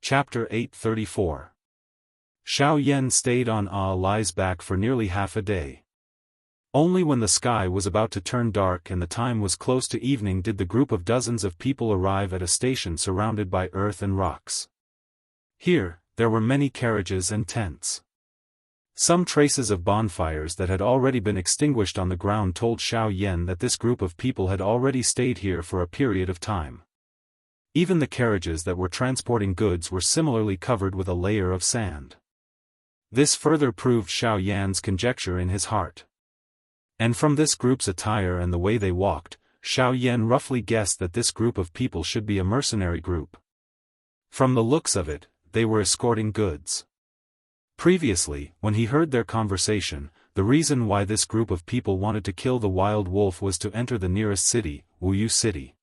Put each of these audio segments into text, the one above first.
Chapter 834. Xiao Yan stayed on Lai's back for nearly half a day. Only when the sky was about to turn dark and the time was close to evening did the group of dozens of people arrive at a station surrounded by earth and rocks. Here, there were many carriages and tents. Some traces of bonfires that had already been extinguished on the ground told Xiao Yan that this group of people had already stayed here for a period of time. Even the carriages that were transporting goods were similarly covered with a layer of sand. This further proved Xiao Yan's conjecture in his heart. And from this group's attire and the way they walked, Xiao Yan roughly guessed that this group of people should be a mercenary group. From the looks of it, they were escorting goods. Previously, when he heard their conversation, the reason why this group of people wanted to kill the wild wolf was to enter the nearest city, Wuxia City.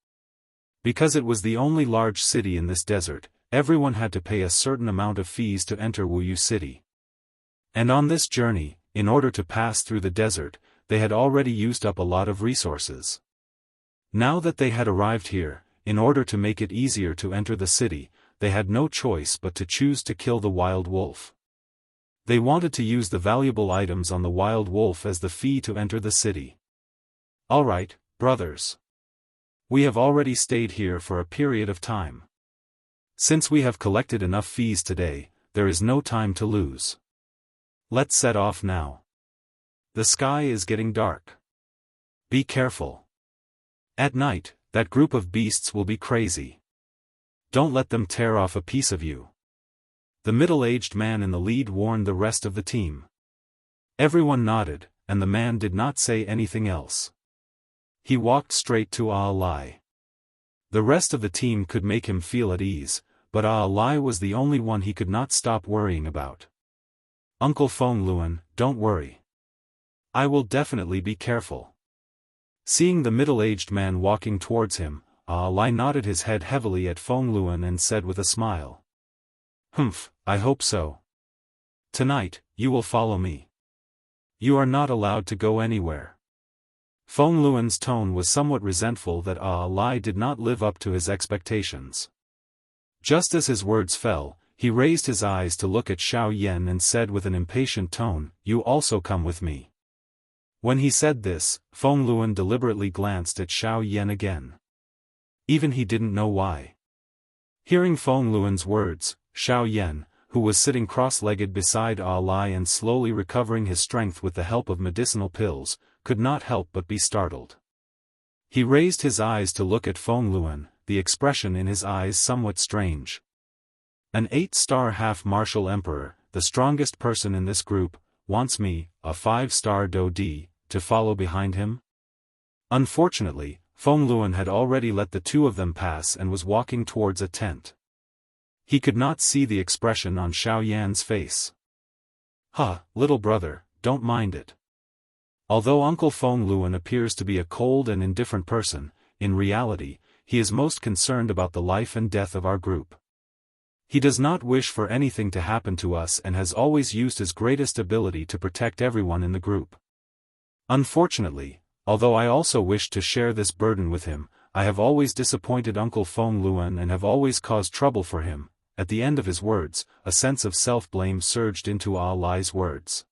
Because it was the only large city in this desert, everyone had to pay a certain amount of fees to enter Wuxia City. And on this journey, in order to pass through the desert, they had already used up a lot of resources. Now that they had arrived here, in order to make it easier to enter the city, they had no choice but to choose to kill the wild wolf. They wanted to use the valuable items on the wild wolf as the fee to enter the city. All right, brothers. We have already stayed here for a period of time. Since we have collected enough fees today, there is no time to lose. Let's set off now. The sky is getting dark. Be careful. At night, that group of beasts will be crazy. Don't let them tear off a piece of you. The middle-aged man in the lead warned the rest of the team. Everyone nodded, and the man did not say anything else. He walked straight to Lai. The rest of the team could make him feel at ease, but Lai was the only one he could not stop worrying about. Uncle Feng Luan, don't worry. I will definitely be careful. Seeing the middle-aged man walking towards him, Lai nodded his head heavily at Feng Luan and said with a smile. Humph, I hope so. Tonight, you will follow me. You are not allowed to go anywhere. Feng Luan's tone was somewhat resentful that Lai did not live up to his expectations. Just as his words fell, he raised his eyes to look at Xiao Yan and said with an impatient tone, "You also come with me." When he said this, Feng Luan deliberately glanced at Xiao Yan again. Even he didn't know why. Hearing Feng Luan's words, Xiao Yan, who was sitting cross-legged beside Lai and slowly recovering his strength with the help of medicinal pills, could not help but be startled. He raised his eyes to look at Feng Luan, the expression in his eyes somewhat strange. An 8-star half-martial emperor, the strongest person in this group, wants me, a 5-star Dodi, to follow behind him? Unfortunately, Feng Luan had already let the two of them pass and was walking towards a tent. He could not see the expression on Xiao Yan's face. Little brother, don't mind it. Although Uncle Feng Luan appears to be a cold and indifferent person, in reality, he is most concerned about the life and death of our group. He does not wish for anything to happen to us and has always used his greatest ability to protect everyone in the group. Unfortunately, although I also wished to share this burden with him, I have always disappointed Uncle Feng Luan and have always caused trouble for him. At the end of his words, a sense of self-blame surged into Lai's words.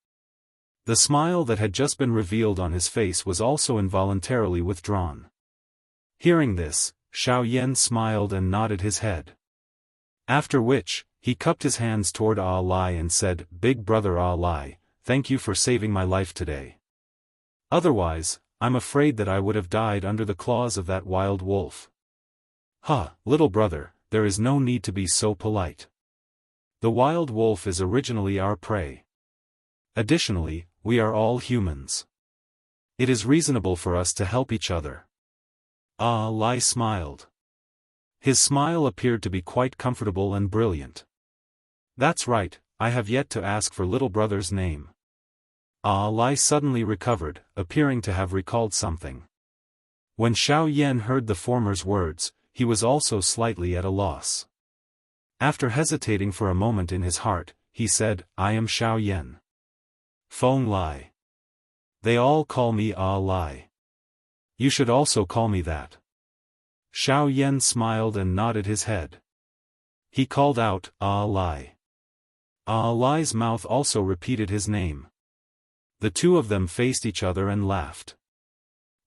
The smile that had just been revealed on his face was also involuntarily withdrawn. Hearing this, Xiao Yan smiled and nodded his head. After which, he cupped his hands toward Lai and said, "Big brother Lai, thank you for saving my life today. Otherwise, I'm afraid that I would have died under the claws of that wild wolf." Little brother, there is no need to be so polite. The wild wolf is originally our prey. Additionally, we are all humans. It is reasonable for us to help each other. Lai smiled. His smile appeared to be quite comfortable and brilliant. That's right, I have yet to ask for little brother's name. Lai suddenly recovered, appearing to have recalled something. When Xiao Yan heard the former's words, he was also slightly at a loss. After hesitating for a moment in his heart, he said, "I am Xiao Yan. Feng Lai. They all call me Lai. You should also call me that." Xiao Yan smiled and nodded his head. He called out, "Ah Lai." Ah Lai's mouth also repeated his name. The two of them faced each other and laughed.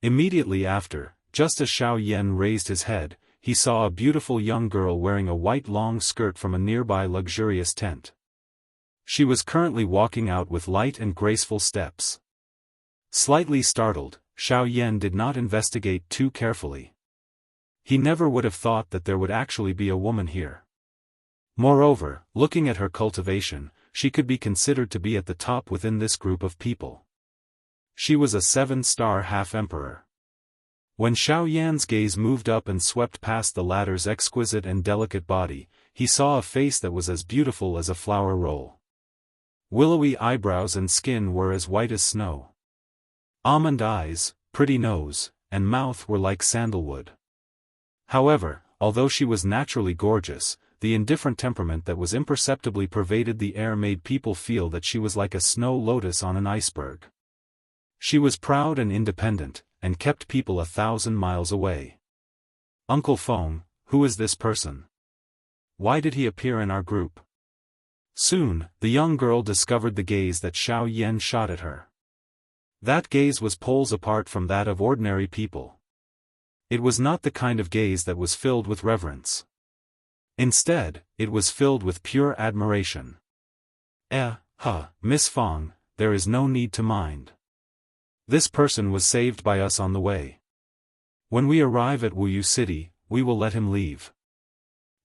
Immediately after, just as Xiao Yan raised his head, he saw a beautiful young girl wearing a white long skirt from a nearby luxurious tent. She was currently walking out with light and graceful steps. Slightly startled, Xiao Yan did not investigate too carefully. He never would have thought that there would actually be a woman here. Moreover, looking at her cultivation, she could be considered to be at the top within this group of people. She was a 7-star half-emperor. When Xiao Yan's gaze moved up and swept past the latter's exquisite and delicate body, he saw a face that was as beautiful as a flower roll. Willowy eyebrows and skin were as white as snow. Almond eyes, pretty nose, and mouth were like sandalwood. However, although she was naturally gorgeous, the indifferent temperament that was imperceptibly pervaded the air made people feel that she was like a snow lotus on an iceberg. She was proud and independent, and kept people 1,000 miles away. "Uncle Feng, who is this person? Why did he appear in our group?" Soon, the young girl discovered the gaze that Xiao Yan shot at her. That gaze was poles apart from that of ordinary people. It was not the kind of gaze that was filled with reverence. Instead, it was filled with pure admiration. Miss Feng, there is no need to mind. This person was saved by us on the way. When we arrive at Wuyu City, we will let him leave."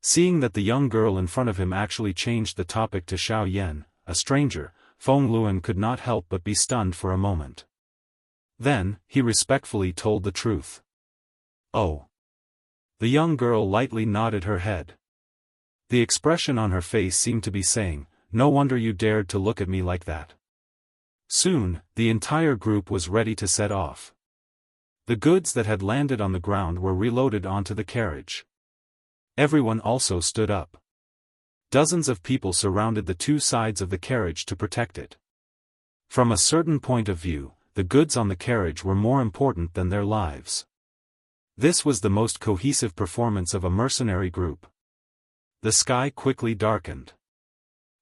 Seeing that the young girl in front of him actually changed the topic to Xiao Yan, a stranger, Feng Luan could not help but be stunned for a moment. Then, he respectfully told the truth. "Oh." The young girl lightly nodded her head. The expression on her face seemed to be saying, "No wonder you dared to look at me like that." Soon, the entire group was ready to set off. The goods that had landed on the ground were reloaded onto the carriage. Everyone also stood up. Dozens of people surrounded the two sides of the carriage to protect it. From a certain point of view, the goods on the carriage were more important than their lives. This was the most cohesive performance of a mercenary group. The sky quickly darkened.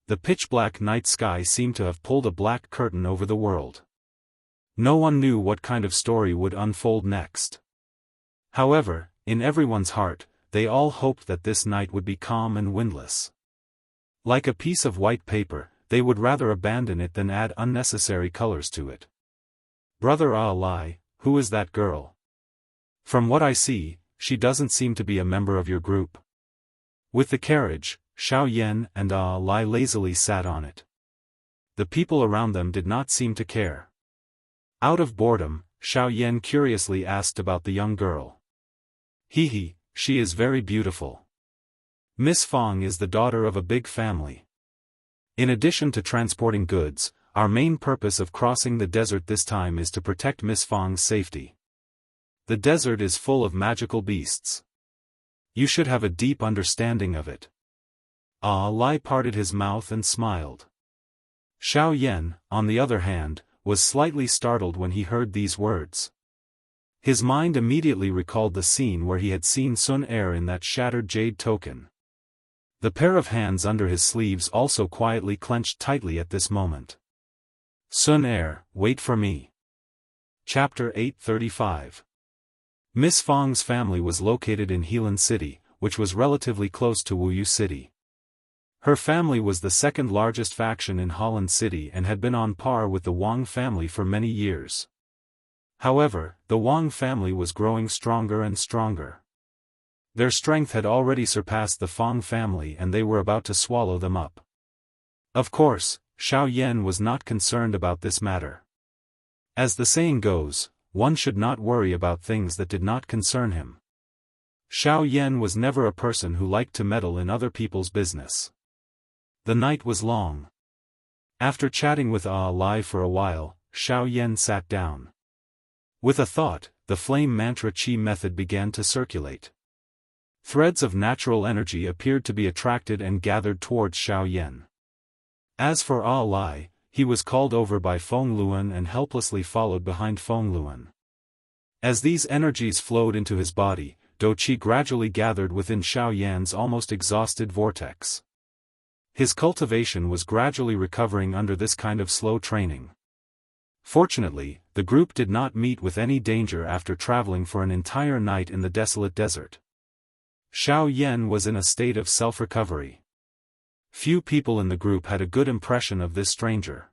The pitch-black night sky seemed to have pulled a black curtain over the world. No one knew what kind of story would unfold next. However, in everyone's heart, they all hoped that this night would be calm and windless. Like a piece of white paper, they would rather abandon it than add unnecessary colors to it. "Brother Ah Lai, who is that girl? From what I see, she doesn't seem to be a member of your group." With the carriage, Xiao Yan and Ah Lai lazily sat on it. The people around them did not seem to care. Out of boredom, Xiao Yan curiously asked about the young girl. She is very beautiful. Miss Feng is the daughter of a big family. In addition to transporting goods, our main purpose of crossing the desert this time is to protect Miss Feng's safety. The desert is full of magical beasts. You should have a deep understanding of it." Ah Lai parted his mouth and smiled. Xiao Yan, on the other hand, was slightly startled when he heard these words. His mind immediately recalled the scene where he had seen Sun Er in that shattered jade token. The pair of hands under his sleeves also quietly clenched tightly at this moment. "Sun Er, wait for me." Chapter 835. Miss Feng's family was located in Helan City, which was relatively close to Wuyu City. Her family was the second largest faction in Helan City and had been on par with the Wang family for many years. However, the Wang family was growing stronger and stronger. Their strength had already surpassed the Feng family and they were about to swallow them up. Of course, Xiao Yan was not concerned about this matter. As the saying goes, one should not worry about things that did not concern him. Xiao Yan was never a person who liked to meddle in other people's business. The night was long. After chatting with Ah Lai for a while, Xiao Yan sat down. With a thought, the flame mantra chi method began to circulate. Threads of natural energy appeared to be attracted and gathered towards Xiao Yan. As for Ah Lai, he was called over by Feng Luan and helplessly followed behind Feng Luan. As these energies flowed into his body, Qi gradually gathered within Xiaoyan's almost exhausted vortex. His cultivation was gradually recovering under this kind of slow training. Fortunately, the group did not meet with any danger after traveling for an entire night in the desolate desert. Xiaoyan was in a state of self-recovery. Few people in the group had a good impression of this stranger.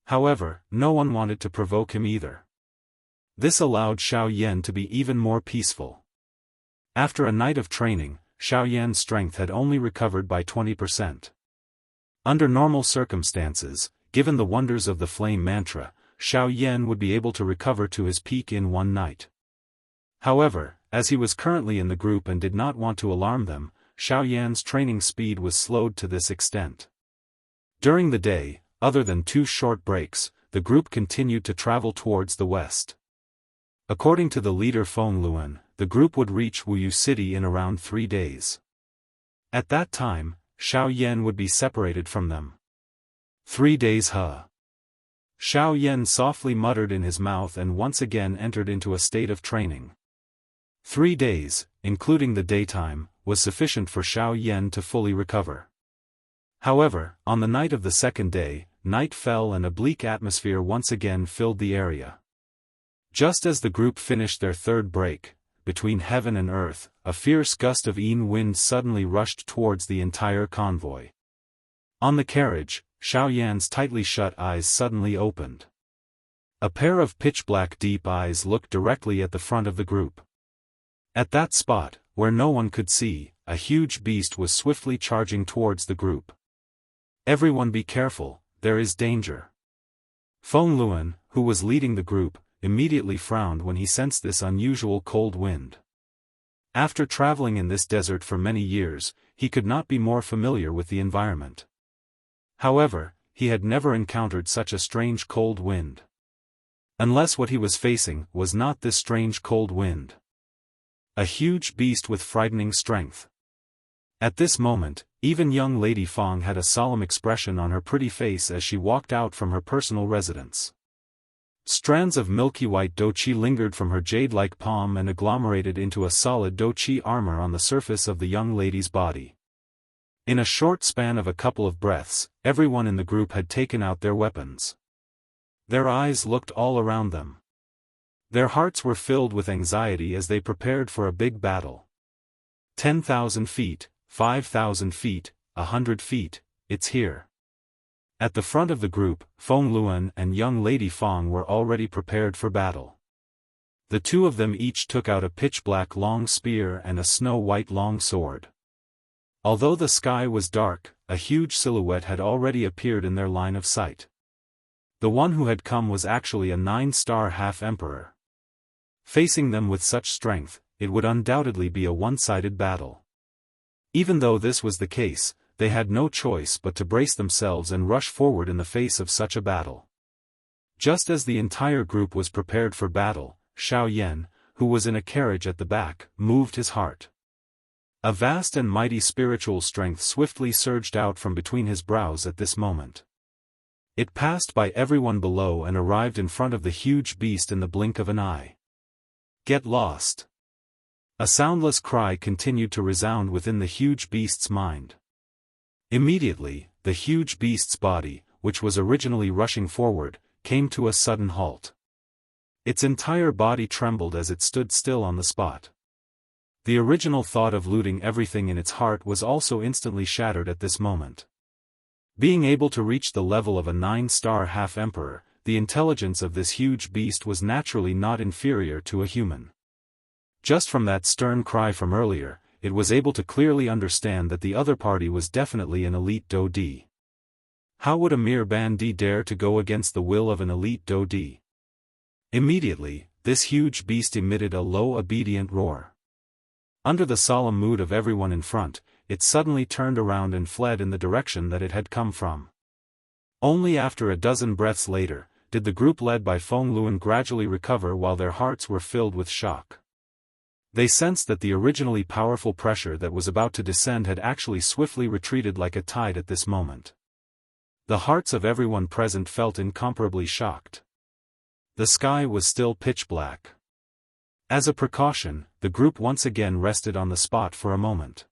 However, no one wanted to provoke him either. This allowed Xiaoyan to be even more peaceful. After a night of training, Xiaoyan's strength had only recovered by 20%. Under normal circumstances, given the wonders of the flame mantra, Xiaoyan would be able to recover to his peak in one night. However, as he was currently in the group and did not want to alarm them, Xiaoyan's training speed was slowed to this extent. During the day, other than 2 short breaks, the group continued to travel towards the west. According to the leader Feng Luan, the group would reach Wuyu City in around 3 days. At that time, Xiaoyan would be separated from them. 3 days huh? Xiaoyan softly muttered in his mouth and once again entered into a state of training. 3 days, including the daytime, was sufficient for Xiaoyan to fully recover. However, on the night of the second day, night fell and a bleak atmosphere once again filled the area. Just as the group finished their third break, between heaven and earth, a fierce gust of wind suddenly rushed towards the entire convoy. On the carriage, Xiaoyan's tightly shut eyes suddenly opened. A pair of pitch-black deep eyes looked directly at the front of the group. At that spot, where no one could see, a huge beast was swiftly charging towards the group. Everyone be careful, there is danger. Feng Luan, who was leading the group, immediately frowned when he sensed this unusual cold wind. After traveling in this desert for many years, he could not be more familiar with the environment. However, he had never encountered such a strange cold wind. Unless what he was facing was not this strange cold wind. A huge beast with frightening strength. At this moment, even young Lady Feng had a solemn expression on her pretty face as she walked out from her personal residence. Strands of milky white Qi lingered from her jade-like palm and agglomerated into a solid Qi armor on the surface of the young lady's body. In a short span of a couple of breaths, everyone in the group had taken out their weapons. Their eyes looked all around them. Their hearts were filled with anxiety as they prepared for a big battle. 10,000 feet, 5,000 feet, 100 feet, it's here. At the front of the group, Feng Luan and young Lady Feng were already prepared for battle. The two of them each took out a pitch-black long spear and a snow-white long sword. Although the sky was dark, a huge silhouette had already appeared in their line of sight. The one who had come was actually a 9-star half-emperor. Facing them with such strength, it would undoubtedly be a one-sided battle. Even though this was the case, they had no choice but to brace themselves and rush forward in the face of such a battle. Just as the entire group was prepared for battle, Xiaoyan, who was in a carriage at the back, moved his heart. A vast and mighty spiritual strength swiftly surged out from between his brows at this moment. It passed by everyone below and arrived in front of the huge beast in the blink of an eye. Get lost! A soundless cry continued to resound within the huge beast's mind. Immediately, the huge beast's body, which was originally rushing forward, came to a sudden halt. Its entire body trembled as it stood still on the spot. The original thought of looting everything in its heart was also instantly shattered at this moment. Being able to reach the level of a 9-star half-emperor, the intelligence of this huge beast was naturally not inferior to a human. Just from that stern cry from earlier, it was able to clearly understand that the other party was definitely an elite Daoist. How would a mere bandit dare to go against the will of an elite Daoist? Immediately, this huge beast emitted a low obedient roar. Under the solemn mood of everyone in front, it suddenly turned around and fled in the direction that it had come from. Only after a dozen breaths later, did the group led by Feng Luan gradually recover while their hearts were filled with shock. They sensed that the originally powerful pressure that was about to descend had actually swiftly retreated like a tide at this moment. The hearts of everyone present felt incomparably shocked. The sky was still pitch black. As a precaution, the group once again rested on the spot for a moment.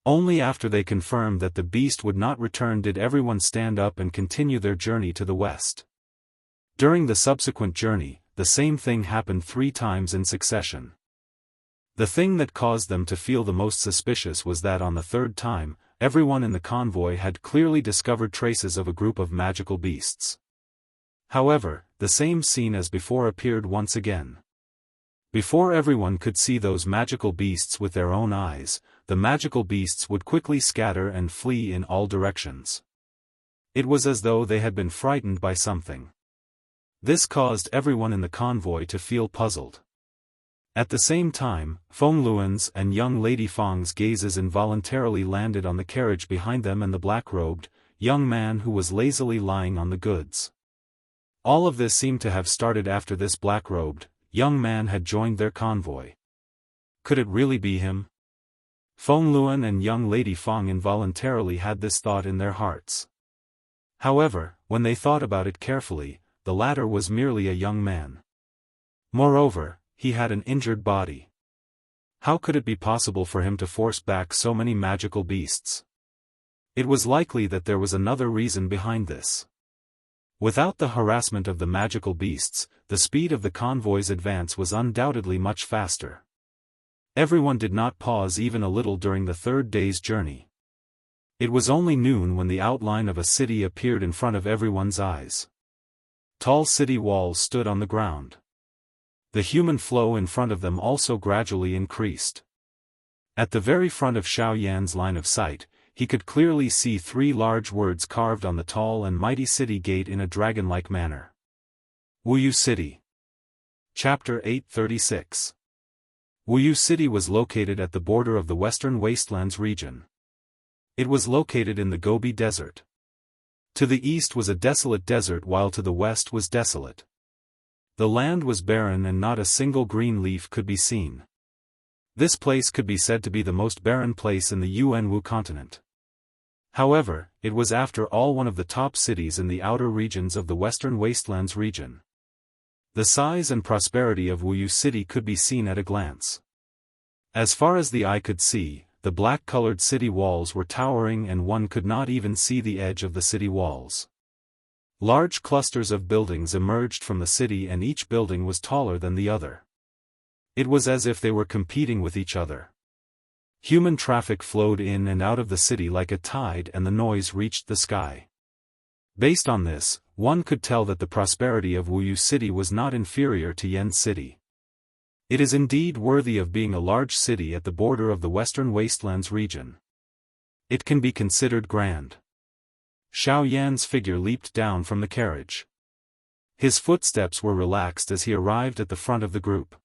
Only after they confirmed that the beast would not return did everyone stand up and continue their journey to the west. During the subsequent journey, the same thing happened 3 times in succession. The thing that caused them to feel the most suspicious was that on the 3rd time, everyone in the convoy had clearly discovered traces of a group of magical beasts. However, the same scene as before appeared once again. Before everyone could see those magical beasts with their own eyes, the magical beasts would quickly scatter and flee in all directions. It was as though they had been frightened by something. This caused everyone in the convoy to feel puzzled. At the same time, Feng Luan's and young Lady Fang's gazes involuntarily landed on the carriage behind them and the black-robed, young man who was lazily lying on the goods. All of this seemed to have started after this black-robed, young man had joined their convoy. Could it really be him? Feng Luan and young Lady Fang involuntarily had this thought in their hearts. However, when they thought about it carefully, the latter was merely a young man. Moreover, he had an injured body. How could it be possible for him to force back so many magical beasts? It was likely that there was another reason behind this. Without the harassment of the magical beasts, the speed of the convoy's advance was undoubtedly much faster. Everyone did not pause even a little during the 3rd day's journey. It was only noon when the outline of a city appeared in front of everyone's eyes. Tall city walls stood on the ground. The human flow in front of them also gradually increased. At the very front of Xiao Yan's line of sight, he could clearly see 3 large words carved on the tall and mighty city gate in a dragon-like manner. Wuxia City. Chapter 836. Wuxia City was located at the border of the Western Wastelands region. It was located in the Gobi Desert. To the east was a desolate desert while to the west was desolate. The land was barren and not a single green leaf could be seen. This place could be said to be the most barren place in the Yuanwu continent. However, it was after all one of the top cities in the outer regions of the Western Wastelands region. The size and prosperity of Wuxia City could be seen at a glance. As far as the eye could see, the black-colored city walls were towering and one could not even see the edge of the city walls. Large clusters of buildings emerged from the city and each building was taller than the other. It was as if they were competing with each other. Human traffic flowed in and out of the city like a tide and the noise reached the sky. Based on this, one could tell that the prosperity of Wuxia City was not inferior to Yan City. It is indeed worthy of being a large city at the border of the Western Wastelands region. It can be considered grand. Xiao Yan's figure leaped down from the carriage. His footsteps were relaxed as he arrived at the front of the group.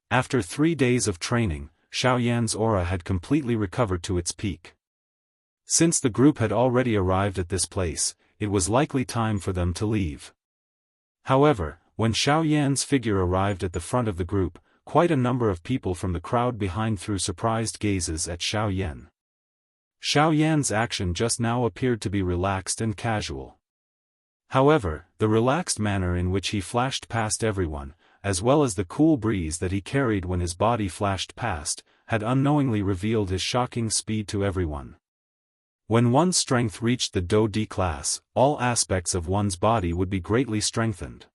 After 3 days of training, Xiao Yan's aura had completely recovered to its peak. Since the group had already arrived at this place, it was likely time for them to leave. However, when Xiao Yan's figure arrived at the front of the group, quite a number of people from the crowd behind threw surprised gazes at Xiao Yan. Xiao Yan's action just now appeared to be relaxed and casual. However, the relaxed manner in which he flashed past everyone, as well as the cool breeze that he carried when his body flashed past, had unknowingly revealed his shocking speed to everyone. When one's strength reached the Do D class, all aspects of one's body would be greatly strengthened.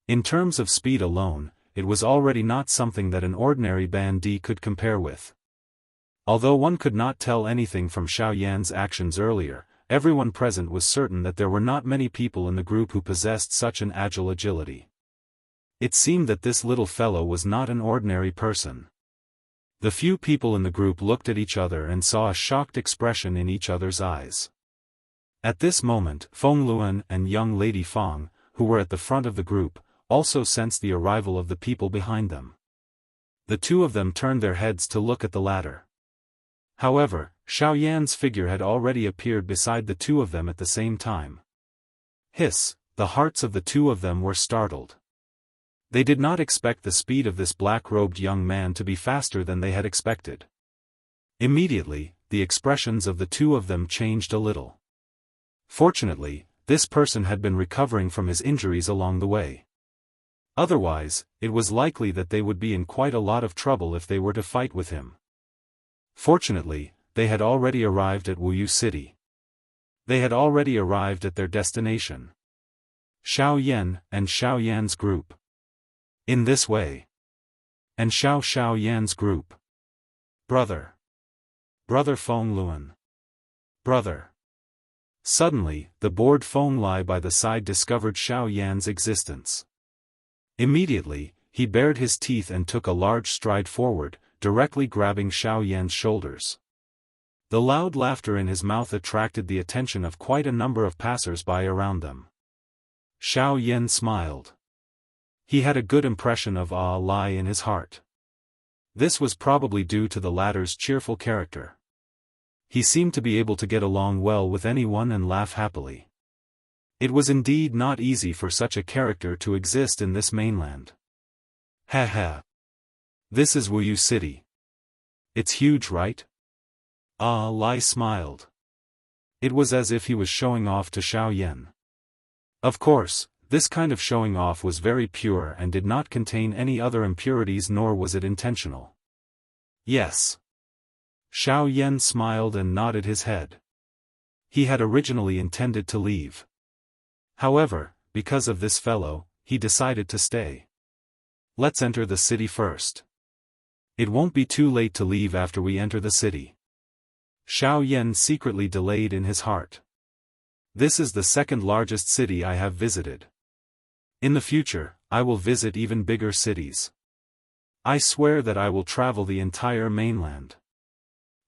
In terms of speed alone, it was already not something that an ordinary bandit could compare with. Although one could not tell anything from Xiao Yan's actions earlier, everyone present was certain that there were not many people in the group who possessed such an agile agility. It seemed that this little fellow was not an ordinary person. The few people in the group looked at each other and saw a shocked expression in each other's eyes. At this moment, Feng Luan and young Lady Fang, who were at the front of the group, also sensed the arrival of the people behind them. The two of them turned their heads to look at the latter. However, Xiao Yan's figure had already appeared beside the two of them at the same time. Hiss, the hearts of the two of them were startled. They did not expect the speed of this black-robed young man to be faster than they had expected. Immediately, the expressions of the two of them changed a little. Fortunately, this person had been recovering from his injuries along the way. Otherwise, it was likely that they would be in quite a lot of trouble if they were to fight with him. Fortunately, they had already arrived at Wuyu City. They had already arrived at their destination. Xiao Yan and Xiao Yan's group. In this way. And Xiao Yan's group. Brother. Brother Feng Luan. Brother. Suddenly, the bored Feng Lai by the side discovered Xiao Yan's existence. Immediately, he bared his teeth and took a large stride forward, directly grabbing Xiao Yan's shoulders. The loud laughter in his mouth attracted the attention of quite a number of passers-by around them. Xiao Yan smiled. He had a good impression of Lai in his heart. This was probably due to the latter's cheerful character. He seemed to be able to get along well with anyone and laugh happily. It was indeed not easy for such a character to exist in this mainland. Ha ha. This is Wuyu City. It's huge, right? Lai smiled. It was as if he was showing off to Xiao Yan. Of course, this kind of showing off was very pure and did not contain any other impurities, nor was it intentional. Yes. Xiao Yan smiled and nodded his head. He had originally intended to leave. However, because of this fellow, he decided to stay. Let's enter the city first. It won't be too late to leave after we enter the city. Xiao Yan secretly delayed in his heart. This is the second largest city I have visited. In the future, I will visit even bigger cities. I swear that I will travel the entire mainland.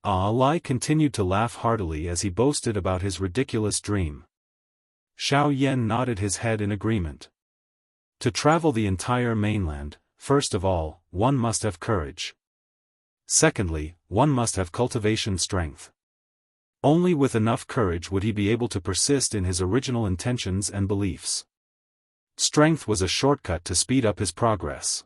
Lai continued to laugh heartily as he boasted about his ridiculous dream. Xiao Yan nodded his head in agreement. To travel the entire mainland, first of all, one must have courage. Secondly, one must have cultivation strength. Only with enough courage would he be able to persist in his original intentions and beliefs. Strength was a shortcut to speed up his progress.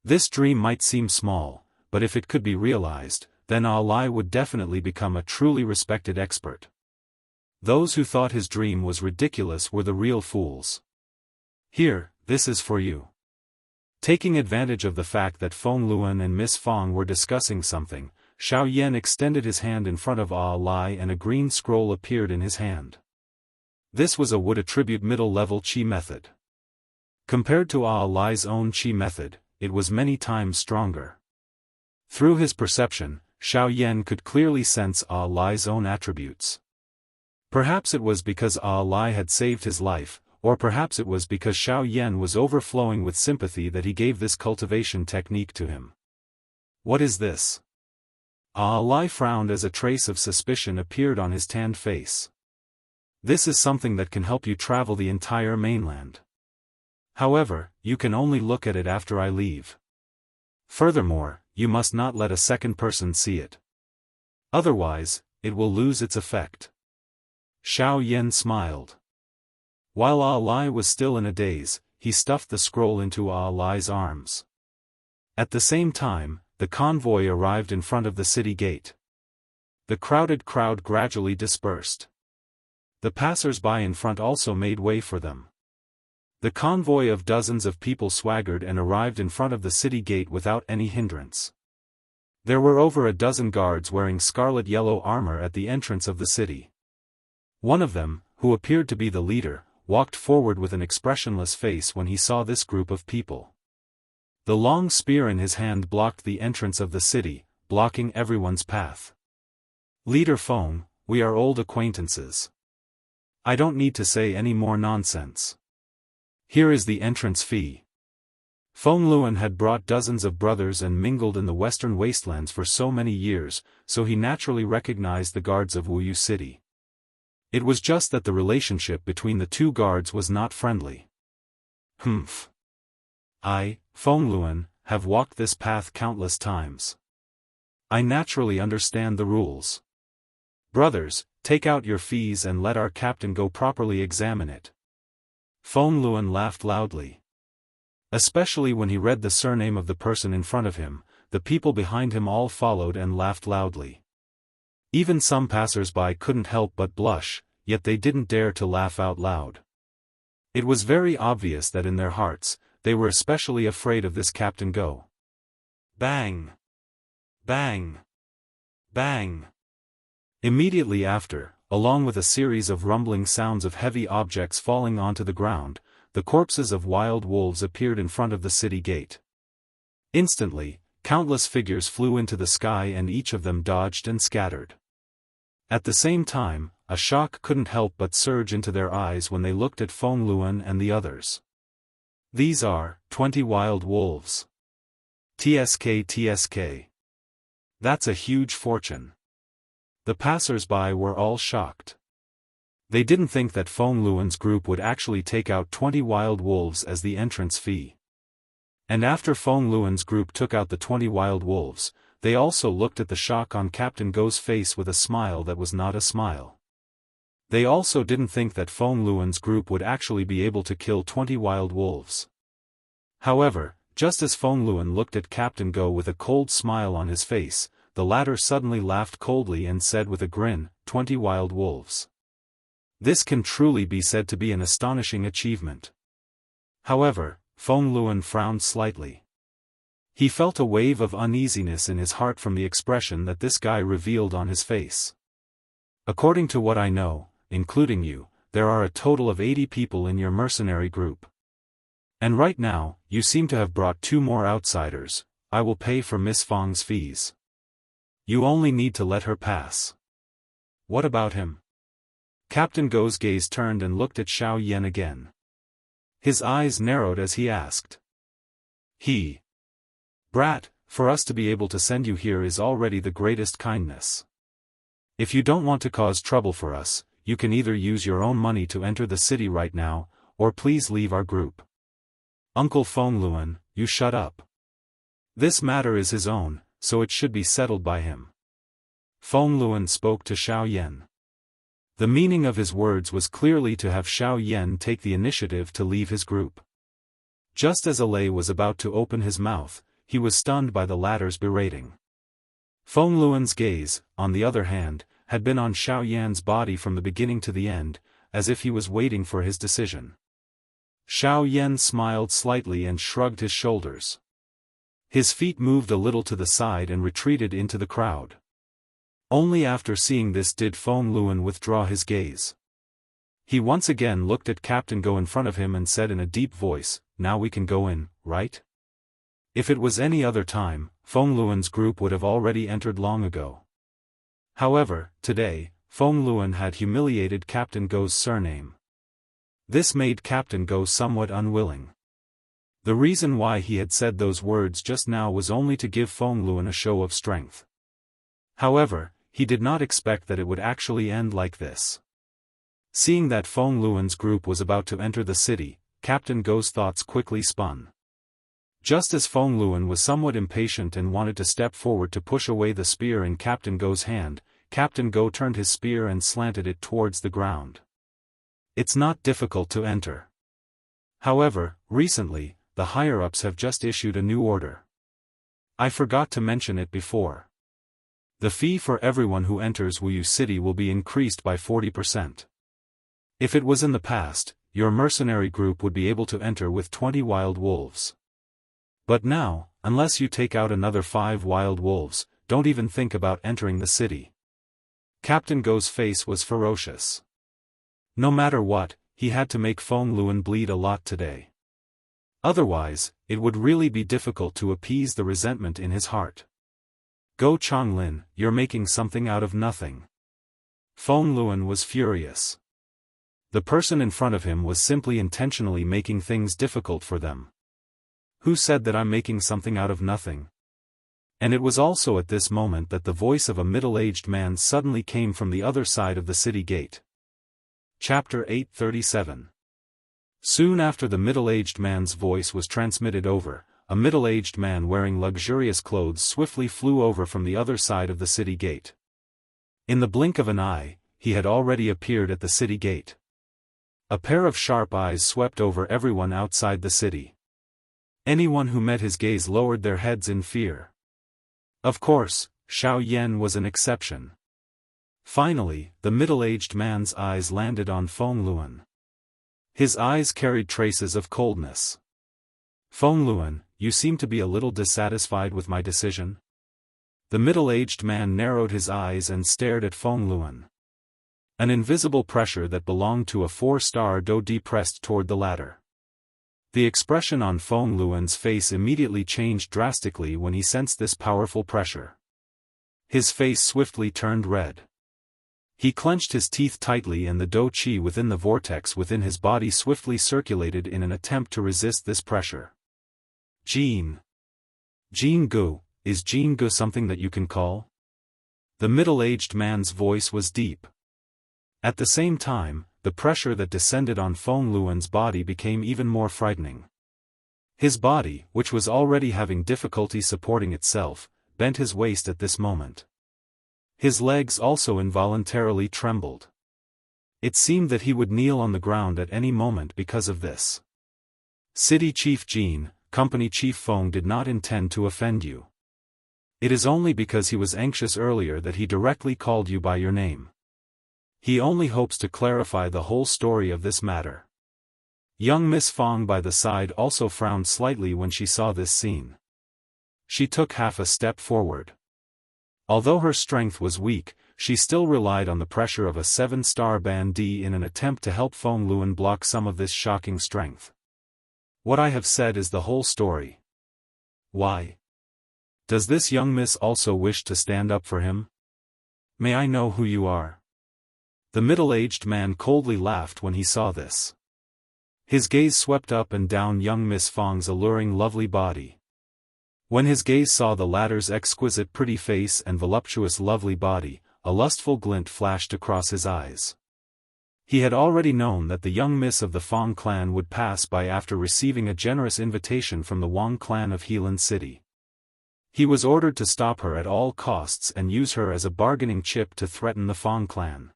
This dream might seem small, but if it could be realized, then Lai would definitely become a truly respected expert. Those who thought his dream was ridiculous were the real fools. Here, this is for you. Taking advantage of the fact that Feng Luan and Miss Fong were discussing something, Xiao Yan extended his hand in front of Lai and a green scroll appeared in his hand. This was a wood attribute middle-level Qi method. Compared to Lai's own Qi method, it was many times stronger. Through his perception, Xiao Yan could clearly sense Lai's own attributes. Perhaps it was because Lai had saved his life, or perhaps it was because Xiao Yan was overflowing with sympathy that he gave this cultivation technique to him. What is this? Lai frowned as a trace of suspicion appeared on his tanned face. This is something that can help you travel the entire mainland. However, you can only look at it after I leave. Furthermore, you must not let a second person see it. Otherwise, it will lose its effect. Xiao Yan smiled. While Lai was still in a daze, he stuffed the scroll into Lai's arms. At the same time, the convoy arrived in front of the city gate. The crowded crowd gradually dispersed. The passers-by in front also made way for them. The convoy of dozens of people swaggered and arrived in front of the city gate without any hindrance. There were over a dozen guards wearing scarlet-yellow armor at the entrance of the city. One of them, who appeared to be the leader, walked forward with an expressionless face when he saw this group of people. The long spear in his hand blocked the entrance of the city, blocking everyone's path. Leader Feng, we are old acquaintances. I don't need to say any more nonsense. Here is the entrance fee. Feng Luan had brought dozens of brothers and mingled in the western wastelands for so many years, so he naturally recognized the guards of Wuyu City. It was just that the relationship between the two guards was not friendly. Humph. I, Feng Luan, have walked this path countless times. I naturally understand the rules. Brothers, take out your fees and let our captain go properly examine it. Feng Luan laughed loudly. Especially when he read the surname of the person in front of him, the people behind him all followed and laughed loudly. Even some passers-by couldn't help but blush, yet they didn't dare to laugh out loud. It was very obvious that in their hearts, they were especially afraid of this Captain Go. Bang! Bang! Bang! Immediately after, along with a series of rumbling sounds of heavy objects falling onto the ground, the corpses of wild wolves appeared in front of the city gate. Instantly, countless figures flew into the sky and each of them dodged and scattered. At the same time, a shock couldn't help but surge into their eyes when they looked at Feng Luan and the others. These are 20 wild wolves. TSK. That's a huge fortune. The passers-by were all shocked. They didn't think that Feng Luan's group would actually take out 20 wild wolves as the entrance fee. And after Feng Luan's group took out the 20 wild wolves, they also looked at the shock on Captain Go's face with a smile that was not a smile. They also didn't think that Feng Luan's group would actually be able to kill 20 wild wolves. However, just as Feng Luan looked at Captain Go with a cold smile on his face, the latter suddenly laughed coldly and said with a grin, 20 wild wolves. This can truly be said to be an astonishing achievement. However, Feng Luan frowned slightly. He felt a wave of uneasiness in his heart from the expression that this guy revealed on his face. According to what I know, including you, there are a total of 80 people in your mercenary group. And right now, you seem to have brought 2 more outsiders. I will pay for Miss Feng's fees. You only need to let her pass. What about him? Captain Go's gaze turned and looked at Xiao Yan again. His eyes narrowed as he asked. Brat, for us to be able to send you here is already the greatest kindness. If you don't want to cause trouble for us, you can either use your own money to enter the city right now, or please leave our group. Uncle Feng Luan, you shut up. This matter is his own, so it should be settled by him. Feng Luan spoke to Xiao Yan. The meaning of his words was clearly to have Xiao Yan take the initiative to leave his group. Just as Alei was about to open his mouth, he was stunned by the latter's berating. Feng Luan's gaze, on the other hand, had been on Xiao Yan's body from the beginning to the end, as if he was waiting for his decision. Xiao Yan smiled slightly and shrugged his shoulders. His feet moved a little to the side and retreated into the crowd. Only after seeing this did Feng Luan withdraw his gaze. He once again looked at Captain Go in front of him and said in a deep voice, "Now we can go in, right?" If it was any other time, Feng Luan's group would have already entered long ago. However, today, Feng Luan had humiliated Captain Go's surname. This made Captain Go somewhat unwilling. The reason why he had said those words just now was only to give Feng Luan a show of strength. However, he did not expect that it would actually end like this. Seeing that Feng Luan's group was about to enter the city, Captain Go's thoughts quickly spun. Just as Feng Luan was somewhat impatient and wanted to step forward to push away the spear in Captain Go's hand, Captain Go turned his spear and slanted it towards the ground. It's not difficult to enter. However, recently, the higher-ups have just issued a new order. I forgot to mention it before. The fee for everyone who enters Wuyu City will be increased by 40%. If it was in the past, your mercenary group would be able to enter with 20 wild wolves. But now, unless you take out another 5 wild wolves, don't even think about entering the city. Captain Go's face was ferocious. No matter what, he had to make Feng Luan bleed a lot today. Otherwise, it would really be difficult to appease the resentment in his heart. Go Chonglin, you're making something out of nothing. Feng Luan was furious. The person in front of him was simply intentionally making things difficult for them. Who said that I'm making something out of nothing? And it was also at this moment that the voice of a middle-aged man suddenly came from the other side of the city gate. Chapter 837. Soon after the middle-aged man's voice was transmitted over, a middle-aged man wearing luxurious clothes swiftly flew over from the other side of the city gate. In the blink of an eye, he had already appeared at the city gate. A pair of sharp eyes swept over everyone outside the city. Anyone who met his gaze lowered their heads in fear. Of course, Xiao Yan was an exception. Finally, the middle-aged man's eyes landed on Feng Luan. His eyes carried traces of coldness. Feng Luan, you seem to be a little dissatisfied with my decision? The middle-aged man narrowed his eyes and stared at Feng Luan. An invisible pressure that belonged to a 4-star Dodi pressed toward the latter. The expression on Feng Luan's face immediately changed drastically when he sensed this powerful pressure. His face swiftly turned red. He clenched his teeth tightly and the Do Chi within the vortex within his body swiftly circulated in an attempt to resist this pressure. Jianghu, is Jianghu something that you can call? The middle-aged man's voice was deep. At the same time, the pressure that descended on Feng Luan's body became even more frightening. His body, which was already having difficulty supporting itself, bent his waist at this moment. His legs also involuntarily trembled. It seemed that he would kneel on the ground at any moment because of this. City Chief Jin, Company Chief Feng did not intend to offend you. It is only because he was anxious earlier that he directly called you by your name. He only hopes to clarify the whole story of this matter. Young Miss Feng by the side also frowned slightly when she saw this scene. She took half a step forward. Although her strength was weak, she still relied on the pressure of a 7-star bandit in an attempt to help Feng Luan block some of this shocking strength. What I have said is the whole story. Why? Does this young miss also wish to stand up for him? May I know who you are? The middle-aged man coldly laughed when he saw this. His gaze swept up and down young Miss Feng's alluring lovely body. When his gaze saw the latter's exquisite pretty face and voluptuous lovely body, a lustful glint flashed across his eyes. He had already known that the young miss of the Feng clan would pass by after receiving a generous invitation from the Wang clan of Helan City. He was ordered to stop her at all costs and use her as a bargaining chip to threaten the Feng clan.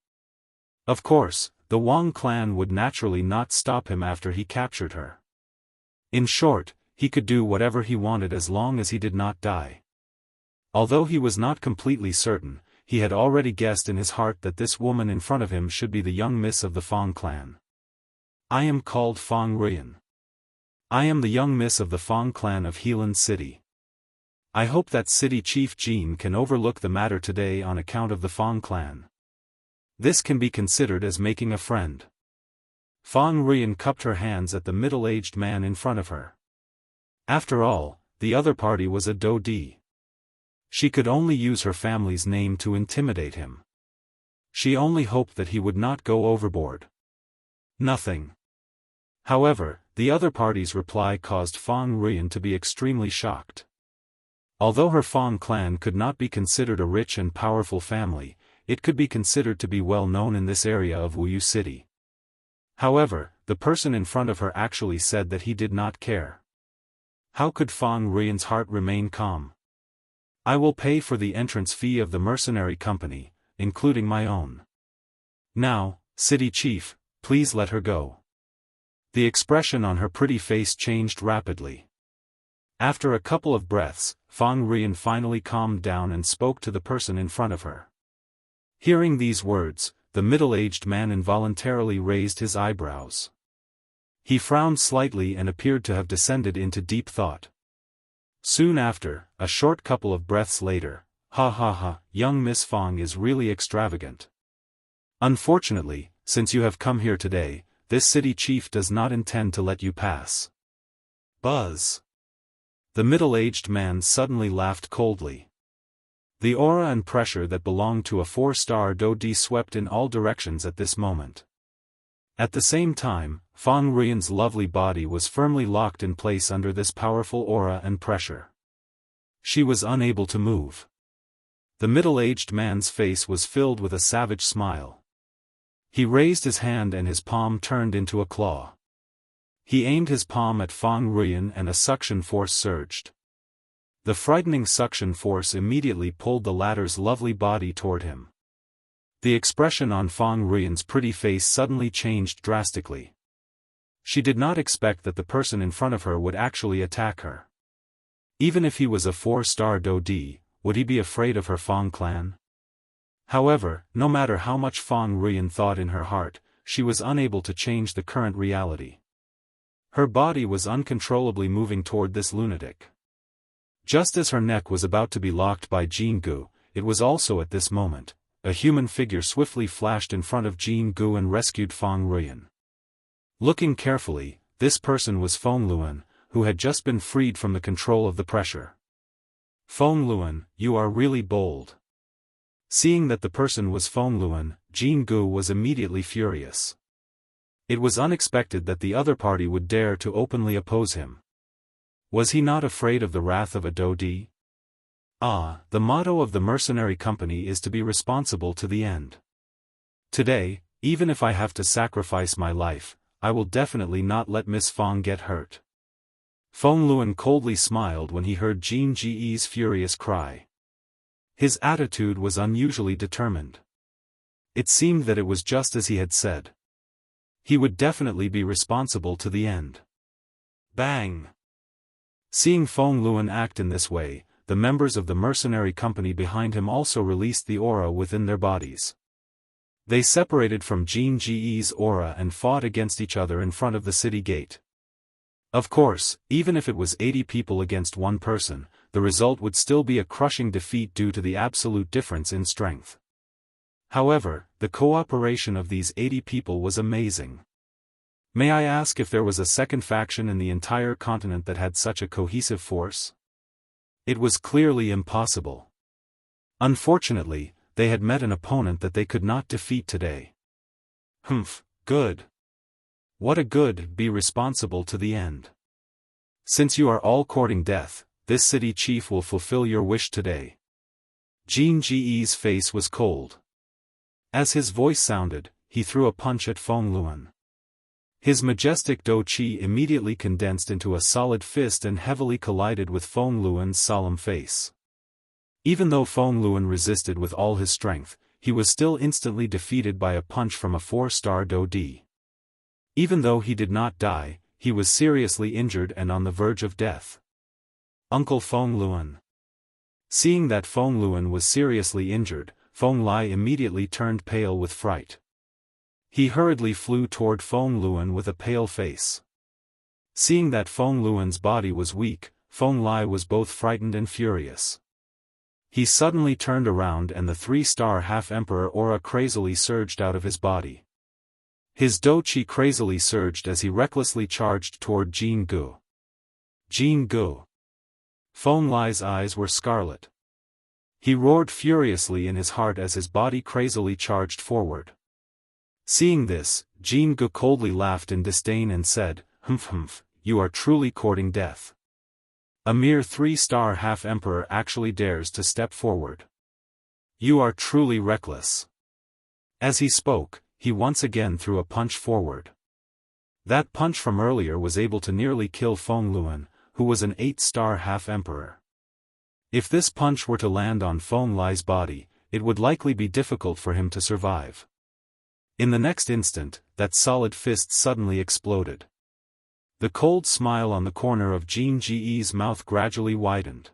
Of course, the Wang clan would naturally not stop him after he captured her. In short, he could do whatever he wanted as long as he did not die. Although he was not completely certain, he had already guessed in his heart that this woman in front of him should be the young miss of the Feng clan. I am called Feng Ruyan. I am the young miss of the Feng clan of Helan City. I hope that City Chief Jin can overlook the matter today on account of the Feng clan. This can be considered as making a friend. Feng Ruyan cupped her hands at the middle-aged man in front of her. After all, the other party was a Dodi. She could only use her family's name to intimidate him. She only hoped that he would not go overboard. Nothing. However, the other party's reply caused Feng Ruyan to be extremely shocked. Although her Feng clan could not be considered a rich and powerful family, it could be considered to be well known in this area of Wuxia City. However, the person in front of her actually said that he did not care. How could Feng Ruyan's heart remain calm? I will pay for the entrance fee of the mercenary company, including my own. Now, City Chief, please let her go. The expression on her pretty face changed rapidly. After a couple of breaths, Feng Ruyan finally calmed down and spoke to the person in front of her. Hearing these words, the middle-aged man involuntarily raised his eyebrows. He frowned slightly and appeared to have descended into deep thought. Soon after, a short couple of breaths later, ha ha ha, young Miss Feng is really extravagant. Unfortunately, since you have come here today, this city chief does not intend to let you pass. Buzz. The middle-aged man suddenly laughed coldly. The aura and pressure that belonged to a 4-star Dodi swept in all directions at this moment. At the same time, Feng Ruyan's lovely body was firmly locked in place under this powerful aura and pressure. She was unable to move. The middle-aged man's face was filled with a savage smile. He raised his hand and his palm turned into a claw. He aimed his palm at Feng Ruyan and a suction force surged. The frightening suction force immediately pulled the latter's lovely body toward him. The expression on Feng Ruyan's pretty face suddenly changed drastically. She did not expect that the person in front of her would actually attack her. Even if he was a 4-star Dodi, would he be afraid of her Feng clan? However, no matter how much Feng Ruyan thought in her heart, she was unable to change the current reality. Her body was uncontrollably moving toward this lunatic. Just as her neck was about to be locked by Jianghu, it was also at this moment, a human figure swiftly flashed in front of Jianghu and rescued Feng Ruyan. Looking carefully, this person was Feng Luan, who had just been freed from the control of the pressure. Feng Luan, you are really bold. Seeing that the person was Feng Luan, Jianghu was immediately furious. It was unexpected that the other party would dare to openly oppose him. Was he not afraid of the wrath of a Daoist? The motto of the mercenary company is to be responsible to the end. Today, even if I have to sacrifice my life, I will definitely not let Miss Feng get hurt. Feng Luan coldly smiled when he heard Jin Ji's furious cry. His attitude was unusually determined. It seemed that it was just as he had said. He would definitely be responsible to the end. Bang! Seeing Feng Luan act in this way, the members of the mercenary company behind him also released the aura within their bodies. They separated from Jin Ji's aura and fought against each other in front of the city gate. Of course, even if it was 80 people against one person, the result would still be a crushing defeat due to the absolute difference in strength. However, the cooperation of these 80 people was amazing. May I ask if there was a second faction in the entire continent that had such a cohesive force? It was clearly impossible. Unfortunately, they had met an opponent that they could not defeat today. Good. What a good, be responsible to the end. Since you are all courting death, this city chief will fulfill your wish today. Jin Ji's face was cold. As his voice sounded, he threw a punch at Feng Luan. His majestic Do Chi immediately condensed into a solid fist and heavily collided with Feng Luan's solemn face. Even though Feng Luan resisted with all his strength, he was still instantly defeated by a punch from a 4-star Daoist. Even though he did not die, he was seriously injured and on the verge of death. Uncle Feng Luan. Seeing that Feng Luan was seriously injured, Feng Lai immediately turned pale with fright. He hurriedly flew toward Feng Luan with a pale face. Seeing that Feng Luan's body was weak, Feng Lai was both frightened and furious. He suddenly turned around and the 3-star half-emperor aura crazily surged out of his body. His Do Chi crazily surged as he recklessly charged toward Jianghu. Jianghu. Feng Lai's eyes were scarlet. He roared furiously in his heart as his body crazily charged forward. Seeing this, Jianghu coldly laughed in disdain and said, You are truly courting death. A mere 3-star half-emperor actually dares to step forward. You are truly reckless. As he spoke, he once again threw a punch forward. That punch from earlier was able to nearly kill Feng Luan, who was an 8-star half-emperor. If this punch were to land on Feng Lai's body, it would likely be difficult for him to survive. In the next instant, that solid fist suddenly exploded. The cold smile on the corner of Jin Ji's mouth gradually widened.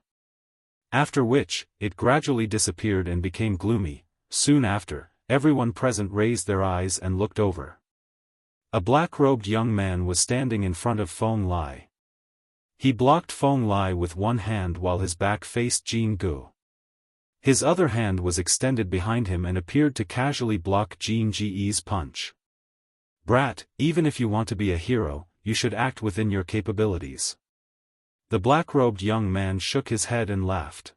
After which, it gradually disappeared and became gloomy. Soon after, everyone present raised their eyes and looked over. A black-robed young man was standing in front of Feng Lai. He blocked Feng Lai with one hand while his back faced Jianghu. His other hand was extended behind him and appeared to casually block Jin Ji's punch. Brat, even if you want to be a hero, you should act within your capabilities. The black-robed young man shook his head and laughed.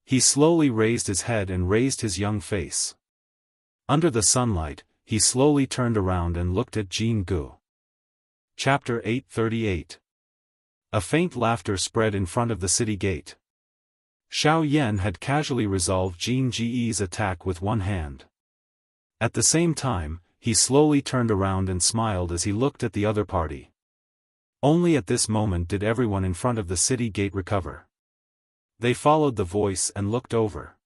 He slowly raised his head and raised his young face. Under the sunlight, he slowly turned around and looked at Jianghu. Chapter 838. A faint laughter spread in front of the city gate. Xiao Yan had casually resolved Jin Ji's attack with one hand. At the same time, he slowly turned around and smiled as he looked at the other party. Only at this moment did everyone in front of the city gate recover. They followed the voice and looked over.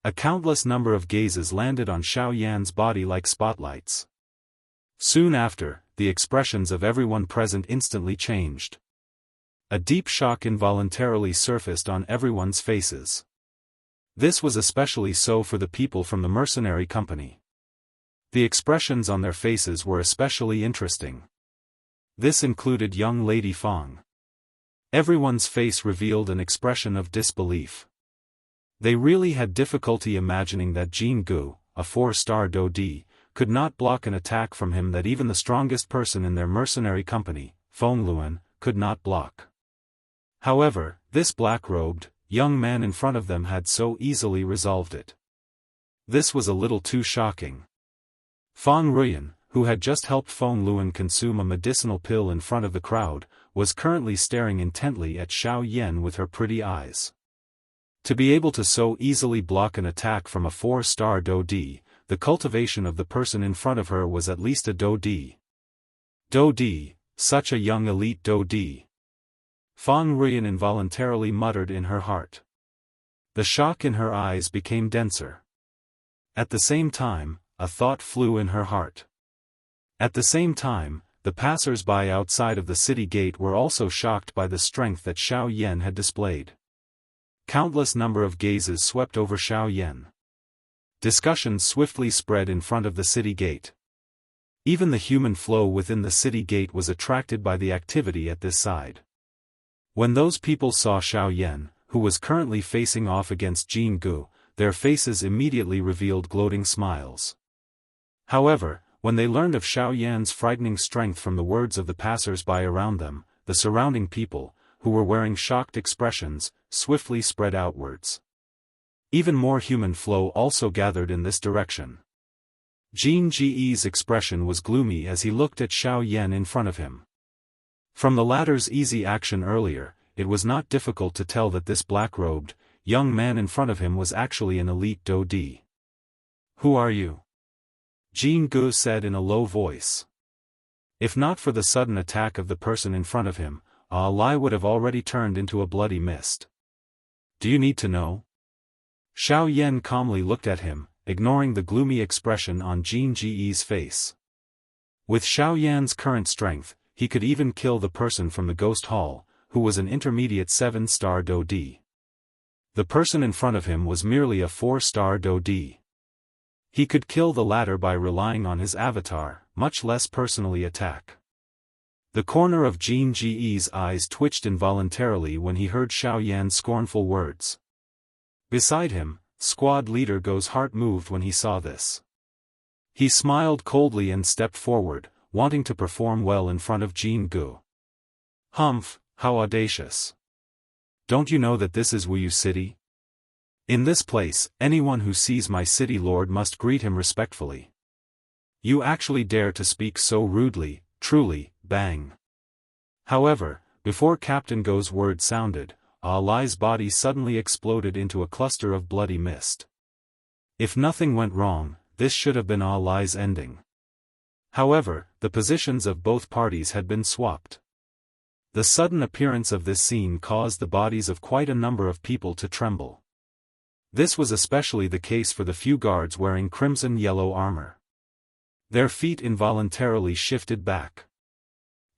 A countless number of gazes landed on Xiao Yan's body like spotlights. Soon after, the expressions of everyone present instantly changed. A deep shock involuntarily surfaced on everyone's faces. This was especially so for the people from the mercenary company. The expressions on their faces were especially interesting. This included young Lady Fong. Everyone's face revealed an expression of disbelief. They really had difficulty imagining that Jianghu, a 4-star Dodi, could not block an attack from him that even the strongest person in their mercenary company, Fengluan, could not block. However, this black-robed, young man in front of them had so easily resolved it. This was a little too shocking. Feng Ruyan, who had just helped Fengluan consume a medicinal pill in front of the crowd, was currently staring intently at Xiao Yan with her pretty eyes. To be able to so easily block an attack from a 4-star Dodi, the cultivation of the person in front of her was at least a Dodi. Dodi, such a young elite Dodi. Feng Ruyan involuntarily muttered in her heart. The shock in her eyes became denser. At the same time, a thought flew in her heart. At the same time, the passers-by outside of the city gate were also shocked by the strength that Xiao Yan had displayed. Countless number of gazes swept over Xiao Yan. Discussions swiftly spread in front of the city gate. Even the human flow within the city gate was attracted by the activity at this side. When those people saw Xiao Yan, who was currently facing off against Jianghu, their faces immediately revealed gloating smiles. However, when they learned of Xiao Yan's frightening strength from the words of the passers-by around them, the surrounding people, who were wearing shocked expressions, swiftly spread outwards. Even more human flow also gathered in this direction. Jin Ji's expression was gloomy as he looked at Xiao Yan in front of him. From the latter's easy action earlier, it was not difficult to tell that this black-robed, young man in front of him was actually an elite Dodi. "Who are you?" Jianghu said in a low voice. If not for the sudden attack of the person in front of him, Li would have already turned into a bloody mist. "Do you need to know?" Xiao Yan calmly looked at him, ignoring the gloomy expression on Jin Ji's face. With Xiao Yan's current strength, he could even kill the person from the Ghost Hall, who was an intermediate 7-star Dodi. The person in front of him was merely a 4-star Dodi. He could kill the latter by relying on his avatar, much less personally attack. The corner of Jin Ji's eyes twitched involuntarily when he heard Xiao Yan's scornful words. Beside him, squad leader Go's heart moved when he saw this. He smiled coldly and stepped forward, wanting to perform well in front of Jianghu. "Humph, how audacious. Don't you know that this is Wuyu City? In this place, anyone who sees my city lord must greet him respectfully. You actually dare to speak so rudely, truly, bang." However, before Captain Go's words sounded, Li's body suddenly exploded into a cluster of bloody mist. If nothing went wrong, this should have been Li's ending. However, the positions of both parties had been swapped. The sudden appearance of this scene caused the bodies of quite a number of people to tremble. This was especially the case for the few guards wearing crimson-yellow armor. Their feet involuntarily shifted back.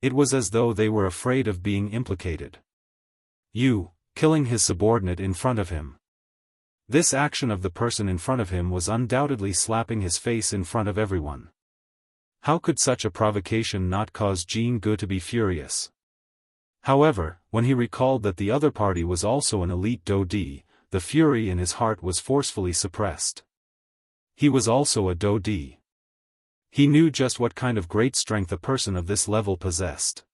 It was as though they were afraid of being implicated. Killing his subordinate in front of him. This action of the person in front of him was undoubtedly slapping his face in front of everyone. How could such a provocation not cause Jianghu to be furious? However, when he recalled that the other party was also an elite Dodi, the fury in his heart was forcefully suppressed. He was also a Dodi. He knew just what kind of great strength a person of this level possessed.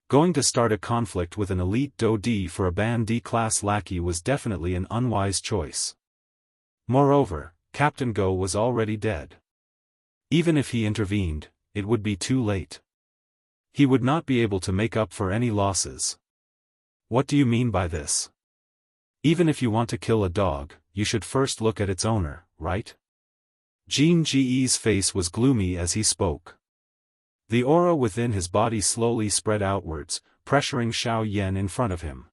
Going to start a conflict with an elite Dodi for a Ban D-class lackey was definitely an unwise choice. Moreover, Captain Go was already dead. Even if he intervened, it would be too late. He would not be able to make up for any losses. What do you mean by this? Even if you want to kill a dog, you should first look at its owner, right? Jin Ji's face was gloomy as he spoke. The aura within his body slowly spread outwards, pressuring Xiao Yan in front of him.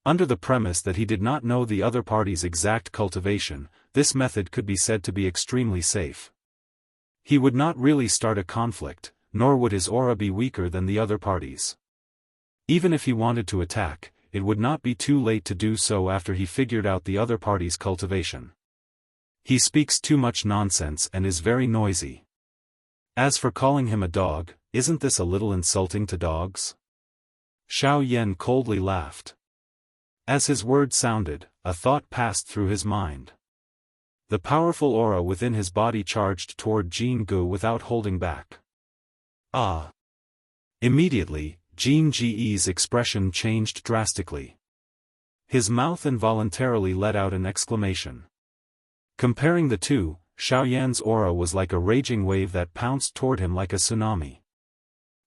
Under the premise that he did not know the other party's exact cultivation, this method could be said to be extremely safe. He would not really start a conflict, nor would his aura be weaker than the other party's. Even if he wanted to attack, it would not be too late to do so after he figured out the other party's cultivation. He speaks too much nonsense and is very noisy. As for calling him a dog, isn't this a little insulting to dogs? Xiao Yan coldly laughed. As his words sounded, a thought passed through his mind. The powerful aura within his body charged toward Jianghu without holding back. Ah! Immediately, Jin Ji's expression changed drastically. His mouth involuntarily let out an exclamation. Comparing the two, Xiao Yan's aura was like a raging wave that pounced toward him like a tsunami.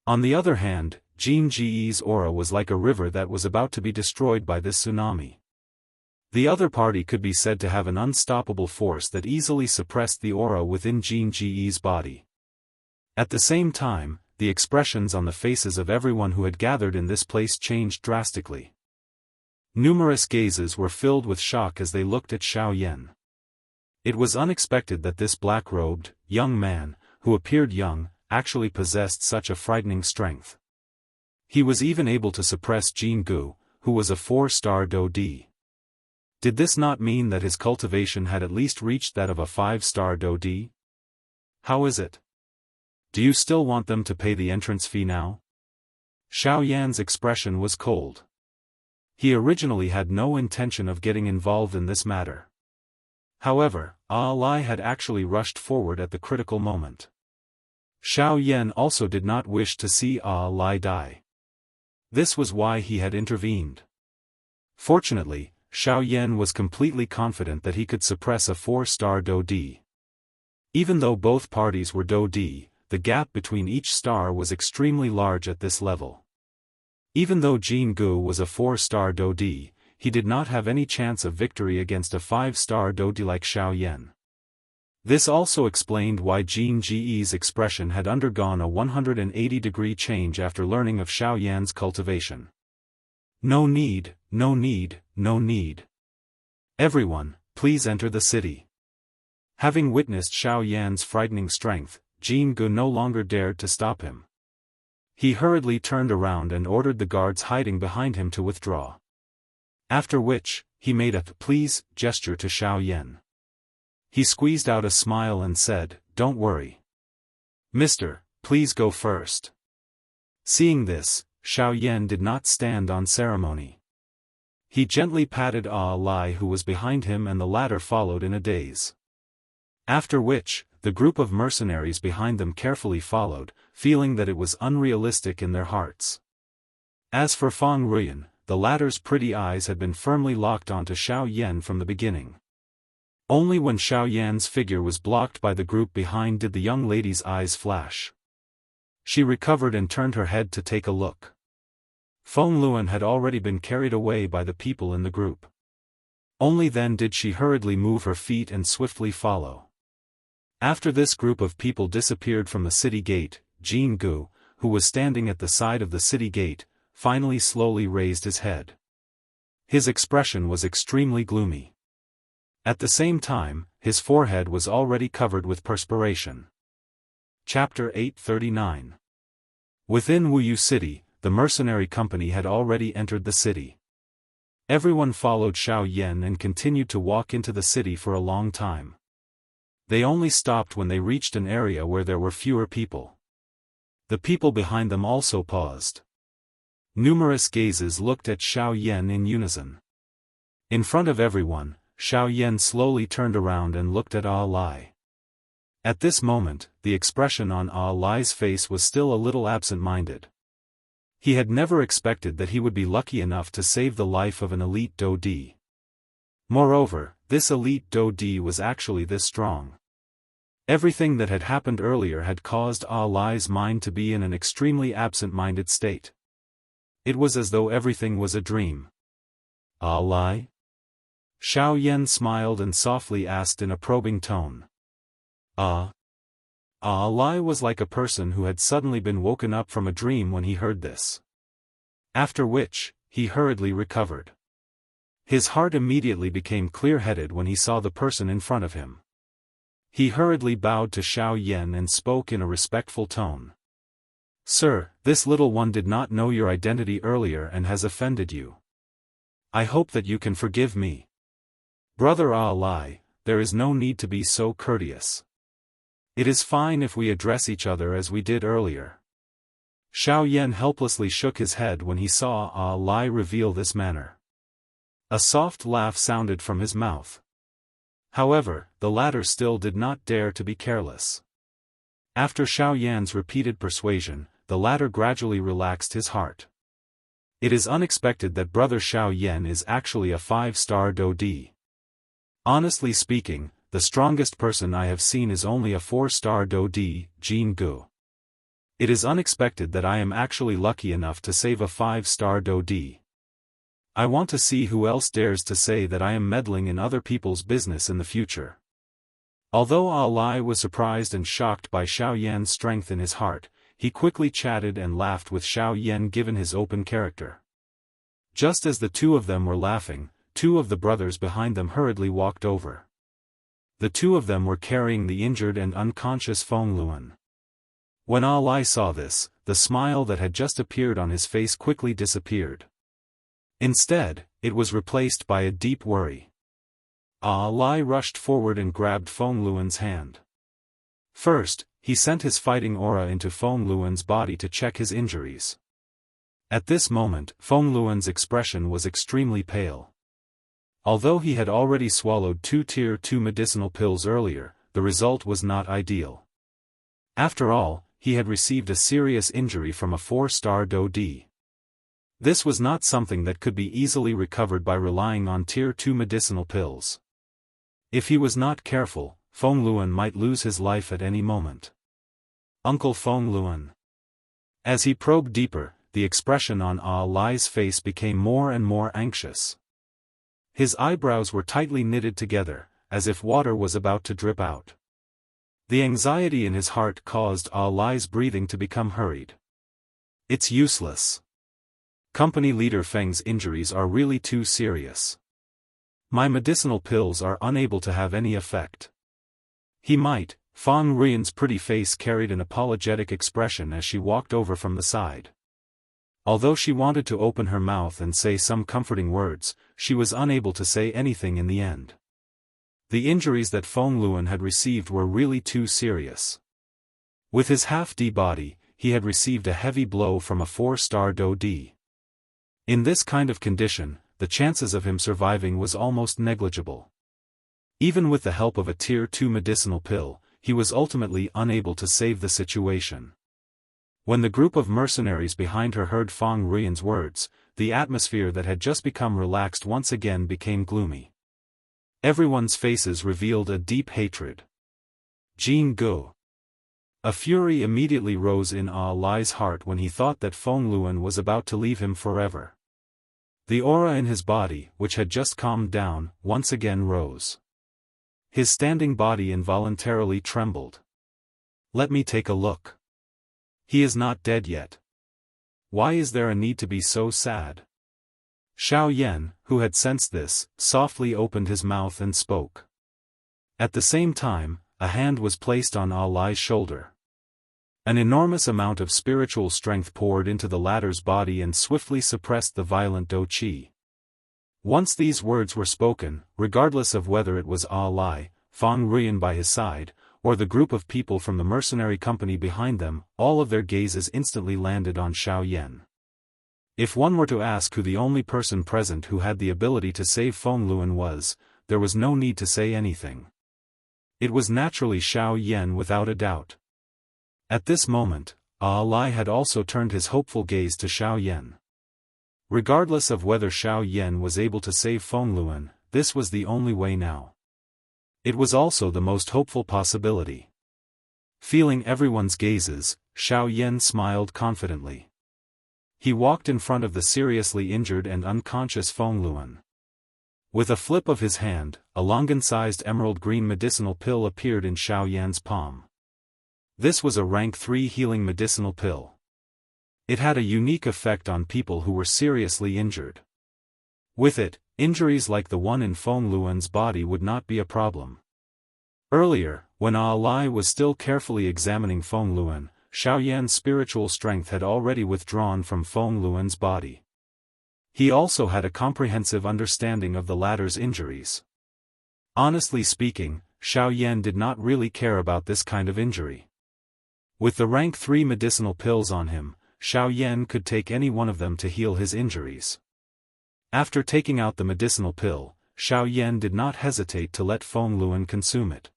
On the other hand, Jin Ji's aura was like a river that was about to be destroyed by this tsunami. The other party could be said to have an unstoppable force that easily suppressed the aura within Jin Ji's body. At the same time, the expressions on the faces of everyone who had gathered in this place changed drastically. Numerous gazes were filled with shock as they looked at Xiao Yan. It was unexpected that this black-robed, young man, who appeared young, actually possessed such a frightening strength. He was even able to suppress Jianghu, who was a 4-star Do-D. Did this not mean that his cultivation had at least reached that of a 5-star Do-D? How is it? Do you still want them to pay the entrance fee now? Xiao Yan's expression was cold. He originally had no intention of getting involved in this matter. However, Lai had actually rushed forward at the critical moment. Xiao Yan also did not wish to see Lai die. This was why he had intervened. Fortunately, Xiao Yan was completely confident that he could suppress a 4-star Do-D. Even though both parties were Do-D, the gap between each star was extremely large at this level. Even though Jianghu was a 4-star Do-D, he did not have any chance of victory against a 5-star Do-D like Xiao Yan. This also explained why Jin Ji's expression had undergone a 180-degree change after learning of Xiao Yan's cultivation. No need, no need, no need. Everyone, please enter the city. Having witnessed Xiao Yan's frightening strength, Jianghu no longer dared to stop him. He hurriedly turned around and ordered the guards hiding behind him to withdraw. After which, he made a "please" gesture to Xiao Yan. He squeezed out a smile and said, "Don't worry. Mister, please go first." Seeing this, Xiao Yan did not stand on ceremony. He gently patted Lai who was behind him and the latter followed in a daze. After which, the group of mercenaries behind them carefully followed, feeling that it was unrealistic in their hearts. As for Feng Ruyan, the latter's pretty eyes had been firmly locked onto Xiao Yan from the beginning. Only when Xiao Yan's figure was blocked by the group behind did the young lady's eyes flash. She recovered and turned her head to take a look. Feng Luan had already been carried away by the people in the group. Only then did she hurriedly move her feet and swiftly follow. After this group of people disappeared from the city gate, Jianghu, who was standing at the side of the city gate, finally slowly raised his head. His expression was extremely gloomy. At the same time, his forehead was already covered with perspiration. Chapter 839. Within Wuyu City, the mercenary company had already entered the city. Everyone followed Xiao Yan and continued to walk into the city for a long time. They only stopped when they reached an area where there were fewer people. The people behind them also paused. Numerous gazes looked at Xiao Yan in unison. In front of everyone, Xiao Yan slowly turned around and looked at Lai. At this moment, the expression on Lai's face was still a little absent-minded. He had never expected that he would be lucky enough to save the life of an elite Do-D. Moreover, this elite Do-D was actually this strong. Everything that had happened earlier had caused Lai's mind to be in an extremely absent-minded state. It was as though everything was a dream. Lai? Xiao Yan smiled and softly asked in a probing tone. Lai was like a person who had suddenly been woken up from a dream when he heard this. After which, he hurriedly recovered. His heart immediately became clear-headed when he saw the person in front of him. He hurriedly bowed to Xiao Yan and spoke in a respectful tone. "Sir, this little one did not know your identity earlier and has offended you. I hope that you can forgive me. Brother Lai, there is no need to be so courteous. It is fine if we address each other as we did earlier." Xiao Yan helplessly shook his head when he saw Ah Lai reveal this manner. A soft laugh sounded from his mouth. However, the latter still did not dare to be careless. After Xiao Yan's repeated persuasion, the latter gradually relaxed his heart. It is unexpected that brother Xiao Yan is actually a 5-star Dodi. Honestly speaking, the strongest person I have seen is only a 4-star Dodi, Jianghu. It is unexpected that I am actually lucky enough to save a 5-star Dodi. I want to see who else dares to say that I am meddling in other people's business in the future. Although Ah Lai was surprised and shocked by Xiao Yan's strength in his heart, he quickly chatted and laughed with Xiao Yan given his open character. Just as the two of them were laughing, two of the brothers behind them hurriedly walked over. The two of them were carrying the injured and unconscious Feng Luan. When Ah Lai saw this, the smile that had just appeared on his face quickly disappeared. Instead, it was replaced by a deep worry. Ah Lai rushed forward and grabbed Feng Luan's hand. First, he sent his fighting aura into Feng Luan's body to check his injuries. At this moment, Feng Luan's expression was extremely pale. Although he had already swallowed 2 Tier 2 medicinal pills earlier, the result was not ideal. After all, he had received a serious injury from a 4-star Dodi. This was not something that could be easily recovered by relying on Tier 2 medicinal pills. If he was not careful, Feng Luan might lose his life at any moment. Uncle Feng Luan. As he probed deeper, the expression on Ah Lai's face became more and more anxious. His eyebrows were tightly knitted together, as if water was about to drip out. The anxiety in his heart caused Ah Lai's breathing to become hurried. It's useless. Company leader Feng's injuries are really too serious. My medicinal pills are unable to have any effect. He might. Feng Ruiyan's pretty face carried an apologetic expression as she walked over from the side. Although she wanted to open her mouth and say some comforting words, she was unable to say anything in the end. The injuries that Feng Luan had received were really too serious. With his half-D body, he had received a heavy blow from a 4-star Dodi. In this kind of condition, the chances of him surviving was almost negligible. Even with the help of a Tier 2 medicinal pill, he was ultimately unable to save the situation. When the group of mercenaries behind her heard Feng Ruiyan's words, the atmosphere that had just become relaxed once again became gloomy. Everyone's faces revealed a deep hatred. Jianghu. A fury immediately rose in Ah Lai's heart when he thought that Feng Luan was about to leave him forever. The aura in his body, which had just calmed down, once again rose. His standing body involuntarily trembled. Let me take a look. He is not dead yet. Why is there a need to be so sad? Xiao Yan, who had sensed this, softly opened his mouth and spoke. At the same time, a hand was placed on Ah Lai's shoulder. An enormous amount of spiritual strength poured into the latter's body and swiftly suppressed the violent Do Qi. Once these words were spoken, regardless of whether it was Ah Lai, Feng Ruiyan by his side, or the group of people from the mercenary company behind them, all of their gazes instantly landed on Xiao Yan. If one were to ask who the only person present who had the ability to save Feng Luan was, there was no need to say anything. It was naturally Xiao Yan without a doubt. At this moment, Ah Lai had also turned his hopeful gaze to Xiao Yan. Regardless of whether Xiao Yan was able to save Feng Luan, this was the only way now. It was also the most hopeful possibility. Feeling everyone's gazes, Xiao Yan smiled confidently. He walked in front of the seriously injured and unconscious Feng Luan. With a flip of his hand, a Longan-sized emerald green medicinal pill appeared in Xiao Yan's palm. This was a rank 3 healing medicinal pill. It had a unique effect on people who were seriously injured. With it, injuries like the one in Feng Luan's body would not be a problem. Earlier, when Ah Lai was still carefully examining Feng Luan, Xiao Yan's spiritual strength had already withdrawn from Feng Luan's body. He also had a comprehensive understanding of the latter's injuries. Honestly speaking, Xiao Yan did not really care about this kind of injury. With the rank 3 medicinal pills on him, Xiao Yan could take any one of them to heal his injuries. After taking out the medicinal pill, Xiao Yan did not hesitate to let Feng Luan consume it.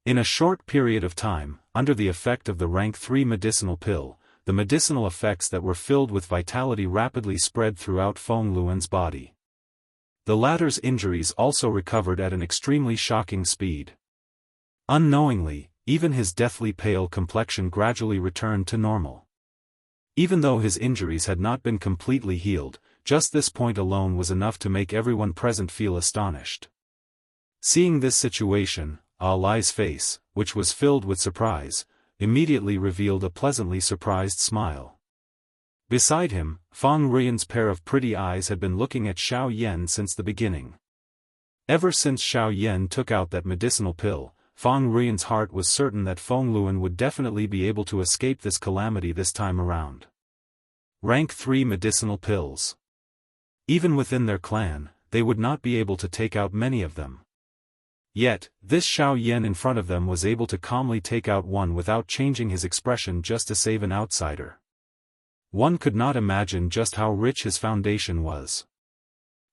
In a short period of time, under the effect of the rank 3 medicinal pill, the medicinal effects that were filled with vitality rapidly spread throughout Feng Luan's body. The latter's injuries also recovered at an extremely shocking speed. Unknowingly, even his deathly pale complexion gradually returned to normal. Even though his injuries had not been completely healed, just this point alone was enough to make everyone present feel astonished. Seeing this situation, Lai's face, which was filled with surprise, immediately revealed a pleasantly surprised smile. Beside him, Feng Ruiyan's pair of pretty eyes had been looking at Xiao Yan since the beginning. Ever since Xiao Yan took out that medicinal pill, Feng Ruiyan's heart was certain that Feng Luan would definitely be able to escape this calamity this time around. Rank 3 medicinal pills. Even within their clan, they would not be able to take out many of them. Yet, this Xiao Yan in front of them was able to calmly take out one without changing his expression just to save an outsider. One could not imagine just how rich his foundation was.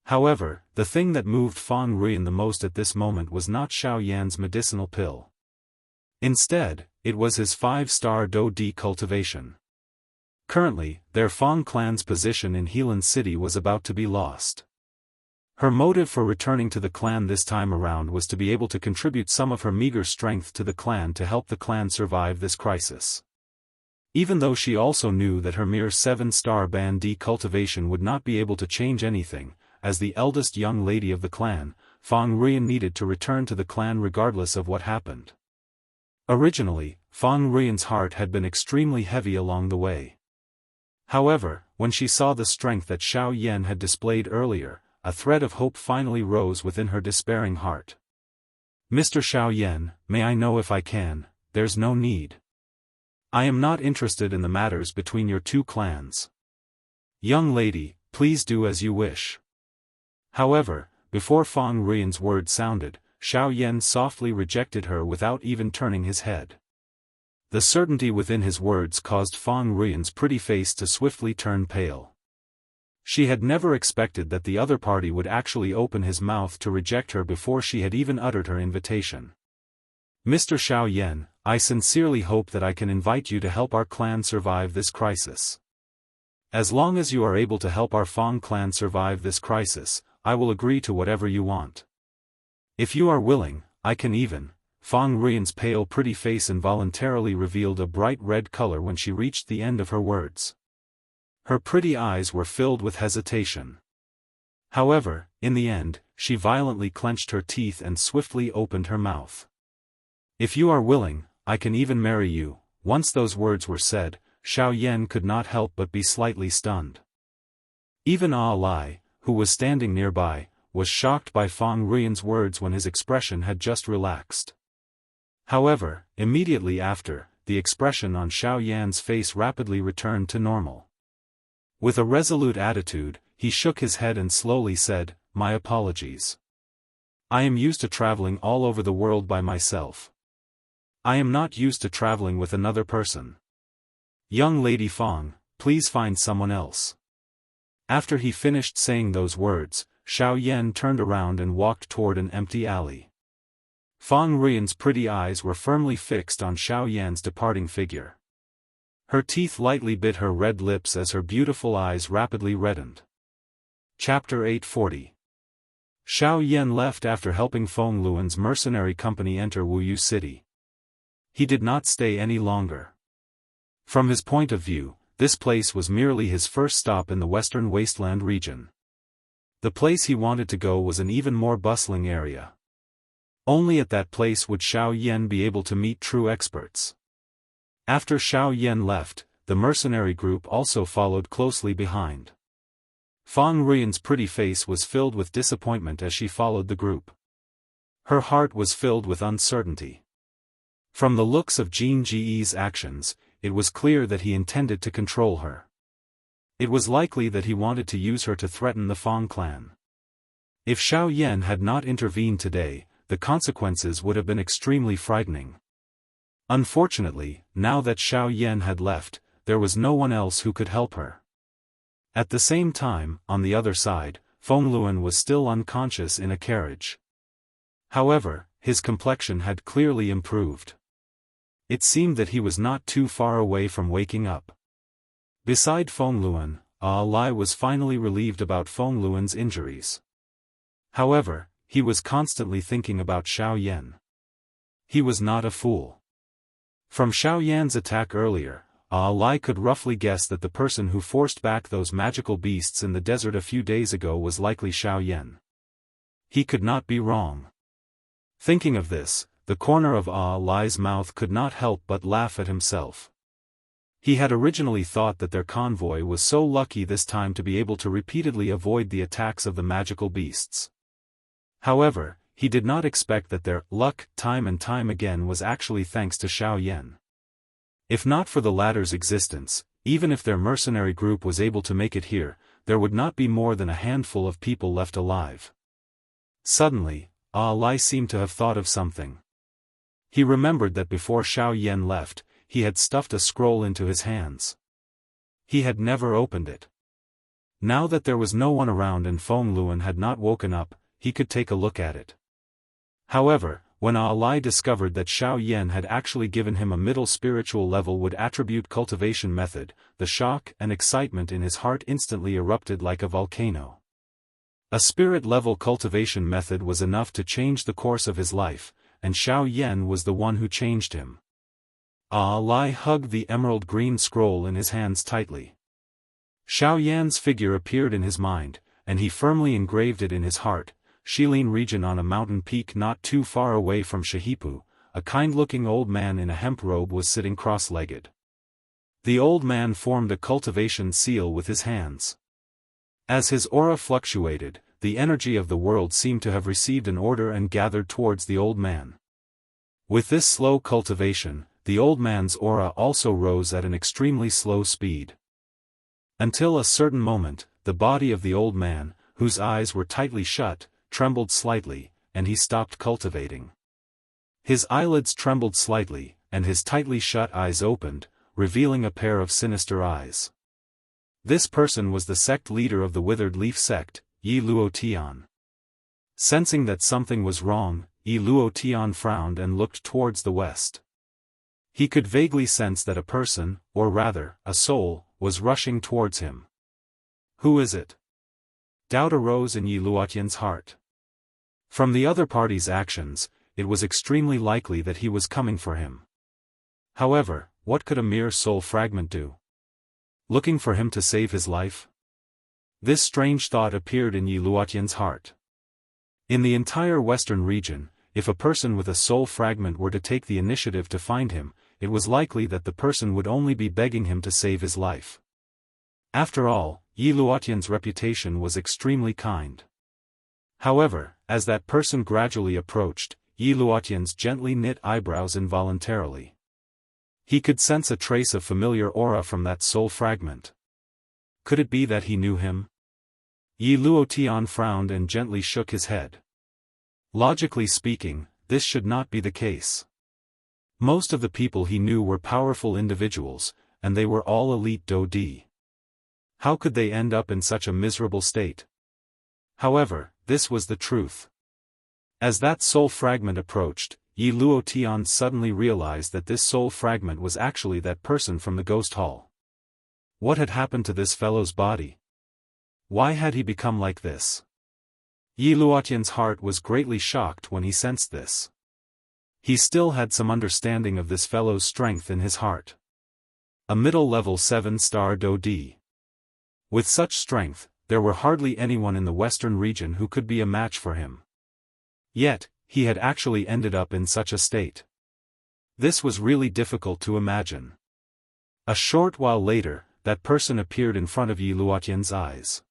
However, the thing that moved Feng Ruiyan the most at this moment was not Xiao Yan's medicinal pill. Instead, it was his 5-star Do-Di cultivation. Currently, their Feng clan's position in Helan City was about to be lost. Her motive for returning to the clan this time around was to be able to contribute some of her meager strength to the clan to help the clan survive this crisis. Even though she also knew that her mere 7-star Do-Di cultivation would not be able to change anything, as the eldest young lady of the clan, Feng Ruiyan needed to return to the clan regardless of what happened. Originally, Feng Ruiyan's heart had been extremely heavy along the way. However, when she saw the strength that Xiao Yan had displayed earlier, a thread of hope finally rose within her despairing heart. "Mr. Xiao Yan, may I know if I can?" "There's no need. I am not interested in the matters between your two clans. Young lady, please do as you wish." However, before Feng Ruiyan's words sounded, Xiao Yan softly rejected her without even turning his head. The certainty within his words caused Feng Ruiyan's pretty face to swiftly turn pale. She had never expected that the other party would actually open his mouth to reject her before she had even uttered her invitation. "Mr. Xiao Yan, I sincerely hope that I can invite you to help our clan survive this crisis. As long as you are able to help our Feng clan survive this crisis, I will agree to whatever you want. If you are willing, I can even." Feng Ruiyan's pale pretty face involuntarily revealed a bright red color when she reached the end of her words. Her pretty eyes were filled with hesitation. However, in the end, she violently clenched her teeth and swiftly opened her mouth. "If you are willing, I can even marry you." Once those words were said, Xiao Yan could not help but be slightly stunned. Even Lai, who was standing nearby, was shocked by Feng Ruiyan's words when his expression had just relaxed. However, immediately after, the expression on Xiao Yan's face rapidly returned to normal. With a resolute attitude, he shook his head and slowly said, "My apologies. I am used to traveling all over the world by myself. I am not used to traveling with another person. Young lady Feng, please find someone else." After he finished saying those words, Xiao Yan turned around and walked toward an empty alley. Feng Ruiyan's pretty eyes were firmly fixed on Xiao Yan's departing figure. Her teeth lightly bit her red lips as her beautiful eyes rapidly reddened. Chapter 840. Xiao Yan left after helping Feng Luan's mercenary company enter Wuyu City. He did not stay any longer. From his point of view, this place was merely his first stop in the western wasteland region. The place he wanted to go was an even more bustling area. Only at that place would Xiao Yan be able to meet true experts. After Xiao Yan left, the mercenary group also followed closely behind. Feng Ruiyan's pretty face was filled with disappointment as she followed the group. Her heart was filled with uncertainty. From the looks of Jin Ji's actions, it was clear that he intended to control her. It was likely that he wanted to use her to threaten the Feng clan. If Xiao Yan had not intervened today, the consequences would have been extremely frightening. Unfortunately, now that Xiao Yan had left, there was no one else who could help her. At the same time, on the other side, Feng Luan was still unconscious in a carriage. However, his complexion had clearly improved. It seemed that he was not too far away from waking up. Beside Feng Luan, Lai was finally relieved about Feng Luan's injuries. However, he was constantly thinking about Xiao Yan. He was not a fool. From Xiao Yan's attack earlier, Lai could roughly guess that the person who forced back those magical beasts in the desert a few days ago was likely Xiao Yan. He could not be wrong. Thinking of this, the corner of Lai's mouth could not help but laugh at himself. He had originally thought that their convoy was so lucky this time to be able to repeatedly avoid the attacks of the magical beasts. However, he did not expect that their luck time and time again was actually thanks to Xiao Yan. If not for the latter's existence, even if their mercenary group was able to make it here, there would not be more than a handful of people left alive. Suddenly, Lai seemed to have thought of something. He remembered that before Xiao Yan left, he had stuffed a scroll into his hands. He had never opened it. Now that there was no one around and Feng Luan had not woken up, he could take a look at it. However, when Lai discovered that Xiao Yan had actually given him a middle spiritual level would attribute cultivation method, the shock and excitement in his heart instantly erupted like a volcano. A spirit-level cultivation method was enough to change the course of his life, and Xiao Yan was the one who changed him. Lai hugged the emerald green scroll in his hands tightly. Xiao Yan's figure appeared in his mind, and he firmly engraved it in his heart. Shilin region on a mountain peak not too far away from Shahipu, a kind-looking old man in a hemp robe was sitting cross-legged. The old man formed a cultivation seal with his hands. As his aura fluctuated, the energy of the world seemed to have received an order and gathered towards the old man. With this slow cultivation, the old man's aura also rose at an extremely slow speed. Until a certain moment, the body of the old man, whose eyes were tightly shut, trembled slightly, and he stopped cultivating. His eyelids trembled slightly, and his tightly shut eyes opened, revealing a pair of sinister eyes. This person was the sect leader of the Withered Leaf sect, Yi Luotian. Sensing that something was wrong, Yi Luotian frowned and looked towards the west. He could vaguely sense that a person, or rather, a soul, was rushing towards him. Who is it? Doubt arose in Yi Luotian's heart. From the other party's actions, it was extremely likely that he was coming for him. However, what could a mere soul fragment do? Looking for him to save his life? This strange thought appeared in Yi Luotian's heart. In the entire western region, if a person with a soul fragment were to take the initiative to find him, it was likely that the person would only be begging him to save his life. After all, Yi Luotian's reputation was extremely kind. However, as that person gradually approached, Yi Luotian's gently knit eyebrows involuntarily. He could sense a trace of familiar aura from that soul fragment. Could it be that he knew him? Yi Luotian frowned and gently shook his head. Logically speaking, this should not be the case. Most of the people he knew were powerful individuals, and they were all elite Dodi. How could they end up in such a miserable state? However, this was the truth. As that soul fragment approached, Yi Luotian suddenly realized that this soul fragment was actually that person from the ghost hall. What had happened to this fellow's body? Why had he become like this? Yi Luotian's heart was greatly shocked when he sensed this. He still had some understanding of this fellow's strength in his heart. A middle-level 7-star Dodi. With such strength, there were hardly anyone in the western region who could be a match for him. Yet, he had actually ended up in such a state. This was really difficult to imagine. A short while later, that person appeared in front of Yi Luotian's eyes.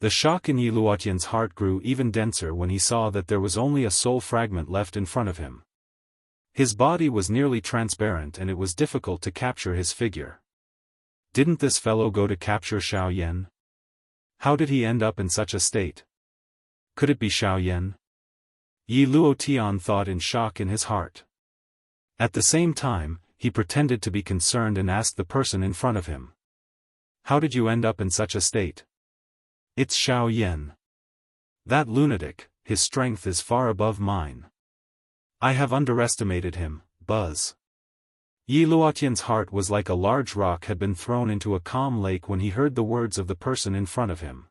The shock in Yi Luotian's heart grew even denser when he saw that there was only a soul fragment left in front of him. His body was nearly transparent and it was difficult to capture his figure. Didn't this fellow go to capture Xiao Yan? How did he end up in such a state? Could it be Xiao Yan? Yi Luotian thought in shock in his heart. At the same time, he pretended to be concerned and asked the person in front of him. "How did you end up in such a state?" "It's Xiao Yan. That lunatic, his strength is far above mine. I have underestimated him, Buzz." Yi Luotian's heart was like a large rock had been thrown into a calm lake when he heard the words of the person in front of him.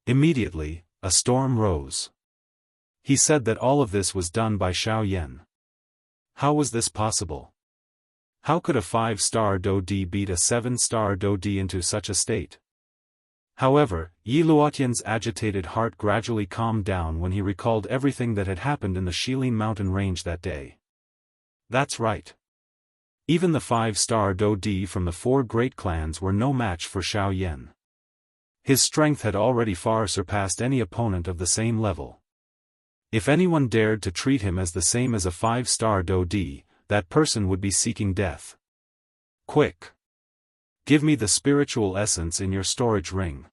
Immediately, a storm rose. He said that all of this was done by Xiao Yan. How was this possible? How could a 5-star Dodi beat a 7-star Dodi into such a state? However, Yi Luotian's agitated heart gradually calmed down when he recalled everything that had happened in the Shilin mountain range that day. That's right. Even the 5-star Dodi from the 4 great clans were no match for Xiao Yan. His strength had already far surpassed any opponent of the same level. If anyone dared to treat him as the same as a 5-star Dodi, that person would be seeking death. Quick! Give me the spiritual essence in your storage ring.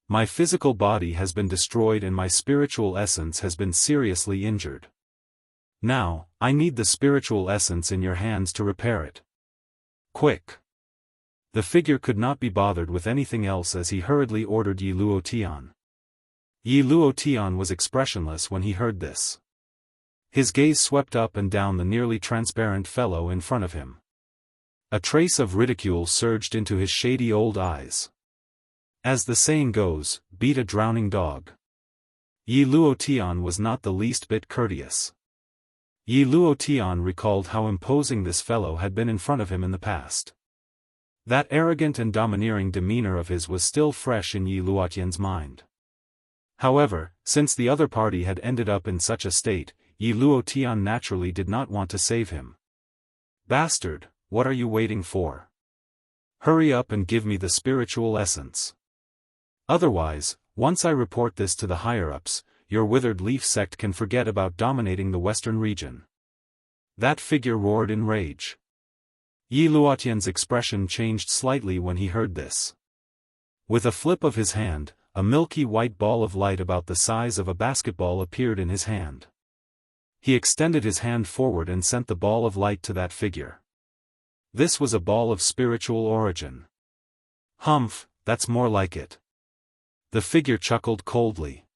My physical body has been destroyed and my spiritual essence has been seriously injured. Now, I need the spiritual essence in your hands to repair it. Quick! The figure could not be bothered with anything else as he hurriedly ordered Yi Luotian. Yi Luotian was expressionless when he heard this. His gaze swept up and down the nearly transparent fellow in front of him. A trace of ridicule surged into his shady old eyes. As the saying goes, beat a drowning dog. Yi Luotian was not the least bit courteous. Yi Luotian recalled how imposing this fellow had been in front of him in the past. That arrogant and domineering demeanor of his was still fresh in Yi Luotian's mind. However, since the other party had ended up in such a state, Yi Luotian naturally did not want to save him. "Bastard, what are you waiting for? Hurry up and give me the spiritual essence. Otherwise, once I report this to the higher-ups, your withered leaf sect can forget about dominating the western region." That figure roared in rage. Yi Luotian's expression changed slightly when he heard this. With a flip of his hand, a milky white ball of light about the size of a basketball appeared in his hand. He extended his hand forward and sent the ball of light to that figure. This was a ball of spiritual origin. "Humph, that's more like it." The figure chuckled coldly.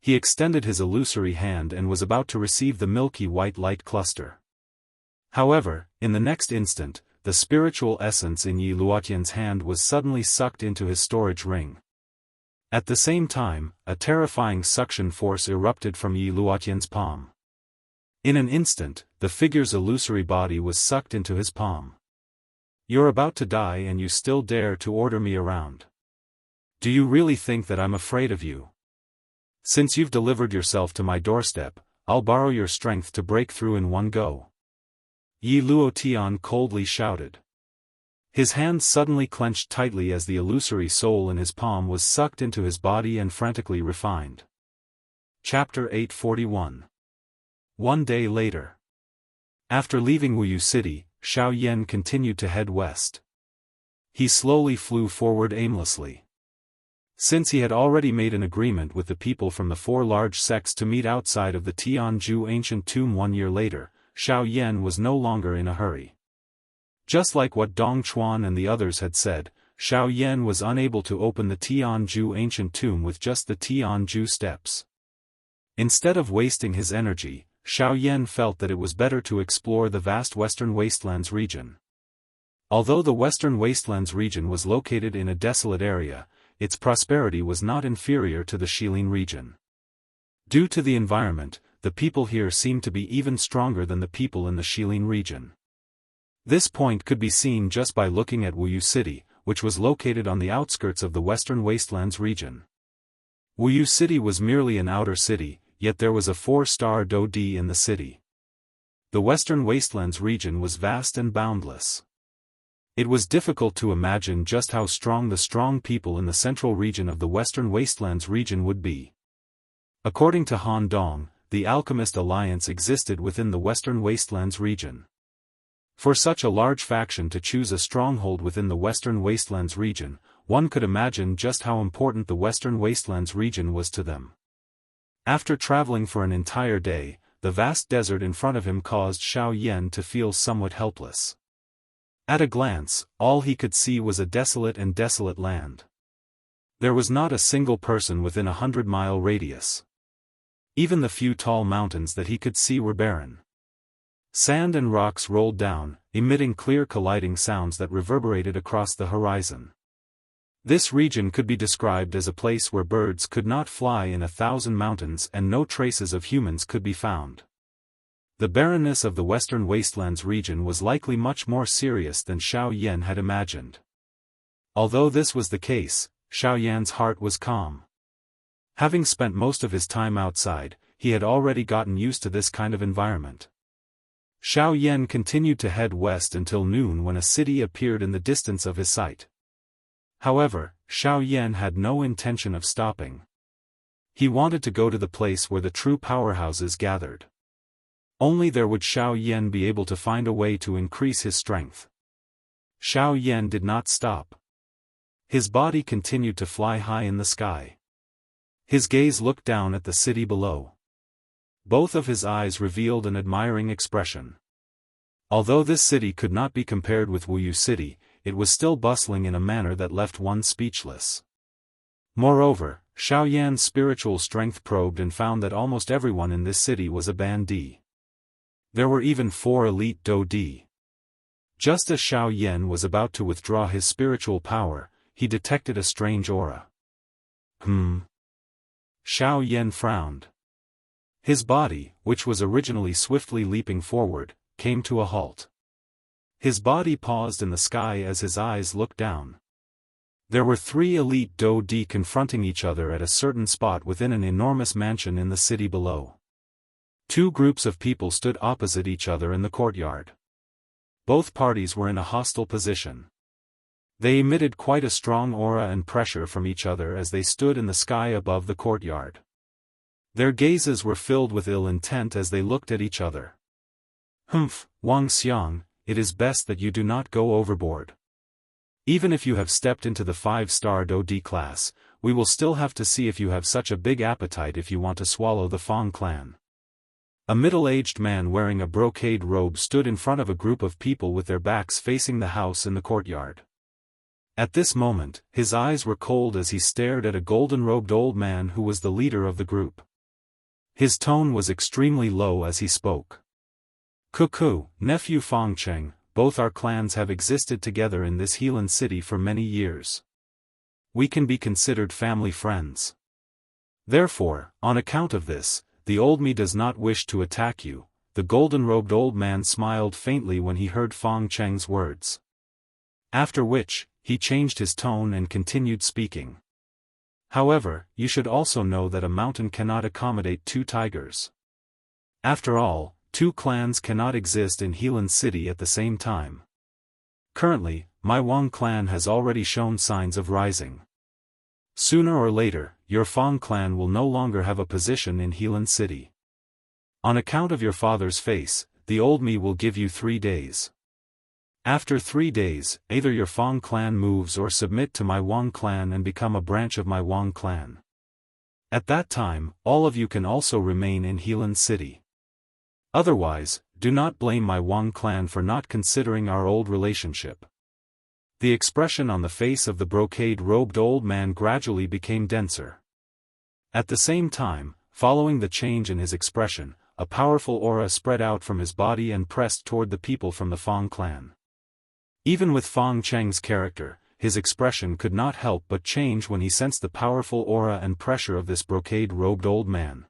He extended his illusory hand and was about to receive the milky white light cluster. However, in the next instant, the spiritual essence in Yi Luotian's hand was suddenly sucked into his storage ring. At the same time, a terrifying suction force erupted from Yi Luotian's palm. In an instant, the figure's illusory body was sucked into his palm. "You're about to die and you still dare to order me around. Do you really think that I'm afraid of you? Since you've delivered yourself to my doorstep, I'll borrow your strength to break through in one go." Yi Luotian coldly shouted. His hand suddenly clenched tightly as the illusory soul in his palm was sucked into his body and frantically refined. Chapter 841. One day later. After leaving Wuyu City, Xiao Yan continued to head west. He slowly flew forward aimlessly. Since he had already made an agreement with the people from the 4 large sects to meet outside of the Jianghu ancient tomb 1 year later, Xiao Yan was no longer in a hurry. Just like what Dong Chuan and the others had said, Xiao Yan was unable to open the Jianghu ancient tomb with just the Jianghu steps. Instead of wasting his energy, Xiao Yan felt that it was better to explore the vast Western Wastelands region. Although the Western Wastelands region was located in a desolate area, its prosperity was not inferior to the Shilin region. Due to the environment, the people here seemed to be even stronger than the people in the Shilin region. This point could be seen just by looking at Wuyu City, which was located on the outskirts of the Western Wastelands region. Wuyu City was merely an outer city, yet there was a 4-star Dodi in the city. The Western Wastelands region was vast and boundless. It was difficult to imagine just how strong the strong people in the central region of the Western Wastelands region would be. According to Han Dong, the Alchemist Alliance existed within the Western Wastelands region. For such a large faction to choose a stronghold within the Western Wastelands region, one could imagine just how important the Western Wastelands region was to them. After traveling for an entire day, the vast desert in front of him caused Xiao Yan to feel somewhat helpless. At a glance, all he could see was a desolate land. There was not a single person within a 100-mile radius. Even the few tall mountains that he could see were barren. Sand and rocks rolled down, emitting clear colliding sounds that reverberated across the horizon. This region could be described as a place where birds could not fly in 1,000 mountains and no traces of humans could be found. The barrenness of the western wastelands region was likely much more serious than Xiao Yan had imagined. Although this was the case, Xiao Yan's heart was calm. Having spent most of his time outside, he had already gotten used to this kind of environment. Xiao Yan continued to head west until noon when a city appeared in the distance of his sight. However, Xiao Yan had no intention of stopping. He wanted to go to the place where the true powerhouses gathered. Only there would Xiao Yan be able to find a way to increase his strength. Xiao Yan did not stop. His body continued to fly high in the sky. His gaze looked down at the city below. Both of his eyes revealed an admiring expression. Although this city could not be compared with Wuyu City, it was still bustling in a manner that left one speechless. Moreover, Xiao Yan's spiritual strength probed and found that almost everyone in this city was a bandit. There were even 4 elite Daoist. Just as Xiao Yan was about to withdraw his spiritual power, he detected a strange aura. Xiao Yan frowned. His body, which was originally swiftly leaping forward, came to a halt. His body paused in the sky as his eyes looked down. There were 3 elite Daoist confronting each other at a certain spot within an enormous mansion in the city below. 2 groups of people stood opposite each other in the courtyard. Both parties were in a hostile position. They emitted quite a strong aura and pressure from each other as they stood in the sky above the courtyard. Their gazes were filled with ill intent as they looked at each other. Wang Xiang, it is best that you do not go overboard. Even if you have stepped into the 5-star Daoist class, we will still have to see if you have such a big appetite if you want to swallow the Fang clan. A middle-aged man wearing a brocade robe stood in front of a group of people with their backs facing the house in the courtyard. At this moment, his eyes were cold as he stared at a golden-robed old man who was the leader of the group. His tone was extremely low as he spoke. Cuckoo, nephew Fangcheng, both our clans have existed together in this Helan city for many years. We can be considered family friends. Therefore, on account of this, the old me does not wish to attack you. The golden-robed old man smiled faintly when he heard Fangcheng's words. After which, he changed his tone and continued speaking. However, you should also know that a mountain cannot accommodate 2 tigers. After all, 2 clans cannot exist in Helan City at the same time. Currently, my Wang clan has already shown signs of rising. Sooner or later, your Fang clan will no longer have a position in Helan City. On account of your father's face, the old me will give you 3 days. After 3 days, either your Fang clan moves or submit to my Wang clan and become a branch of my Wang clan. At that time, all of you can also remain in Helan City. Otherwise, do not blame my Wang clan for not considering our old relationship. The expression on the face of the brocade-robed old man gradually became denser. At the same time, following the change in his expression, a powerful aura spread out from his body and pressed toward the people from the Fang clan. Even with Fang Cheng's character, his expression could not help but change when he sensed the powerful aura and pressure of this brocade-robed old man.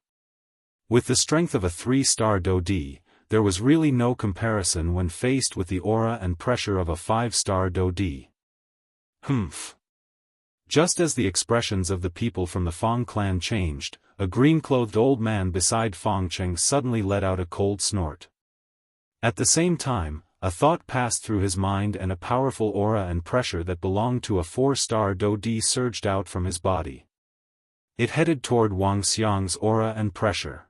With the strength of a 3-star Daoist, there was really no comparison when faced with the aura and pressure of a 5-star Daoist. Just as the expressions of the people from the Fang clan changed, a green-clothed old man beside Fang Cheng suddenly let out a cold snort. At the same time, a thought passed through his mind and a powerful aura and pressure that belonged to a 4-star Daoist surged out from his body. It headed toward Wang Xiang's aura and pressure.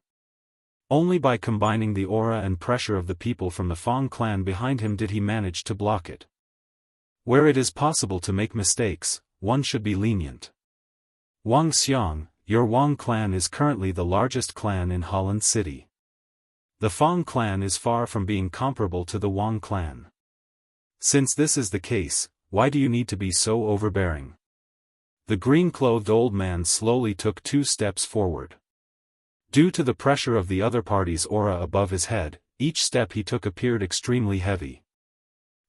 Only by combining the aura and pressure of the people from the Fang clan behind him did he manage to block it. Where it is possible to make mistakes, one should be lenient. Wang Xiang, your Wang clan is currently the largest clan in Helan City. The Fang clan is far from being comparable to the Wang clan. Since this is the case, why do you need to be so overbearing? The green-clothed old man slowly took 2 steps forward. Due to the pressure of the other party's aura above his head, each step he took appeared extremely heavy.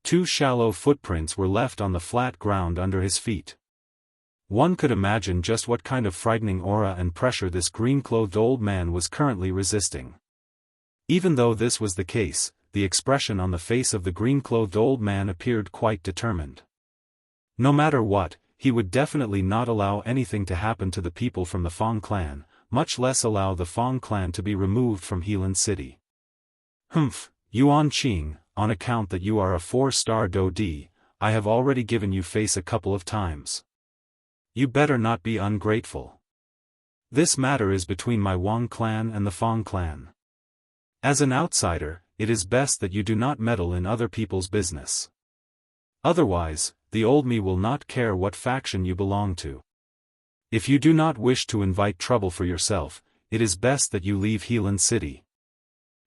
2 shallow footprints were left on the flat ground under his feet. One could imagine just what kind of frightening aura and pressure this green-clothed old man was currently resisting. Even though this was the case, the expression on the face of the green-clothed old man appeared quite determined. No matter what, he would definitely not allow anything to happen to the people from the Fang clan, much less allow the Fang clan to be removed from Helan City. Humph, Yuan Qing, on account that you are a 4-star Dodi, I have already given you face a couple of times. You better not be ungrateful. This matter is between my Wang clan and the Fang clan. As an outsider, it is best that you do not meddle in other people's business. Otherwise, the old me will not care what faction you belong to. If you do not wish to invite trouble for yourself, it is best that you leave Helan City.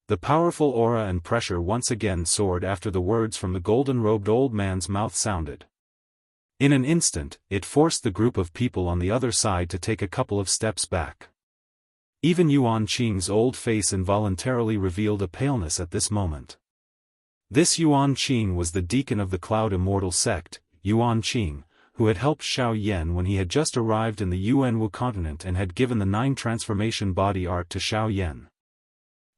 The powerful aura and pressure once again soared after the words from the golden-robed old man's mouth sounded. In an instant, it forced the group of people on the other side to take a couple of steps back. Even Yuan Qing's old face involuntarily revealed a paleness at this moment. This Yuan Qing was the deacon of the Cloud Immortal sect, Yuan Qing, who had helped Xiao Yan when he had just arrived in the Yuanwu continent and had given the 9 transformation body art to Xiao Yan.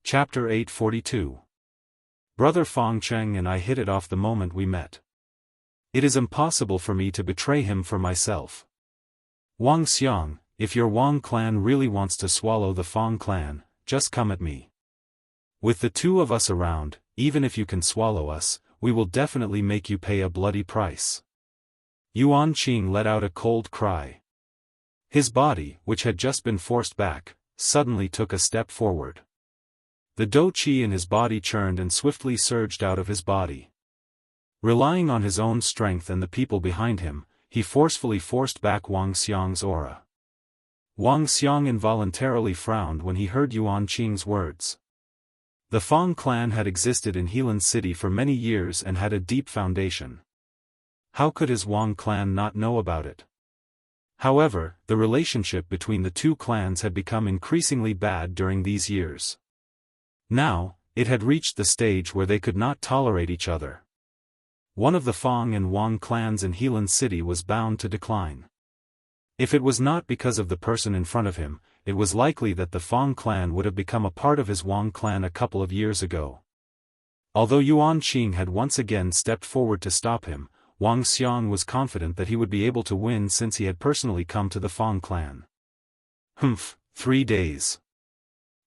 Chapter 842. Brother Fang Cheng and I hit it off the moment we met. It is impossible for me to betray him for myself. Wang Xiang, if your Wang clan really wants to swallow the Fang clan, just come at me. With the 2 of us around, even if you can swallow us, we will definitely make you pay a bloody price. Yuan Qing let out a cold cry. His body, which had just been forced back, suddenly took a step forward. The Do Qi in his body churned and swiftly surged out of his body. Relying on his own strength and the people behind him, he forcefully forced back Wang Xiang's aura. Wang Xiang involuntarily frowned when he heard Yuan Qing's words. The Fang clan had existed in Helan City for many years and had a deep foundation. How could his Wang clan not know about it? However, the relationship between the 2 clans had become increasingly bad during these years. Now, it had reached the stage where they could not tolerate each other. One of the Fang and Wang clans in Helan City was bound to decline. If it was not because of the person in front of him, it was likely that the Fang clan would have become a part of his Wang clan a couple of years ago. Although Yuan Qing had once again stepped forward to stop him, Wang Xiang was confident that he would be able to win since he had personally come to the Fang clan. Humph, 3 days.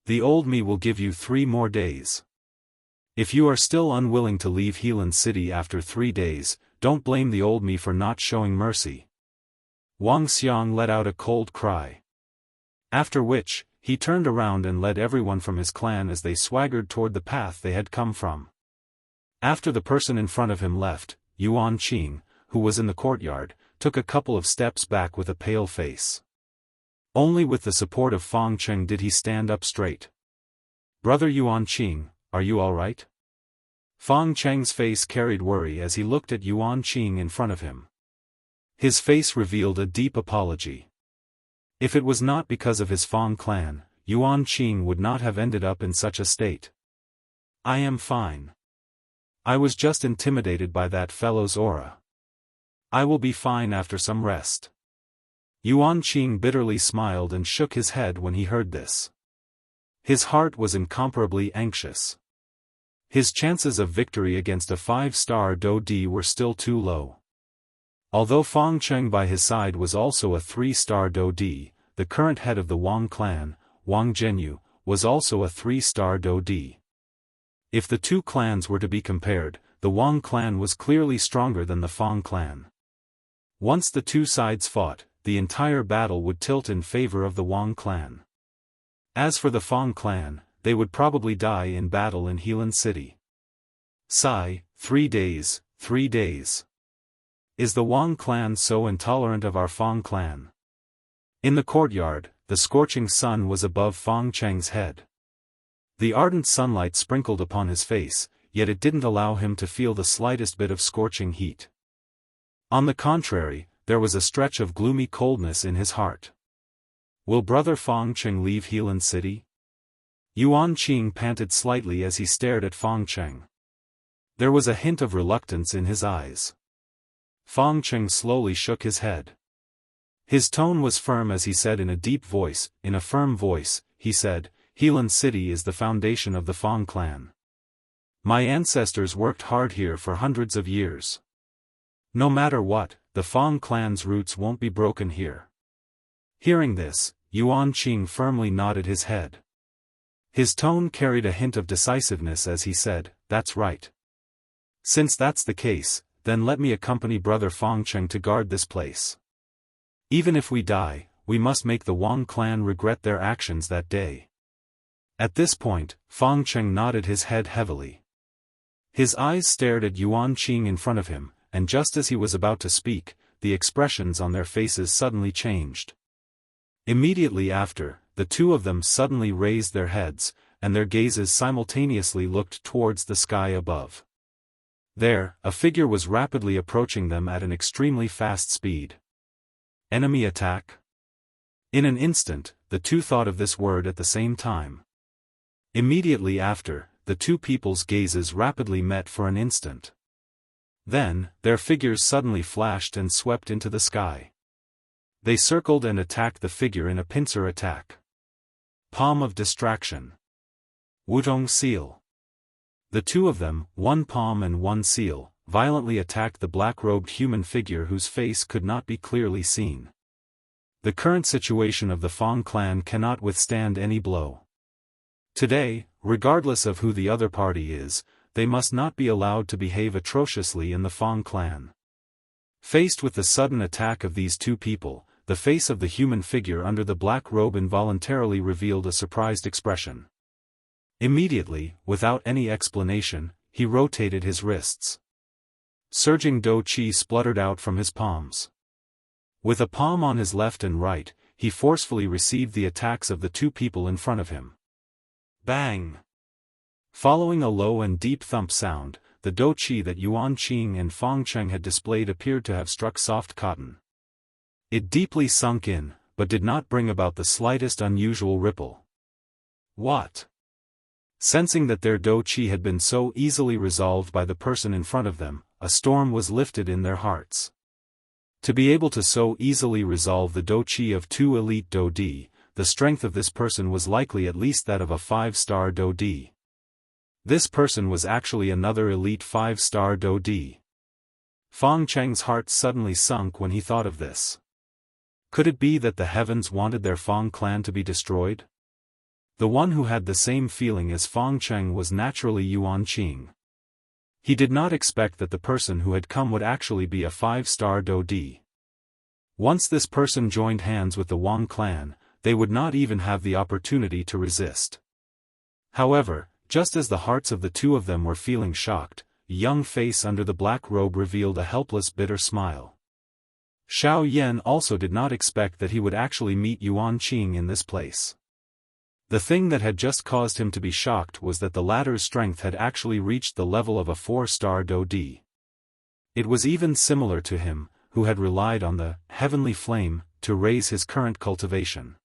The old me will give you 3 more days. If you are still unwilling to leave Helan City after 3 days, don't blame the old me for not showing mercy. Wang Xiang let out a cold cry. After which, he turned around and led everyone from his clan as they swaggered toward the path they had come from. After the person in front of him left, Yuan Qing, who was in the courtyard, took a couple of steps back with a pale face. Only with the support of Fang Cheng did he stand up straight. Brother Yuan Qing, are you all right? Fang Cheng's face carried worry as he looked at Yuan Qing in front of him. His face revealed a deep apology. If it was not because of his Fang clan, Yuan Qing would not have ended up in such a state. I am fine. I was just intimidated by that fellow's aura. I will be fine after some rest. Yuan Qing bitterly smiled and shook his head when he heard this. His heart was incomparably anxious. His chances of victory against a 5-star Dodi were still too low. Although Fang Cheng by his side was also a 3-star Dodi, the current head of the Wang clan, Wang Zhenyu, was also a 3-star Dodi. If the 2 clans were to be compared, the Wang clan was clearly stronger than the Fang clan. Once the 2 sides fought, the entire battle would tilt in favor of the Wang clan. As for the Fang clan, they would probably die in battle in Helan City. Sigh, 3 days, 3 days. Is the Wang clan so intolerant of our Fang clan? In the courtyard, the scorching sun was above Fang Cheng's head. The ardent sunlight sprinkled upon his face, yet it didn't allow him to feel the slightest bit of scorching heat. On the contrary, there was a stretch of gloomy coldness in his heart. Will Brother Fong Cheng leave Helan City? Yuan Qing panted slightly as he stared at Fong Cheng. There was a hint of reluctance in his eyes. Fong Cheng slowly shook his head. His tone was firm as he said in a deep voice, in a firm voice, he said, Helan City is the foundation of the Fong clan. My ancestors worked hard here for hundreds of years. No matter what, the Fong clan's roots won't be broken here. Hearing this, Yuan Qing firmly nodded his head. His tone carried a hint of decisiveness as he said, that's right. Since that's the case, then let me accompany Brother Fong Cheng to guard this place. Even if we die, we must make the Wang clan regret their actions that day. At this point, Fong Cheng nodded his head heavily. His eyes stared at Yuan Qing in front of him, and just as he was about to speak, the expressions on their faces suddenly changed. Immediately after, the two of them suddenly raised their heads, and their gazes simultaneously looked towards the sky above. There, a figure was rapidly approaching them at an extremely fast speed. Enemy attack? In an instant, the two thought of this word at the same time. Immediately after, the two people's gazes rapidly met for an instant. Then, their figures suddenly flashed and swept into the sky. They circled and attacked the figure in a pincer attack. Palm of distraction. Wudong seal. The two of them, one palm and one seal, violently attacked the black-robed human figure whose face could not be clearly seen. The current situation of the Fong clan cannot withstand any blow. Today, regardless of who the other party is, they must not be allowed to behave atrociously in the Fong clan. Faced with the sudden attack of these two people, the face of the human figure under the black robe involuntarily revealed a surprised expression. Immediately, without any explanation, he rotated his wrists. Surging do qi spluttered out from his palms. With a palm on his left and right, he forcefully received the attacks of the two people in front of him. Bang! Following a low and deep thump sound, the do qi that Yuan Qing and Fong Cheng had displayed appeared to have struck soft cotton. It deeply sunk in, but did not bring about the slightest unusual ripple. What? Sensing that their do qi had been so easily resolved by the person in front of them, a storm was lifted in their hearts. To be able to so easily resolve the do qi of two elite do di, the strength of this person was likely at least that of a 5-star do di. This person was actually another elite 5-star do di. Fong Cheng's heart suddenly sunk when he thought of this. Could it be that the heavens wanted their Fong clan to be destroyed? The one who had the same feeling as Fong Cheng was naturally Yuan Qing. He did not expect that the person who had come would actually be a 5-star do di. Once this person joined hands with the Wang clan, they would not even have the opportunity to resist. However, just as the hearts of the two of them were feeling shocked, a young face under the black robe revealed a helpless bitter smile. Xiao Yan also did not expect that he would actually meet Yuan Qing in this place. The thing that had just caused him to be shocked was that the latter's strength had actually reached the level of a 4-star do di. It was even similar to him, who had relied on the heavenly flame to raise his current cultivation.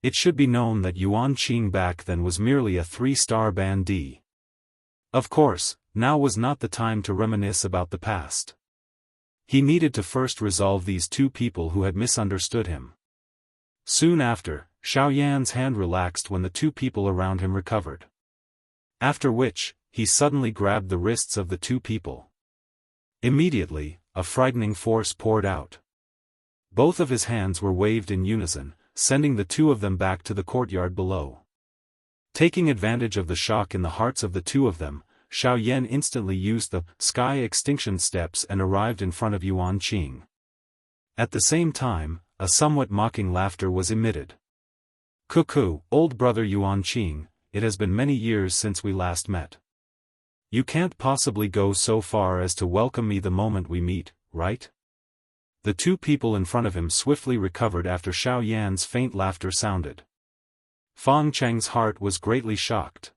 It should be known that Yuan Qing back then was merely a 3-star ban di. Of course, now was not the time to reminisce about the past. He needed to first resolve these two people who had misunderstood him. Soon after, Xiao Yan's hand relaxed when the two people around him recovered. After which, he suddenly grabbed the wrists of the two people. Immediately, a frightening force poured out. Both of his hands were waved in unison, sending the two of them back to the courtyard below. Taking advantage of the shock in the hearts of the two of them, Xiao Yan instantly used the sky extinction steps and arrived in front of Yuan Qing. At the same time, a somewhat mocking laughter was emitted. Cuckoo, old brother Yuan Qing, it has been many years since we last met. You can't possibly go so far as to welcome me the moment we meet, right? The two people in front of him swiftly recovered after Xiao Yan's faint laughter sounded. Fang Cheng's heart was greatly shocked.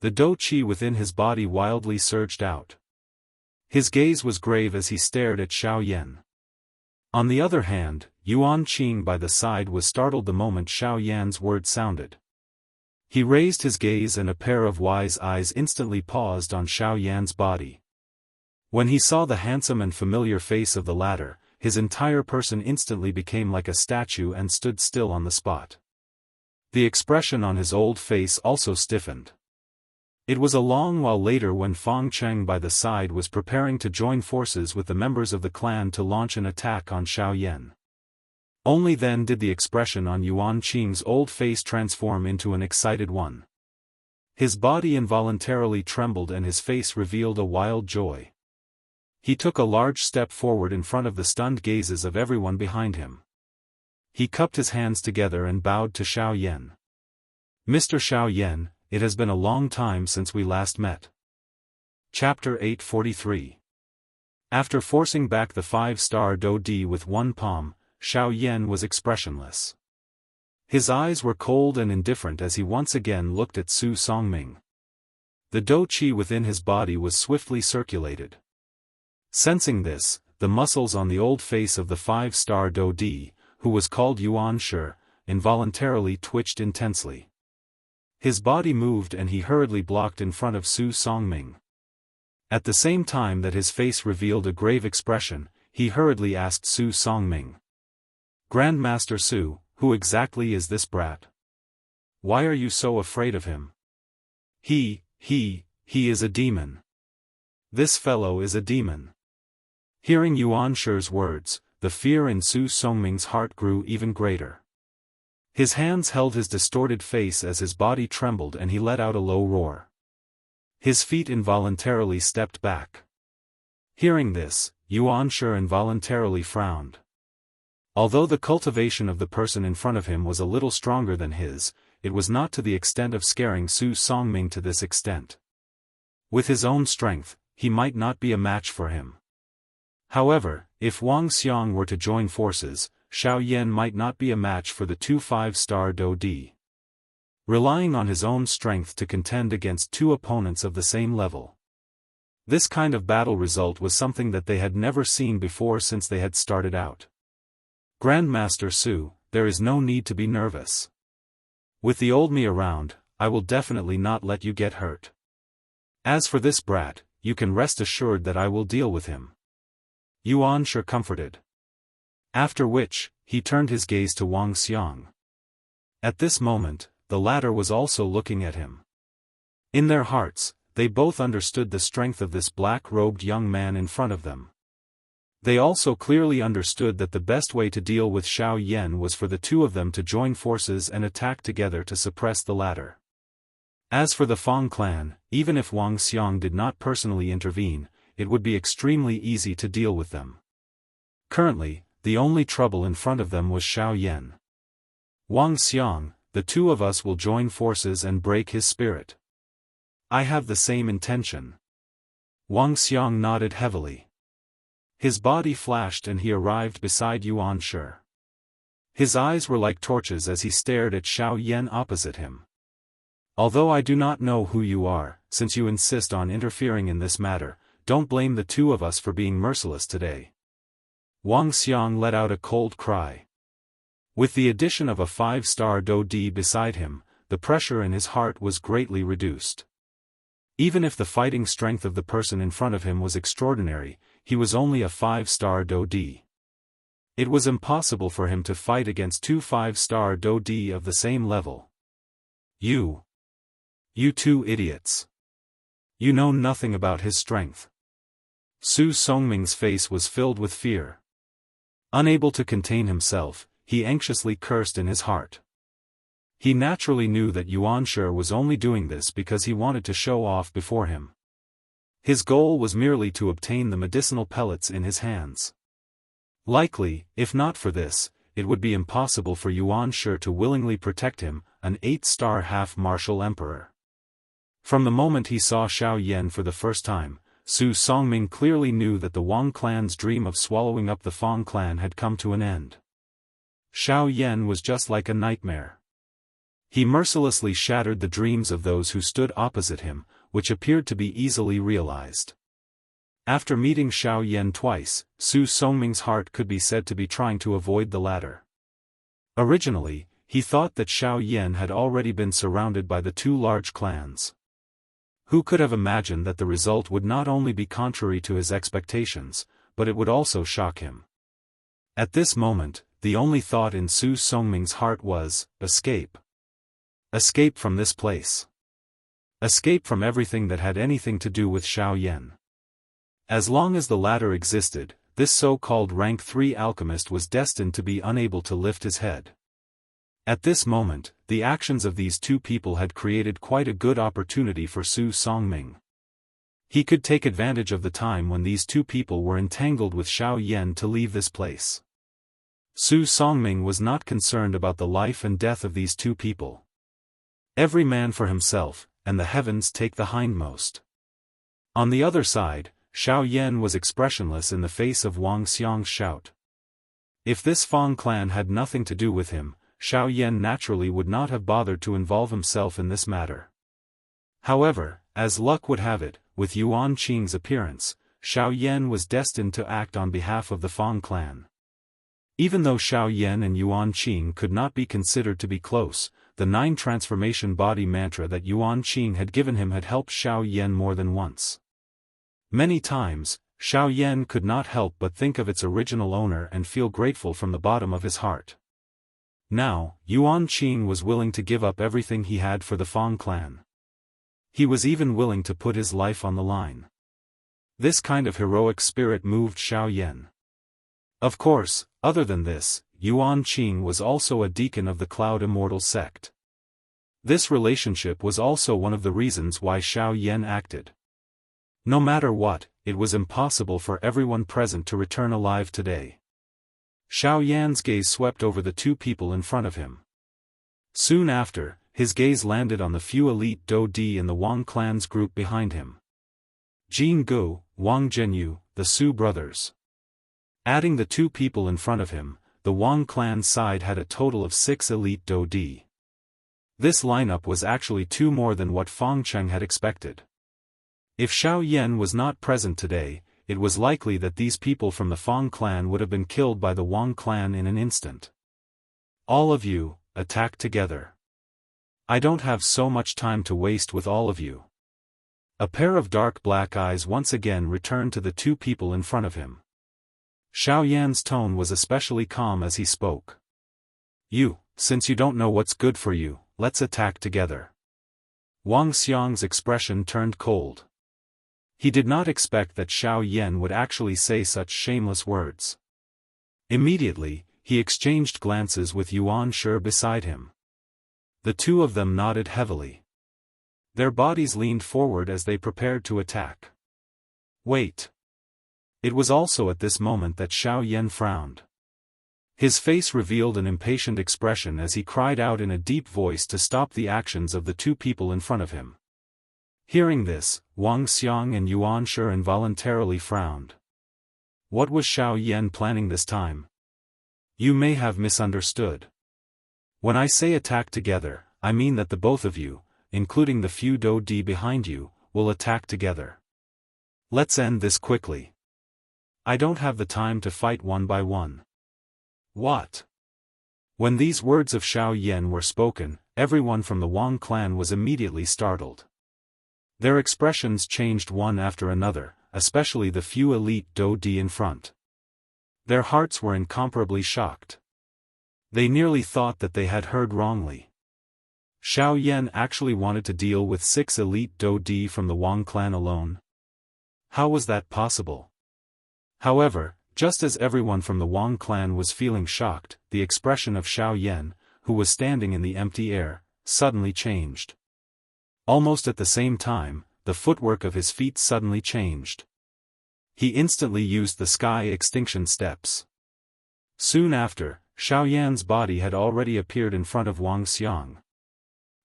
The dou qi within his body wildly surged out. His gaze was grave as he stared at Xiao Yan. On the other hand, Yuan Qing by the side was startled the moment Xiao Yan's word sounded. He raised his gaze and a pair of wise eyes instantly paused on Xiao Yan's body. When he saw the handsome and familiar face of the latter, his entire person instantly became like a statue and stood still on the spot. The expression on his old face also stiffened. It was a long while later when Fang Cheng by the side was preparing to join forces with the members of the clan to launch an attack on Xiao Yan. Only then did the expression on Yuan Qing's old face transform into an excited one. His body involuntarily trembled and his face revealed a wild joy. He took a large step forward in front of the stunned gazes of everyone behind him. He cupped his hands together and bowed to Xiao Yan. "Mr. Xiao Yan, it has been a long time since we last met." Chapter 843. After forcing back the 5-star dou di with one palm, Xiao Yan was expressionless. His eyes were cold and indifferent as he once again looked at Su Songming. The dou qi within his body was swiftly circulated. Sensing this, the muscles on the old face of the 5-star dou di, who was called Yuan Shi, involuntarily twitched intensely. His body moved and he hurriedly blocked in front of Su Songming. At the same time that his face revealed a grave expression, he hurriedly asked Su Songming. "Grandmaster Su, who exactly is this brat? Why are you so afraid of him?" He is a demon. This fellow is a demon." Hearing Yuan Shi's words, the fear in Su Songming's heart grew even greater. His hands held his distorted face as his body trembled and he let out a low roar. His feet involuntarily stepped back. Hearing this, Yuan Shi involuntarily frowned. Although the cultivation of the person in front of him was a little stronger than his, it was not to the extent of scaring Su Songming to this extent. With his own strength, he might not be a match for him. However, if Wang Xiang were to join forces, Xiao Yan might not be a match for the 2 5-star dou di. Relying on his own strength to contend against two opponents of the same level. This kind of battle result was something that they had never seen before since they had started out. "Grandmaster Su, there is no need to be nervous. With the old me around, I will definitely not let you get hurt. As for this brat, you can rest assured that I will deal with him." Yuan Shi comforted. After which, he turned his gaze to Wang Xiang. At this moment, the latter was also looking at him. In their hearts, they both understood the strength of this black-robed young man in front of them. They also clearly understood that the best way to deal with Xiao Yan was for the two of them to join forces and attack together to suppress the latter. As for the Fang clan, even if Wang Xiang did not personally intervene, it would be extremely easy to deal with them. Currently, the only trouble in front of them was Xiao Yan. "Wang Xiang, the two of us will join forces and break his spirit." "I have the same intention." Wang Xiang nodded heavily. His body flashed and he arrived beside Yuan Shi. His eyes were like torches as he stared at Xiao Yan opposite him. "Although I do not know who you are, since you insist on interfering in this matter, don't blame the two of us for being merciless today." Wang Xiang let out a cold cry. With the addition of a 5-star dou di beside him, the pressure in his heart was greatly reduced. Even if the fighting strength of the person in front of him was extraordinary, he was only a 5-star dou di. It was impossible for him to fight against 2 5-star dou di of the same level. You two idiots. You know nothing about his strength." Su Songming's face was filled with fear. Unable to contain himself, he anxiously cursed in his heart. He naturally knew that Yuan Shi was only doing this because he wanted to show off before him. His goal was merely to obtain the medicinal pellets in his hands. Likely, if not for this, it would be impossible for Yuan Shi to willingly protect him, an 8-star half-martial emperor. From the moment he saw Xiao Yan for the first time, Su Songming clearly knew that the Wang clan's dream of swallowing up the Fang clan had come to an end. Xiao Yan was just like a nightmare. He mercilessly shattered the dreams of those who stood opposite him, which appeared to be easily realized. After meeting Xiao Yan twice, Su Songming's heart could be said to be trying to avoid the latter. Originally, he thought that Xiao Yan had already been surrounded by the two large clans. Who could have imagined that the result would not only be contrary to his expectations, but it would also shock him? At this moment, the only thought in Su Songming's heart was, escape. Escape from this place. Escape from everything that had anything to do with Xiao Yan. As long as the latter existed, this so-called rank 3 alchemist was destined to be unable to lift his head. At this moment, the actions of these two people had created quite a good opportunity for Su Songming. He could take advantage of the time when these two people were entangled with Xiao Yan to leave this place. Su Songming was not concerned about the life and death of these two people. Every man for himself, and the heavens take the hindmost. On the other side, Xiao Yan was expressionless in the face of Wang Xiang's shout. If this Fang clan had nothing to do with him, Xiao Yan naturally would not have bothered to involve himself in this matter. However, as luck would have it, with Yuan Qing's appearance, Xiao Yan was destined to act on behalf of the Fang clan. Even though Xiao Yan and Yuan Qing could not be considered to be close, the 9 transformation body mantra that Yuan Qing had given him had helped Xiao Yan more than once. Many times, Xiao Yan could not help but think of its original owner and feel grateful from the bottom of his heart. Now, Yuan Qing was willing to give up everything he had for the Fang clan. He was even willing to put his life on the line. This kind of heroic spirit moved Xiao Yan. Of course, other than this, Yuan Qing was also a deacon of the Cloud Immortal sect. This relationship was also one of the reasons why Xiao Yan acted. No matter what, it was impossible for everyone present to return alive today. Xiao Yan's gaze swept over the two people in front of him. Soon after, his gaze landed on the few elite Dou Di in the Wang clan's group behind him. Jianghu, Wang Zhenyu, the Su brothers. Adding the two people in front of him, the Wang clan side had a total of 6 elite Dou Di. This lineup was actually 2 more than what Fang Cheng had expected. If Xiao Yan was not present today, it was likely that these people from the Fang clan would have been killed by the Wang clan in an instant. All of you, attack together. I don't have so much time to waste with all of you. A pair of dark black eyes once again returned to the two people in front of him. Xiao Yan's tone was especially calm as he spoke. Since you don't know what's good for you, let's attack together. Wang Xiang's expression turned cold. He did not expect that Xiao Yan would actually say such shameless words. Immediately, he exchanged glances with Yuan Shi beside him. The two of them nodded heavily. Their bodies leaned forward as they prepared to attack. Wait. It was also at this moment that Xiao Yan frowned. His face revealed an impatient expression as he cried out in a deep voice to stop the actions of the two people in front of him. Hearing this, Wang Xiang and Yuan Shi involuntarily frowned. What was Xiao Yan planning this time? You may have misunderstood. When I say attack together, I mean that the both of you, including the few Dou Di behind you, will attack together. Let's end this quickly. I don't have the time to fight one by one. What? When these words of Xiao Yan were spoken, everyone from the Wang clan was immediately startled. Their expressions changed one after another, especially the few elite Dou Di in front. Their hearts were incomparably shocked. They nearly thought that they had heard wrongly. Xiao Yan actually wanted to deal with 6 elite Dou Di from the Wang clan alone. How was that possible? However, just as everyone from the Wang clan was feeling shocked, the expression of Xiao Yan, who was standing in the empty air, suddenly changed. Almost at the same time, the footwork of his feet suddenly changed. He instantly used the sky extinction steps. Soon after, Xiao Yan's body had already appeared in front of Wang Xiang.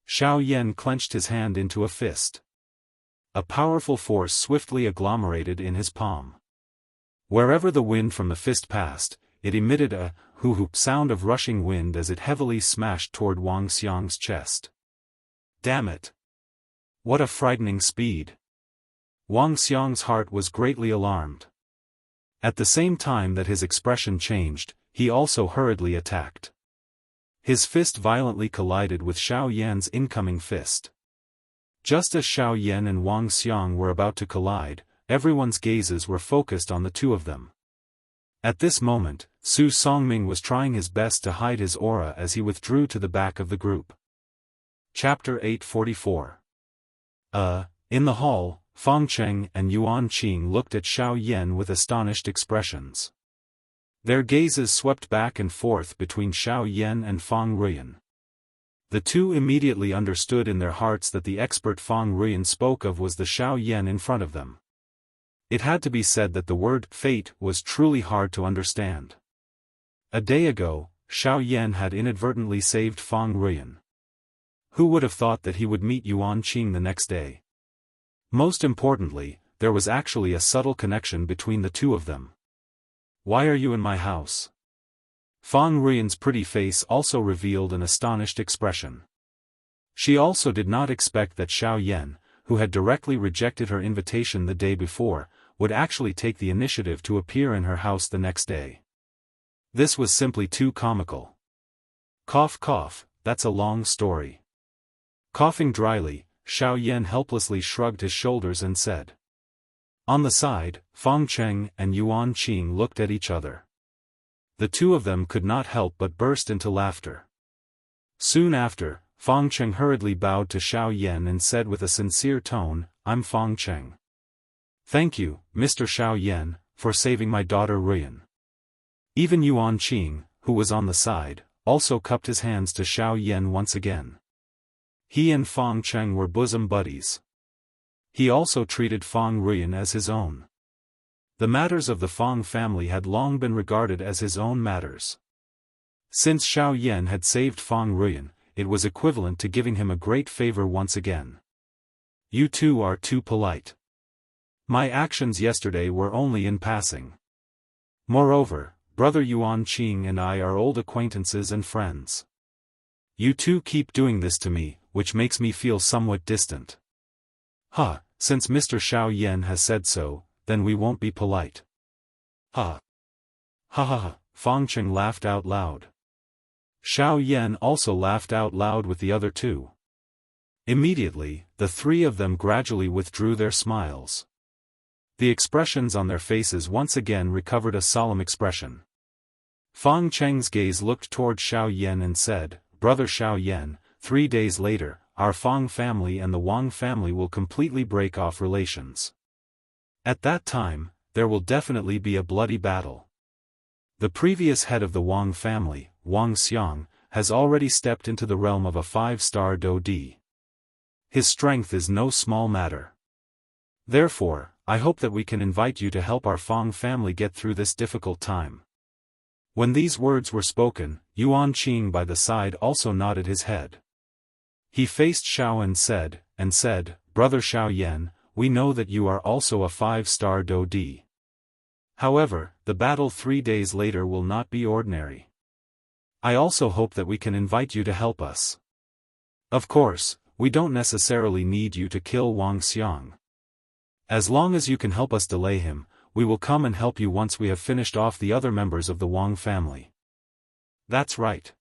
Xiao Yan clenched his hand into a fist. A powerful force swiftly agglomerated in his palm. Wherever the wind from the fist passed, it emitted a hoo-hoop sound of rushing wind as it heavily smashed toward Wang Xiang's chest. Damn it! What a frightening speed! Wang Xiang's heart was greatly alarmed. At the same time that his expression changed, he also hurriedly attacked. His fist violently collided with Xiao Yan's incoming fist. Just as Xiao Yan and Wang Xiang were about to collide, everyone's gazes were focused on the two of them. At this moment, Su Songming was trying his best to hide his aura as he withdrew to the back of the group. Chapter 844. In the hall, Fang Cheng and Yuan Qing looked at Xiao Yan with astonished expressions. Their gazes swept back and forth between Xiao Yan and Fang Ruyan. The two immediately understood in their hearts that the expert Fang Ruyan spoke of was the Xiao Yan in front of them. It had to be said that the word fate was truly hard to understand. A day ago, Xiao Yan had inadvertently saved Fang Ruyan. Who would have thought that he would meet Yuan Qing the next day? Most importantly, there was actually a subtle connection between the two of them. Why are you in my house? Fang Ruyan's pretty face also revealed an astonished expression. She also did not expect that Xiao Yan, who had directly rejected her invitation the day before, would actually take the initiative to appear in her house the next day. This was simply too comical. Cough cough, that's a long story. Coughing dryly, Xiao Yan helplessly shrugged his shoulders and said. On the side, Fang Cheng and Yuan Qing looked at each other. The two of them could not help but burst into laughter. Soon after, Fang Cheng hurriedly bowed to Xiao Yan and said with a sincere tone, I'm Fang Cheng. Thank you, Mr. Xiao Yan, for saving my daughter Ruyan. Even Yuan Qing, who was on the side, also cupped his hands to Xiao Yan once again. He and Fang Cheng were bosom buddies. He also treated Fang Ruyan as his own. The matters of the Fang family had long been regarded as his own matters. Since Xiao Yan had saved Fang Ruyan, it was equivalent to giving him a great favor once again. You two are too polite. My actions yesterday were only in passing. Moreover, Brother Yuan Qing and I are old acquaintances and friends. You two keep doing this to me, which makes me feel somewhat distant. Since Mr. Xiao Yan has said so, then we won't be polite. Ha ha ha, Fang Cheng laughed out loud. Xiao Yan also laughed out loud with the other two. Immediately, the three of them gradually withdrew their smiles. The expressions on their faces once again recovered a solemn expression. Fang Cheng's gaze looked toward Xiao Yan and said, Brother Xiao Yan, 3 days later, our Fang family and the Wang family will completely break off relations. At that time, there will definitely be a bloody battle. The previous head of the Wang family, Wang Xiang, has already stepped into the realm of a 5-star Dodi. His strength is no small matter. Therefore, I hope that we can invite you to help our Fang family get through this difficult time. When these words were spoken, Yuan Qing by the side also nodded his head. He faced Xiao and said, Brother Xiao Yan, we know that you are also a 5-star Dodi. However, the battle 3 days later will not be ordinary. I also hope that we can invite you to help us. Of course, we don't necessarily need you to kill Wang Xiang. As long as you can help us delay him, we will come and help you once we have finished off the other members of the Wang family. That's right.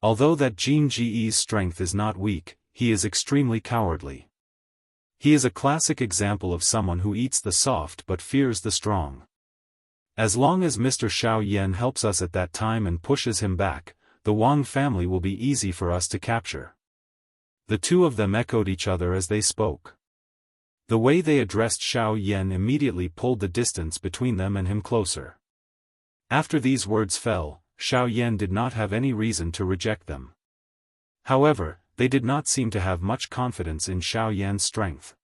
Although that Jin Ji's strength is not weak, he is extremely cowardly. He is a classic example of someone who eats the soft but fears the strong. As long as Mr. Xiao Yan helps us at that time and pushes him back, the Wang family will be easy for us to capture. The two of them echoed each other as they spoke. The way they addressed Xiao Yan immediately pulled the distance between them and him closer. After these words fell, Xiao Yan did not have any reason to reject them. However, they did not seem to have much confidence in Xiao Yan's strength.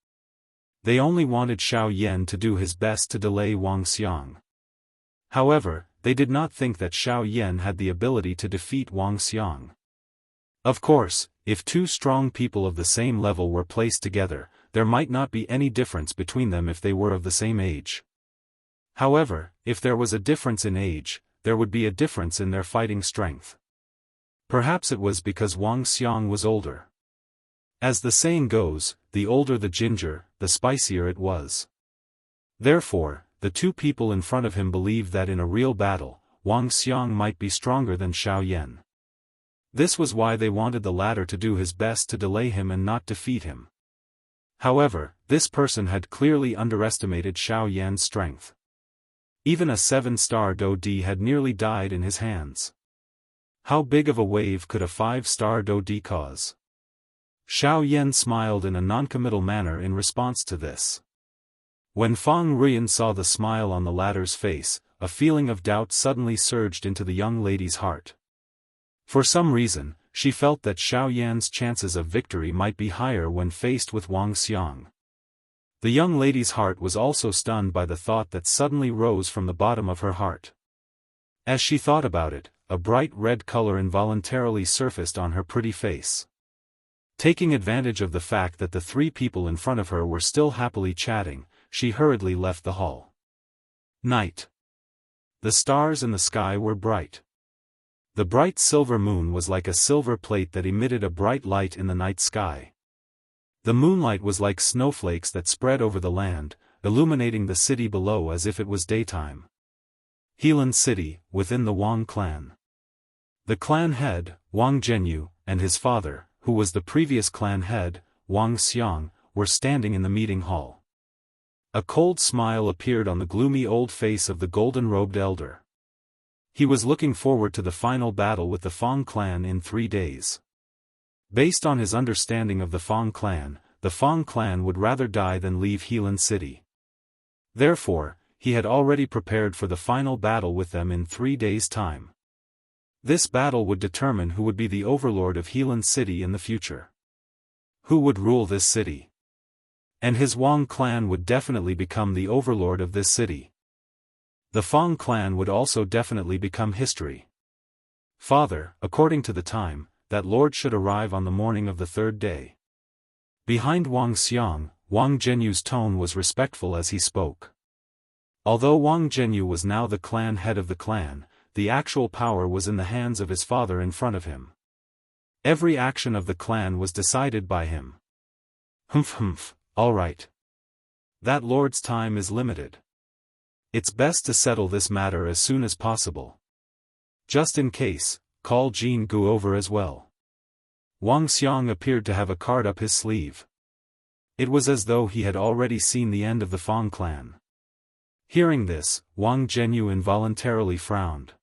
They only wanted Xiao Yan to do his best to delay Wang Xiang. However, they did not think that Xiao Yan had the ability to defeat Wang Xiang. Of course, if two strong people of the same level were placed together, there might not be any difference between them if they were of the same age. However, if there was a difference in age, there would be a difference in their fighting strength. Perhaps it was because Wang Xiang was older. As the saying goes, the older the ginger, the spicier it was. Therefore, the two people in front of him believed that in a real battle, Wang Xiang might be stronger than Xiao Yan. This was why they wanted the latter to do his best to delay him and not defeat him. However, this person had clearly underestimated Xiao Yan's strength. Even a 7-star Dodi had nearly died in his hands. How big of a wave could a 5-star Dodi cause? Xiao Yan smiled in a noncommittal manner in response to this. When Fang Ruiyan saw the smile on the latter's face, a feeling of doubt suddenly surged into the young lady's heart. For some reason, she felt that Xiao Yan's chances of victory might be higher when faced with Wang Xiang. The young lady's heart was also stunned by the thought that suddenly rose from the bottom of her heart. As she thought about it, a bright red color involuntarily surfaced on her pretty face. Taking advantage of the fact that the three people in front of her were still happily chatting, she hurriedly left the hall. Night. The stars in the sky were bright. The bright silver moon was like a silver plate that emitted a bright light in the night sky. The moonlight was like snowflakes that spread over the land, illuminating the city below as if it was daytime. Helan City, within the Wang clan. The clan head, Wang Zhenyu, and his father, who was the previous clan head, Wang Xiang, were standing in the meeting hall. A cold smile appeared on the gloomy old face of the golden-robed elder. He was looking forward to the final battle with the Fang clan in 3 days. Based on his understanding of the Fang clan would rather die than leave Helan City. Therefore, he had already prepared for the final battle with them in 3 days' time. This battle would determine who would be the overlord of Helan City in the future. Who would rule this city? And his Wang clan would definitely become the overlord of this city. The Fang clan would also definitely become history. Father, according to the time, that lord should arrive on the morning of the 3rd day. Behind Wang Xiang, Wang Zhenyu's tone was respectful as he spoke. Although Wang Zhenyu was now the clan head of the clan, the actual power was in the hands of his father in front of him. Every action of the clan was decided by him. Humph, alright. That lord's time is limited. It's best to settle this matter as soon as possible. Just in case, call Jianghu over as well. Wang Xiang appeared to have a card up his sleeve. It was as though he had already seen the end of the Fang clan. Hearing this, Wang Zhenyu involuntarily frowned.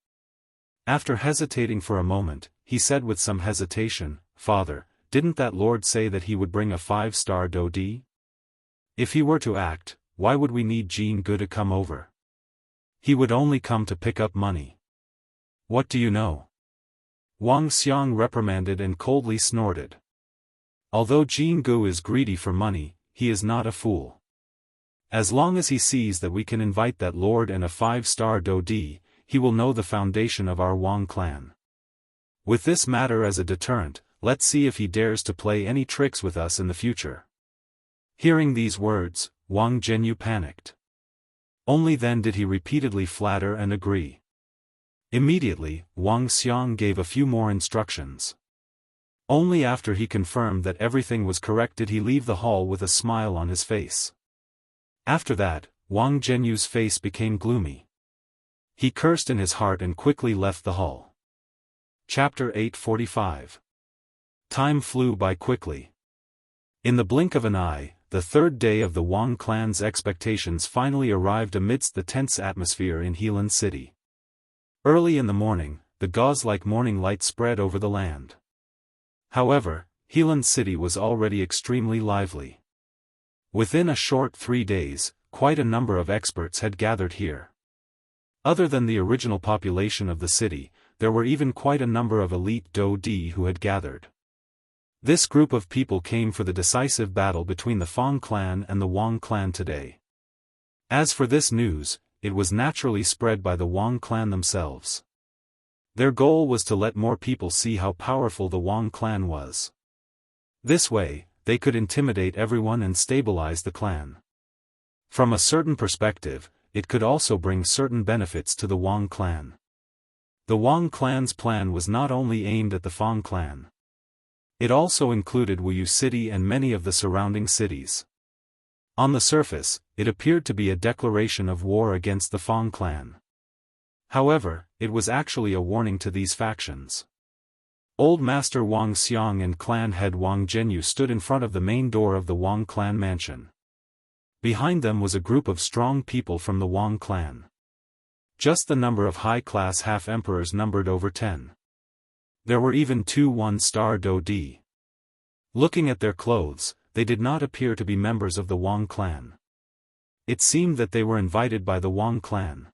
After hesitating for a moment, he said with some hesitation, Father, didn't that lord say that he would bring a 5-star Dodi? If he were to act, why would we need Jianghu to come over? He would only come to pick up money. What do you know? Wang Xiang reprimanded and coldly snorted. Although Jianghu is greedy for money, he is not a fool. As long as he sees that we can invite that lord and a 5-star Dodi, he will know the foundation of our Wang clan. With this matter as a deterrent, let's see if he dares to play any tricks with us in the future. Hearing these words, Wang Zhenyu panicked. Only then did he repeatedly flatter and agree. Immediately, Wang Xiang gave a few more instructions. Only after he confirmed that everything was correct did he leave the hall with a smile on his face. After that, Wang Zhenyu's face became gloomy. He cursed in his heart and quickly left the hall. Chapter 845. Time flew by quickly. In the blink of an eye, the 3rd day of the Wang clan's expectations finally arrived amidst the tense atmosphere in Helan City. Early in the morning, the gauze-like morning light spread over the land. However, Helan City was already extremely lively. Within a short 3 days, quite a number of experts had gathered here. Other than the original population of the city, there were even quite a number of elite Dodi who had gathered. This group of people came for the decisive battle between the Fang clan and the Wang clan today. As for this news, it was naturally spread by the Wang clan themselves. Their goal was to let more people see how powerful the Wang clan was. This way, they could intimidate everyone and stabilize the clan. From a certain perspective, it could also bring certain benefits to the Wang clan. The Wang clan's plan was not only aimed at the Fang clan. It also included Wuyu City and many of the surrounding cities. On the surface, it appeared to be a declaration of war against the Fang clan. However, it was actually a warning to these factions. Old Master Wang Xiang and clan head Wang Zhenyu stood in front of the main door of the Wang clan mansion. Behind them was a group of strong people from the Wang clan. Just the number of high-class half-emperors numbered over 10. There were even 2 one-star Dodi. Looking at their clothes, they did not appear to be members of the Wang clan. It seemed that they were invited by the Wang clan.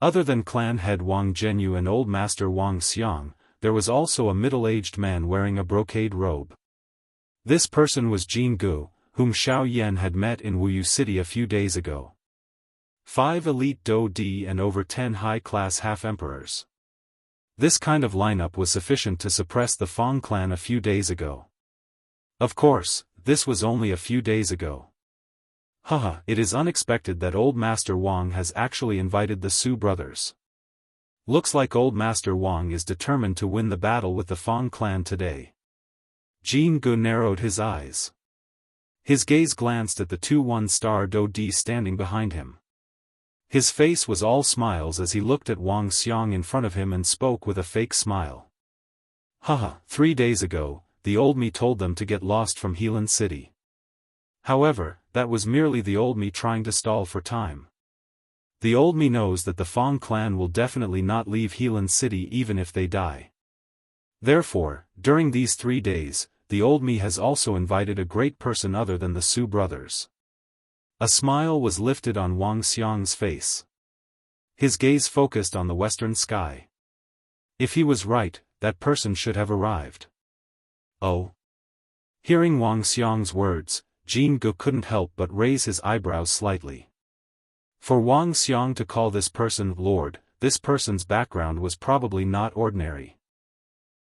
Other than clan head Wang Zhenyu and old master Wang Xiang, there was also a middle-aged man wearing a brocade robe. This person was Jianghu, whom Xiao Yan had met in Wuyu City a few days ago. 5 elite Dodi and over 10 high-class half-emperors. This kind of lineup was sufficient to suppress the Fang clan a few days ago. Of course, this was only a few days ago. Haha, it is unexpected that Old Master Wang has actually invited the Su brothers. Looks like Old Master Wang is determined to win the battle with the Fang clan today. Jianghu narrowed his eyes. His gaze glanced at the 2 one-star Dodi standing behind him. His face was all smiles as he looked at Wang Xiang in front of him and spoke with a fake smile. Haha, 3 days ago, the old me told them to get lost from Helan City. However, that was merely the old me trying to stall for time. The old me knows that the Fang clan will definitely not leave Helan City even if they die. Therefore, during these 3 days, the old me has also invited a great person other than the Su brothers. A smile was lifted on Wang Xiang's face. His gaze focused on the western sky. If he was right, that person should have arrived. Oh. Hearing Wang Xiang's words, Jianghu couldn't help but raise his eyebrows slightly. For Wang Xiang to call this person Lord, this person's background was probably not ordinary.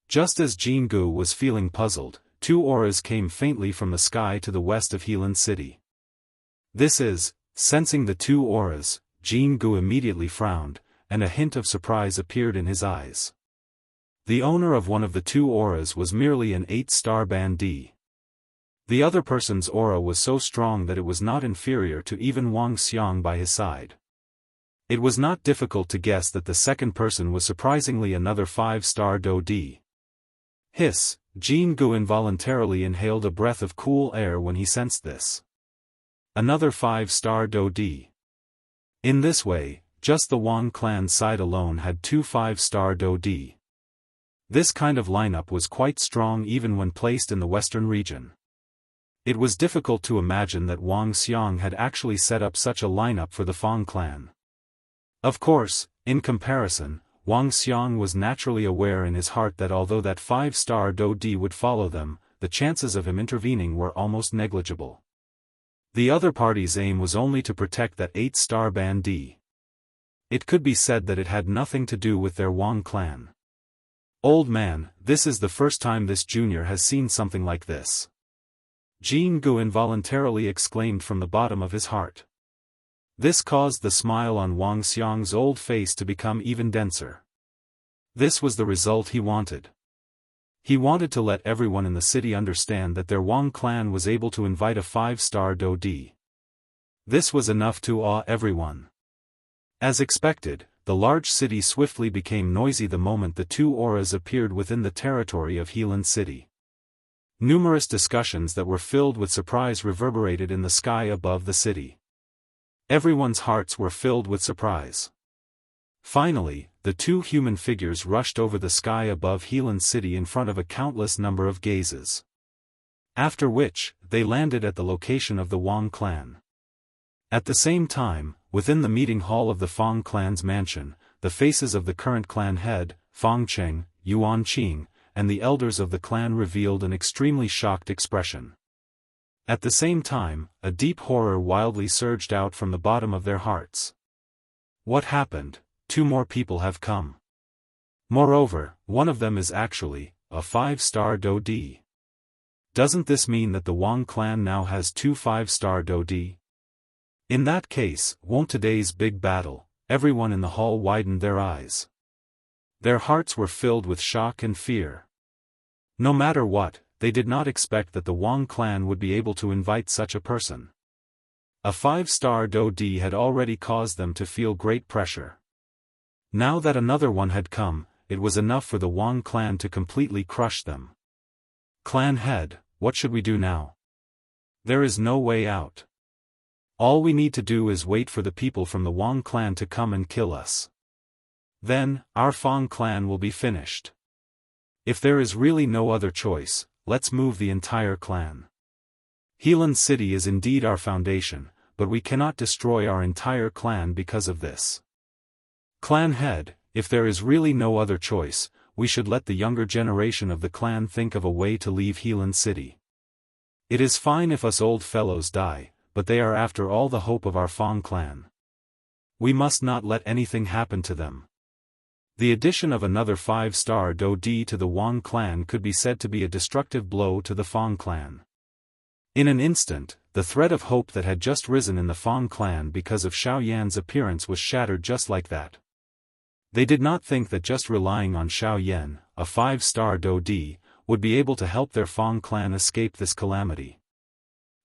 Just as Jianghu was feeling puzzled, 2 auras came faintly from the sky to the west of Helan City. This is, sensing the 2 auras, Jianghu immediately frowned, and a hint of surprise appeared in his eyes. The owner of one of the 2 auras was merely an 8-star bandit. The other person's aura was so strong that it was not inferior to even Wang Xiang by his side. It was not difficult to guess that the second person was surprisingly another 5-star Dodi. Hiss, Jianghu involuntarily inhaled a breath of cool air when he sensed this. Another 5-star Dodi. In this way, just the Wang clan side alone had 2 5-star Dodi. This kind of lineup was quite strong even when placed in the western region. It was difficult to imagine that Wang Xiang had actually set up such a lineup for the Fang clan. Of course, in comparison, Wang Xiang was naturally aware in his heart that although that 5-star Dodi would follow them, the chances of him intervening were almost negligible. The other party's aim was only to protect that 8-star bandit. It could be said that it had nothing to do with their Wang clan. Old man, this is the first time this junior has seen something like this. Jianghu involuntarily exclaimed from the bottom of his heart. This caused the smile on Wang Xiang's old face to become even denser. This was the result he wanted. He wanted to let everyone in the city understand that their Wang clan was able to invite a 5-star Dodi. This was enough to awe everyone. As expected, the large city swiftly became noisy the moment the 2 auras appeared within the territory of Helan City. Numerous discussions that were filled with surprise reverberated in the sky above the city. Everyone's hearts were filled with surprise. Finally, the 2 human figures rushed over the sky above Helan City in front of a countless number of gazes. After which, they landed at the location of the Wang clan. At the same time, within the meeting hall of the Fang clan's mansion, the faces of the current clan head, Fang Cheng, Yuan Qing, and the elders of the clan revealed an extremely shocked expression. At the same time, a deep horror wildly surged out from the bottom of their hearts. What happened? 2 more people have come. Moreover, one of them is actually a 5-star Dodi. Doesn't this mean that the Wang clan now has 2 5-star Dodi? In that case, won't today's big battle? Everyone in the hall widened their eyes. Their hearts were filled with shock and fear. No matter what, they did not expect that the Wang clan would be able to invite such a person. A 5-star Daoist had already caused them to feel great pressure. Now that another one had come, it was enough for the Wang clan to completely crush them. Clan head, what should we do now? There is no way out. All we need to do is wait for the people from the Wang clan to come and kill us. Then, our Fang clan will be finished. If there is really no other choice, let's move the entire clan. Helan City is indeed our foundation, but we cannot destroy our entire clan because of this. Clan head, if there is really no other choice, we should let the younger generation of the clan think of a way to leave Helan City. It is fine if us old fellows die, but they are after all the hope of our Fang clan. We must not let anything happen to them. The addition of another 5-star Daoist to the Wang clan could be said to be a destructive blow to the Fang clan. In an instant, the thread of hope that had just risen in the Fang clan because of Xiao Yan's appearance was shattered just like that. They did not think that just relying on Xiao Yan, a 5-star Daoist, would be able to help their Fang clan escape this calamity.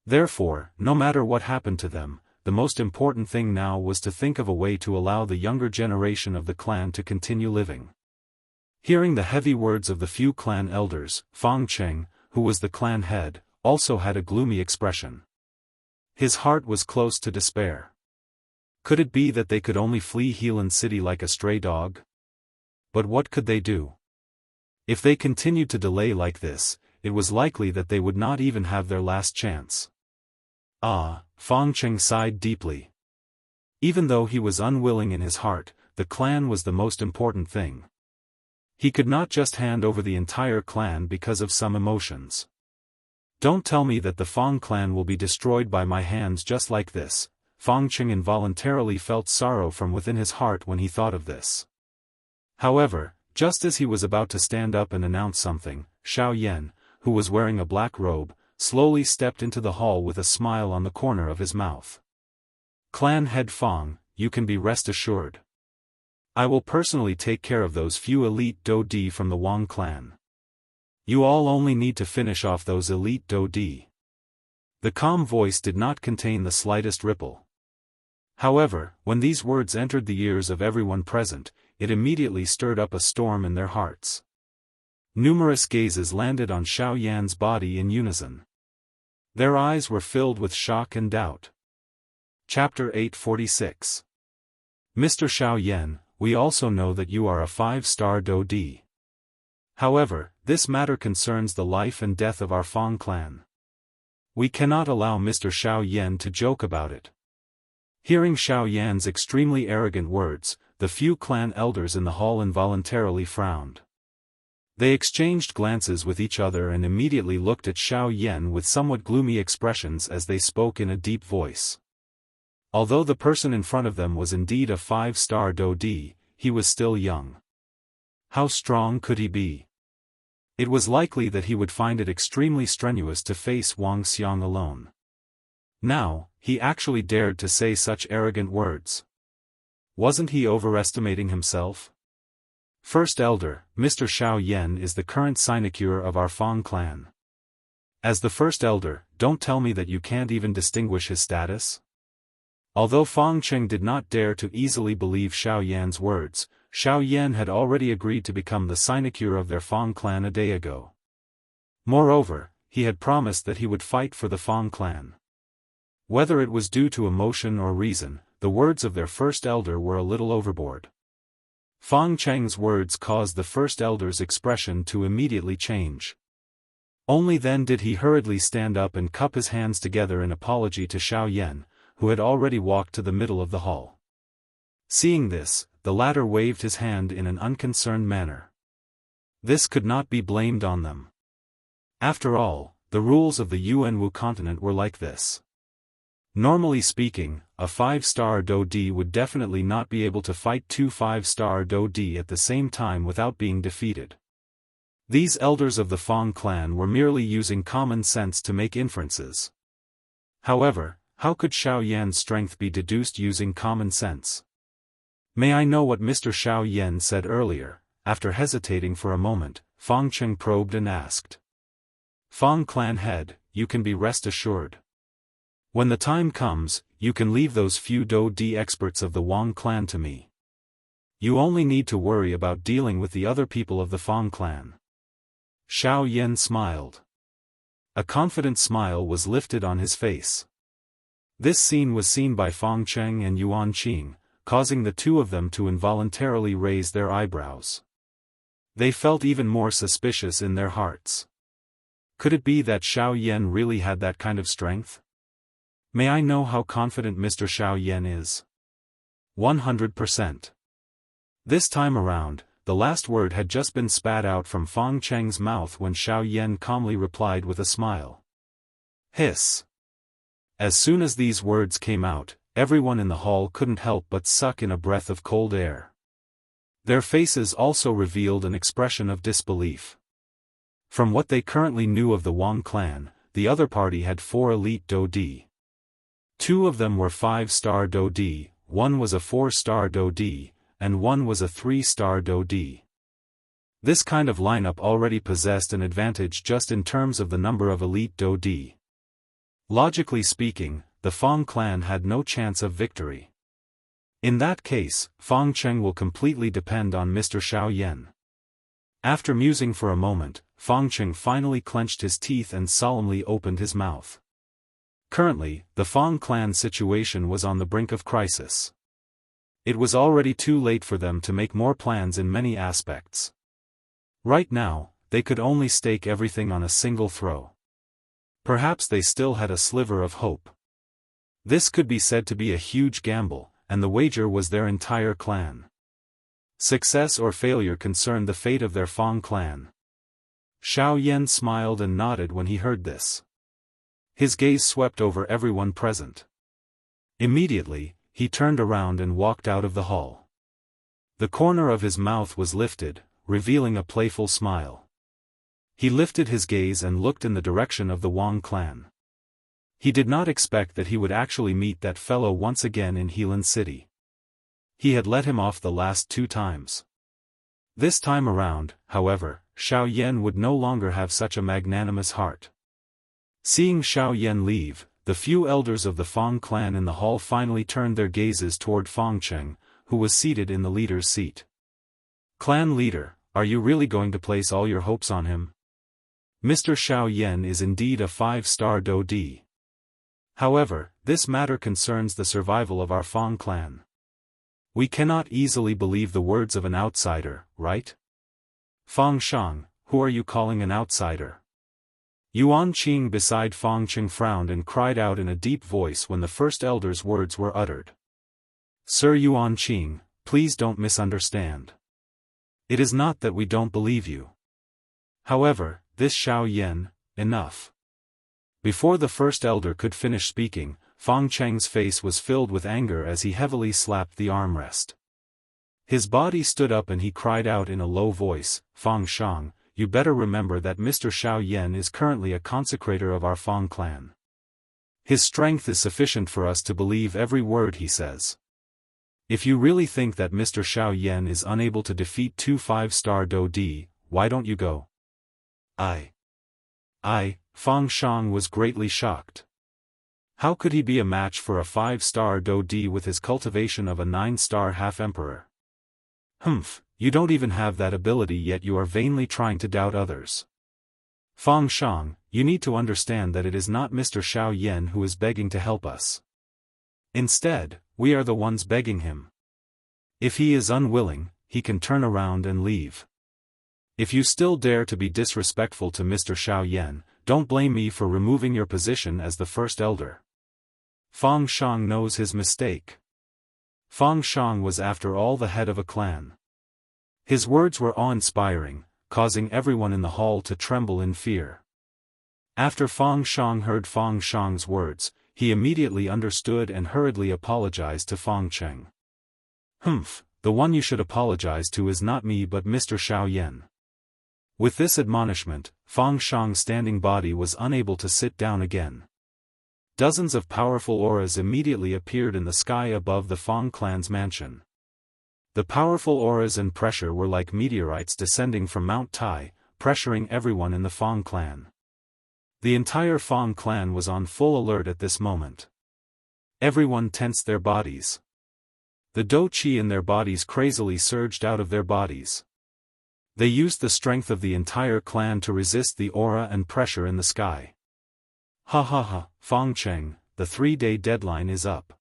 Therefore, no matter what happened to them, the most important thing now was to think of a way to allow the younger generation of the clan to continue living. Hearing the heavy words of the few clan elders, Fang Cheng, who was the clan head, also had a gloomy expression. His heart was close to despair. Could it be that they could only flee Helan City like a stray dog? But what could they do? If they continued to delay like this, it was likely that they would not even have their last chance. Fang Cheng sighed deeply. Even though he was unwilling in his heart, the clan was the most important thing. He could not just hand over the entire clan because of some emotions. Don't tell me that the Fang clan will be destroyed by my hands just like this. Fang Cheng involuntarily felt sorrow from within his heart when he thought of this. However, just as he was about to stand up and announce something, Xiao Yan, who was wearing a black robe, slowly stepped into the hall with a smile on the corner of his mouth. Clan head Fang, you can be rest assured. I will personally take care of those few elite Daoist from the Wang clan. You all only need to finish off those elite Daoist. The calm voice did not contain the slightest ripple. However, when these words entered the ears of everyone present, it immediately stirred up a storm in their hearts. Numerous gazes landed on Xiao Yan's body in unison. Their eyes were filled with shock and doubt. Chapter 846. Mr. Xiao Yan, we also know that you are a 5-star Daoist. However, this matter concerns the life and death of our Fang clan. We cannot allow Mr. Xiao Yan to joke about it. Hearing Xiao Yan's extremely arrogant words, the few clan elders in the hall involuntarily frowned. They exchanged glances with each other and immediately looked at Xiao Yan with somewhat gloomy expressions as they spoke in a deep voice. Although the person in front of them was indeed a 5-star Daoist, he was still young. How strong could he be? It was likely that he would find it extremely strenuous to face Wang Xiang alone. Now, he actually dared to say such arrogant words. Wasn't he overestimating himself? First Elder, Mr. Xiao Yan is the current sinecure of our Fang clan. As the First Elder, don't tell me that you can't even distinguish his status? Although Fang Cheng did not dare to easily believe Xiao Yan's words, Xiao Yan had already agreed to become the sinecure of their Fang clan a day ago. Moreover, he had promised that he would fight for the Fang clan. Whether it was due to emotion or reason, the words of their First Elder were a little overboard. Fang Cheng's words caused the First Elder's expression to immediately change. Only then did he hurriedly stand up and cup his hands together in apology to Xiao Yan, who had already walked to the middle of the hall. Seeing this, the latter waved his hand in an unconcerned manner. This could not be blamed on them. After all, the rules of the Yuanwu continent were like this. Normally speaking, a 5-star Daoist would definitely not be able to fight two 5-star Daoist at the same time without being defeated. These elders of the Fang clan were merely using common sense to make inferences. However, how could Xiao Yan's strength be deduced using common sense? May I know what Mr. Xiao Yan said earlier? after hesitating for a moment, Fang Cheng probed and asked. Fang clan head, you can be rest assured. When the time comes, you can leave those few Do-Di experts of the Wang clan to me. You only need to worry about dealing with the other people of the Fang clan. Xiao Yan smiled. A confident smile was lifted on his face. This scene was seen by Fang Cheng and Yuan Qing, causing the two of them to involuntarily raise their eyebrows. They felt even more suspicious in their hearts. Could it be that Xiao Yan really had that kind of strength? May I know how confident Mr. Xiao Yan is? 100%. This time around, the last word had just been spat out from Fang Cheng's mouth when Xiao Yan calmly replied with a smile. Hiss. As soon as these words came out, everyone in the hall couldn't help but suck in a breath of cold air. Their faces also revealed an expression of disbelief. From what they currently knew of the Wang clan, the other party had 4 elite Do-Di. 2 of them were 5-star Do-Di, 1 was a 4-star Do-Di, and 1 was a 3-star Do-Di. This kind of lineup already possessed an advantage just in terms of the number of elite Do-Di. Logically speaking, the Fang clan had no chance of victory. In that case, Fang Cheng will completely depend on Mr. Xiao Yan. After musing for a moment, Fang Cheng finally clenched his teeth and solemnly opened his mouth. Currently, the Fang clan's situation was on the brink of crisis. It was already too late for them to make more plans in many aspects. Right now, they could only stake everything on a single throw. Perhaps they still had a sliver of hope. This could be said to be a huge gamble, and the wager was their entire clan. Success or failure concerned the fate of their Fang clan. Xiao Yan smiled and nodded when he heard this. His gaze swept over everyone present. Immediately, he turned around and walked out of the hall. The corner of his mouth was lifted, revealing a playful smile. He lifted his gaze and looked in the direction of the Wang clan. He did not expect that he would actually meet that fellow once again in Helan City. He had let him off the last 2 times. This time around, however, Xiao Yan would no longer have such a magnanimous heart. Seeing Xiao Yan leave, the few elders of the Fang clan in the hall finally turned their gazes toward Fang Cheng, who was seated in the leader's seat. Clan leader, are you really going to place all your hopes on him? Mr. Xiao Yan is indeed a 5-star Do-Di. However, this matter concerns the survival of our Fang clan. We cannot easily believe the words of an outsider, right? Fang Shang, who are you calling an outsider? Yuan Qing beside Fang Cheng frowned and cried out in a deep voice when the first elder's words were uttered. Sir Yuan Qing, please don't misunderstand. It is not that we don't believe you. However, this Xiao Yan, enough. Before the first elder could finish speaking, Fang Cheng's face was filled with anger as he heavily slapped the armrest. His body stood up and he cried out in a low voice, Fang Shang, you better remember that Mr. Xiao Yan is currently a consecrator of our Fang clan. His strength is sufficient for us to believe every word he says. If you really think that Mr. Xiao Yan is unable to defeat 2 5-star Do-Di, why don't you go? Fang Shang was greatly shocked. How could he be a match for a 5-star Do-Di with his cultivation of a 9-star half-emperor? Humph, you don't even have that ability yet you are vainly trying to doubt others. Fang Shang, you need to understand that it is not Mr. Xiao Yan who is begging to help us. Instead, we are the ones begging him. If he is unwilling, he can turn around and leave. If you still dare to be disrespectful to Mr. Xiao Yan, don't blame me for removing your position as the first elder. Fang Shang knows his mistake. Fang Shang was after all the head of a clan. His words were awe-inspiring, causing everyone in the hall to tremble in fear. After Fang Shang heard Fang Shang's words, he immediately understood and hurriedly apologized to Fang Cheng. Humph, the one you should apologize to is not me but Mr. Xiao Yan. With this admonishment, Fang Shang's standing body was unable to sit down again. Dozens of powerful auras immediately appeared in the sky above the Fang clan's mansion. The powerful auras and pressure were like meteorites descending from Mount Tai, pressuring everyone in the Fang clan. The entire Fang clan was on full alert at this moment. Everyone tensed their bodies. The dou qi in their bodies crazily surged out of their bodies. They used the strength of the entire clan to resist the aura and pressure in the sky. Ha ha ha, Fang Cheng, the 3-day deadline is up.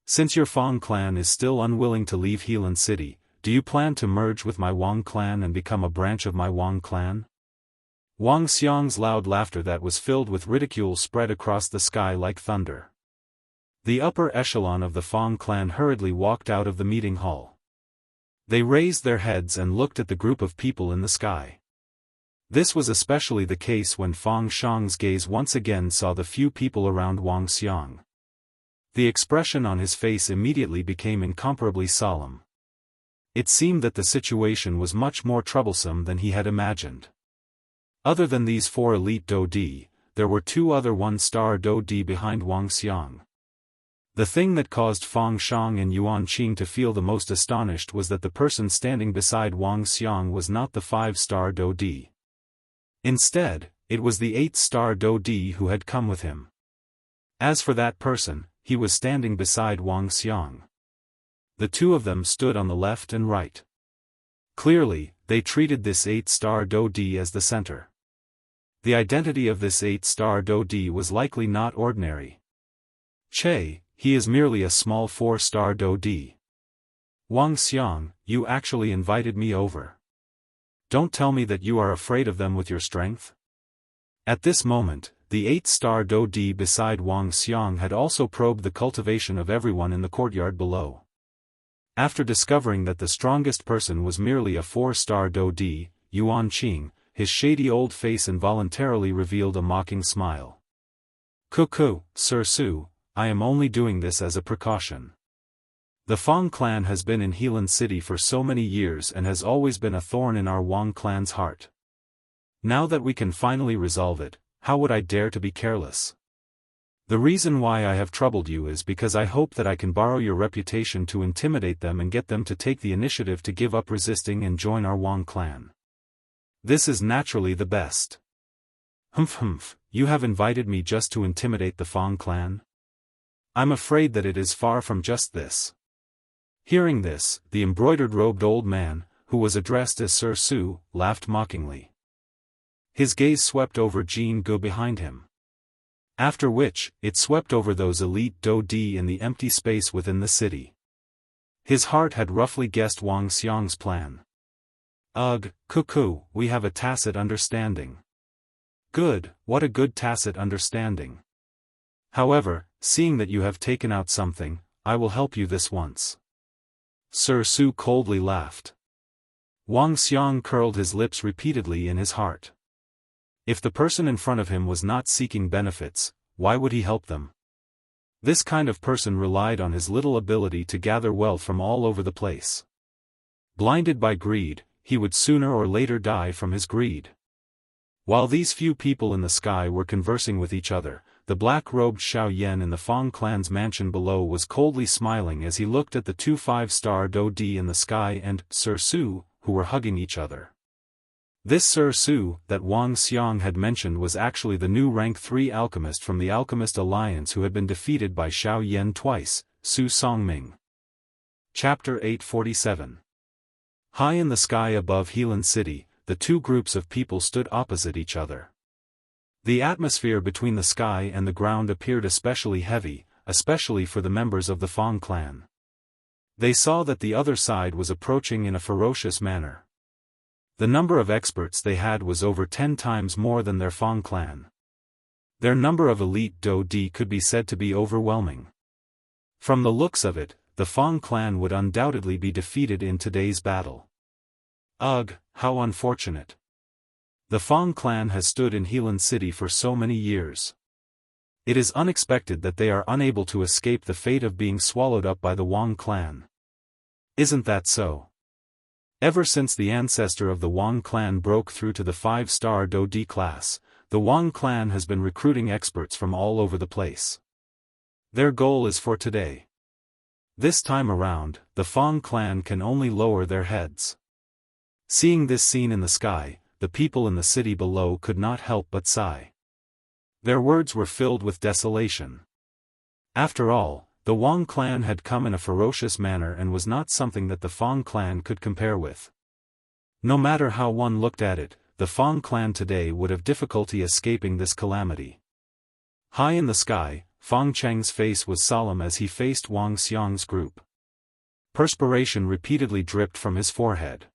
Since your Fang clan is still unwilling to leave Helan City, do you plan to merge with my Wang clan and become a branch of my Wang clan? Wang Xiang's loud laughter that was filled with ridicule spread across the sky like thunder. The upper echelon of the Fang clan hurriedly walked out of the meeting hall. They raised their heads and looked at the group of people in the sky. This was especially the case when Fang Xiang's gaze once again saw the few people around Wang Xiang. The expression on his face immediately became incomparably solemn. It seemed that the situation was much more troublesome than he had imagined. Other than these 4 elite dou di, there were 2 other 1-star dou di behind Wang Xiang. The thing that caused Fang Xiang and Yuan Qing to feel the most astonished was that the person standing beside Wang Xiang was not the 5-star dou di. Instead, it was the 8-star dou di who had come with him. As for that person, he was standing beside Wang Xiang. The 2 of them stood on the left and right. Clearly, they treated this 8-star dou di as the center. The identity of this 8-star dou di was likely not ordinary. Che, he is merely a small 4-star dou di. Wang Xiang, you actually invited me over. Don't tell me that you are afraid of them with your strength. At this moment, the 8-star dou di beside Wang Xiang had also probed the cultivation of everyone in the courtyard below. After discovering that the strongest person was merely a 4-star dou di, Yuan Qing, his shady old face involuntarily revealed a mocking smile. Cuckoo, Sir Su, I am only doing this as a precaution. The Fang clan has been in Helan City for so many years and has always been a thorn in our Wang clan's heart. Now that we can finally resolve it, how would I dare to be careless? The reason why I have troubled you is because I hope that I can borrow your reputation to intimidate them and get them to take the initiative to give up resisting and join our Wang clan. This is naturally the best. Humph, you have invited me just to intimidate the Fang clan? I'm afraid that it is far from just this. Hearing this, the embroidered-robed old man, who was addressed as Sir Su, laughed mockingly. His gaze swept over Jianghu behind him. After which, it swept over those elite dou di in the empty space within the city. His heart had roughly guessed Wang Xiang's plan. Ugh, cuckoo, we have a tacit understanding. Good, what a good tacit understanding. However, seeing that you have taken out something, I will help you this once. Sir Su coldly laughed. Wang Xiang curled his lips repeatedly in his heart. If the person in front of him was not seeking benefits, why would he help them? This kind of person relied on his little ability to gather wealth from all over the place. Blinded by greed, he would sooner or later die from his greed. While these few people in the sky were conversing with each other, the black-robed Xiao Yan in the Fang clan's mansion below was coldly smiling as he looked at the 2 5-star dou di in the sky and Sir Su, who were hugging each other. This Sir Su that Wang Xiang had mentioned was actually the new rank 3 alchemist from the Alchemist Alliance who had been defeated by Xiao Yan twice, Su Songming. Chapter 847. High in the sky above Helan City, the 2 groups of people stood opposite each other. The atmosphere between the sky and the ground appeared especially heavy, especially for the members of the Fang clan. They saw that the other side was approaching in a ferocious manner. The number of experts they had was over 10 times more than their Fang clan. Their number of elite dou di could be said to be overwhelming. From the looks of it, the Fang clan would undoubtedly be defeated in today's battle. Ugh, how unfortunate. The Fang clan has stood in Helan City for so many years. It is unexpected that they are unable to escape the fate of being swallowed up by the Wang clan. Isn't that so? Ever since the ancestor of the Wang clan broke through to the 5-star dou di class, the Wang clan has been recruiting experts from all over the place. Their goal is for today. This time around, the Fang clan can only lower their heads. Seeing this scene in the sky, the people in the city below could not help but sigh. Their words were filled with desolation. After all, the Wang clan had come in a ferocious manner and was not something that the Fang clan could compare with. No matter how one looked at it, the Fang clan today would have difficulty escaping this calamity. High in the sky, Fang Cheng's face was solemn as he faced Wang Xiang's group. Perspiration repeatedly dripped from his forehead.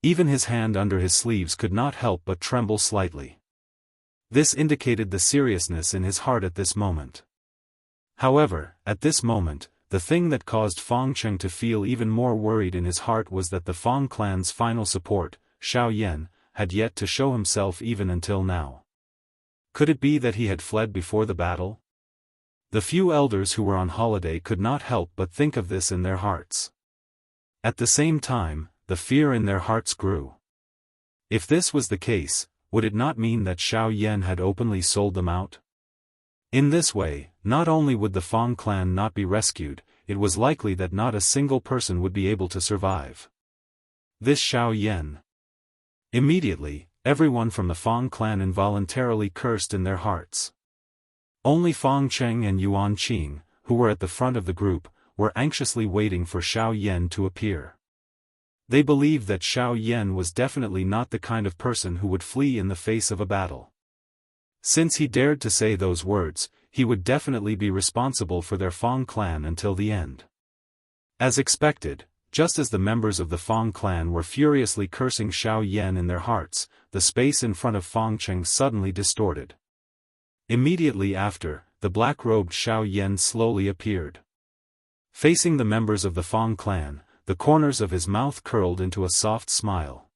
Even his hand under his sleeves could not help but tremble slightly. This indicated the seriousness in his heart at this moment. However, at this moment, the thing that caused Fang Cheng to feel even more worried in his heart was that the Fang clan's final support, Xiao Yan, had yet to show himself even until now. Could it be that he had fled before the battle? The few elders who were on holiday could not help but think of this in their hearts. At the same time, the fear in their hearts grew. If this was the case, would it not mean that Xiao Yan had openly sold them out? In this way, not only would the Fang clan not be rescued, it was likely that not a single person would be able to survive. This Xiao Yan. Immediately, everyone from the Fang clan involuntarily cursed in their hearts. Only Fang Cheng and Yuan Qing, who were at the front of the group, were anxiously waiting for Xiao Yan to appear. They believed that Xiao Yan was definitely not the kind of person who would flee in the face of a battle. Since he dared to say those words, he would definitely be responsible for their Fang clan until the end. As expected, just as the members of the Fang clan were furiously cursing Xiao Yan in their hearts, the space in front of Fang Cheng suddenly distorted. Immediately after, the black-robed Xiao Yan slowly appeared. Facing the members of the Fang clan, the corners of his mouth curled into a soft smile.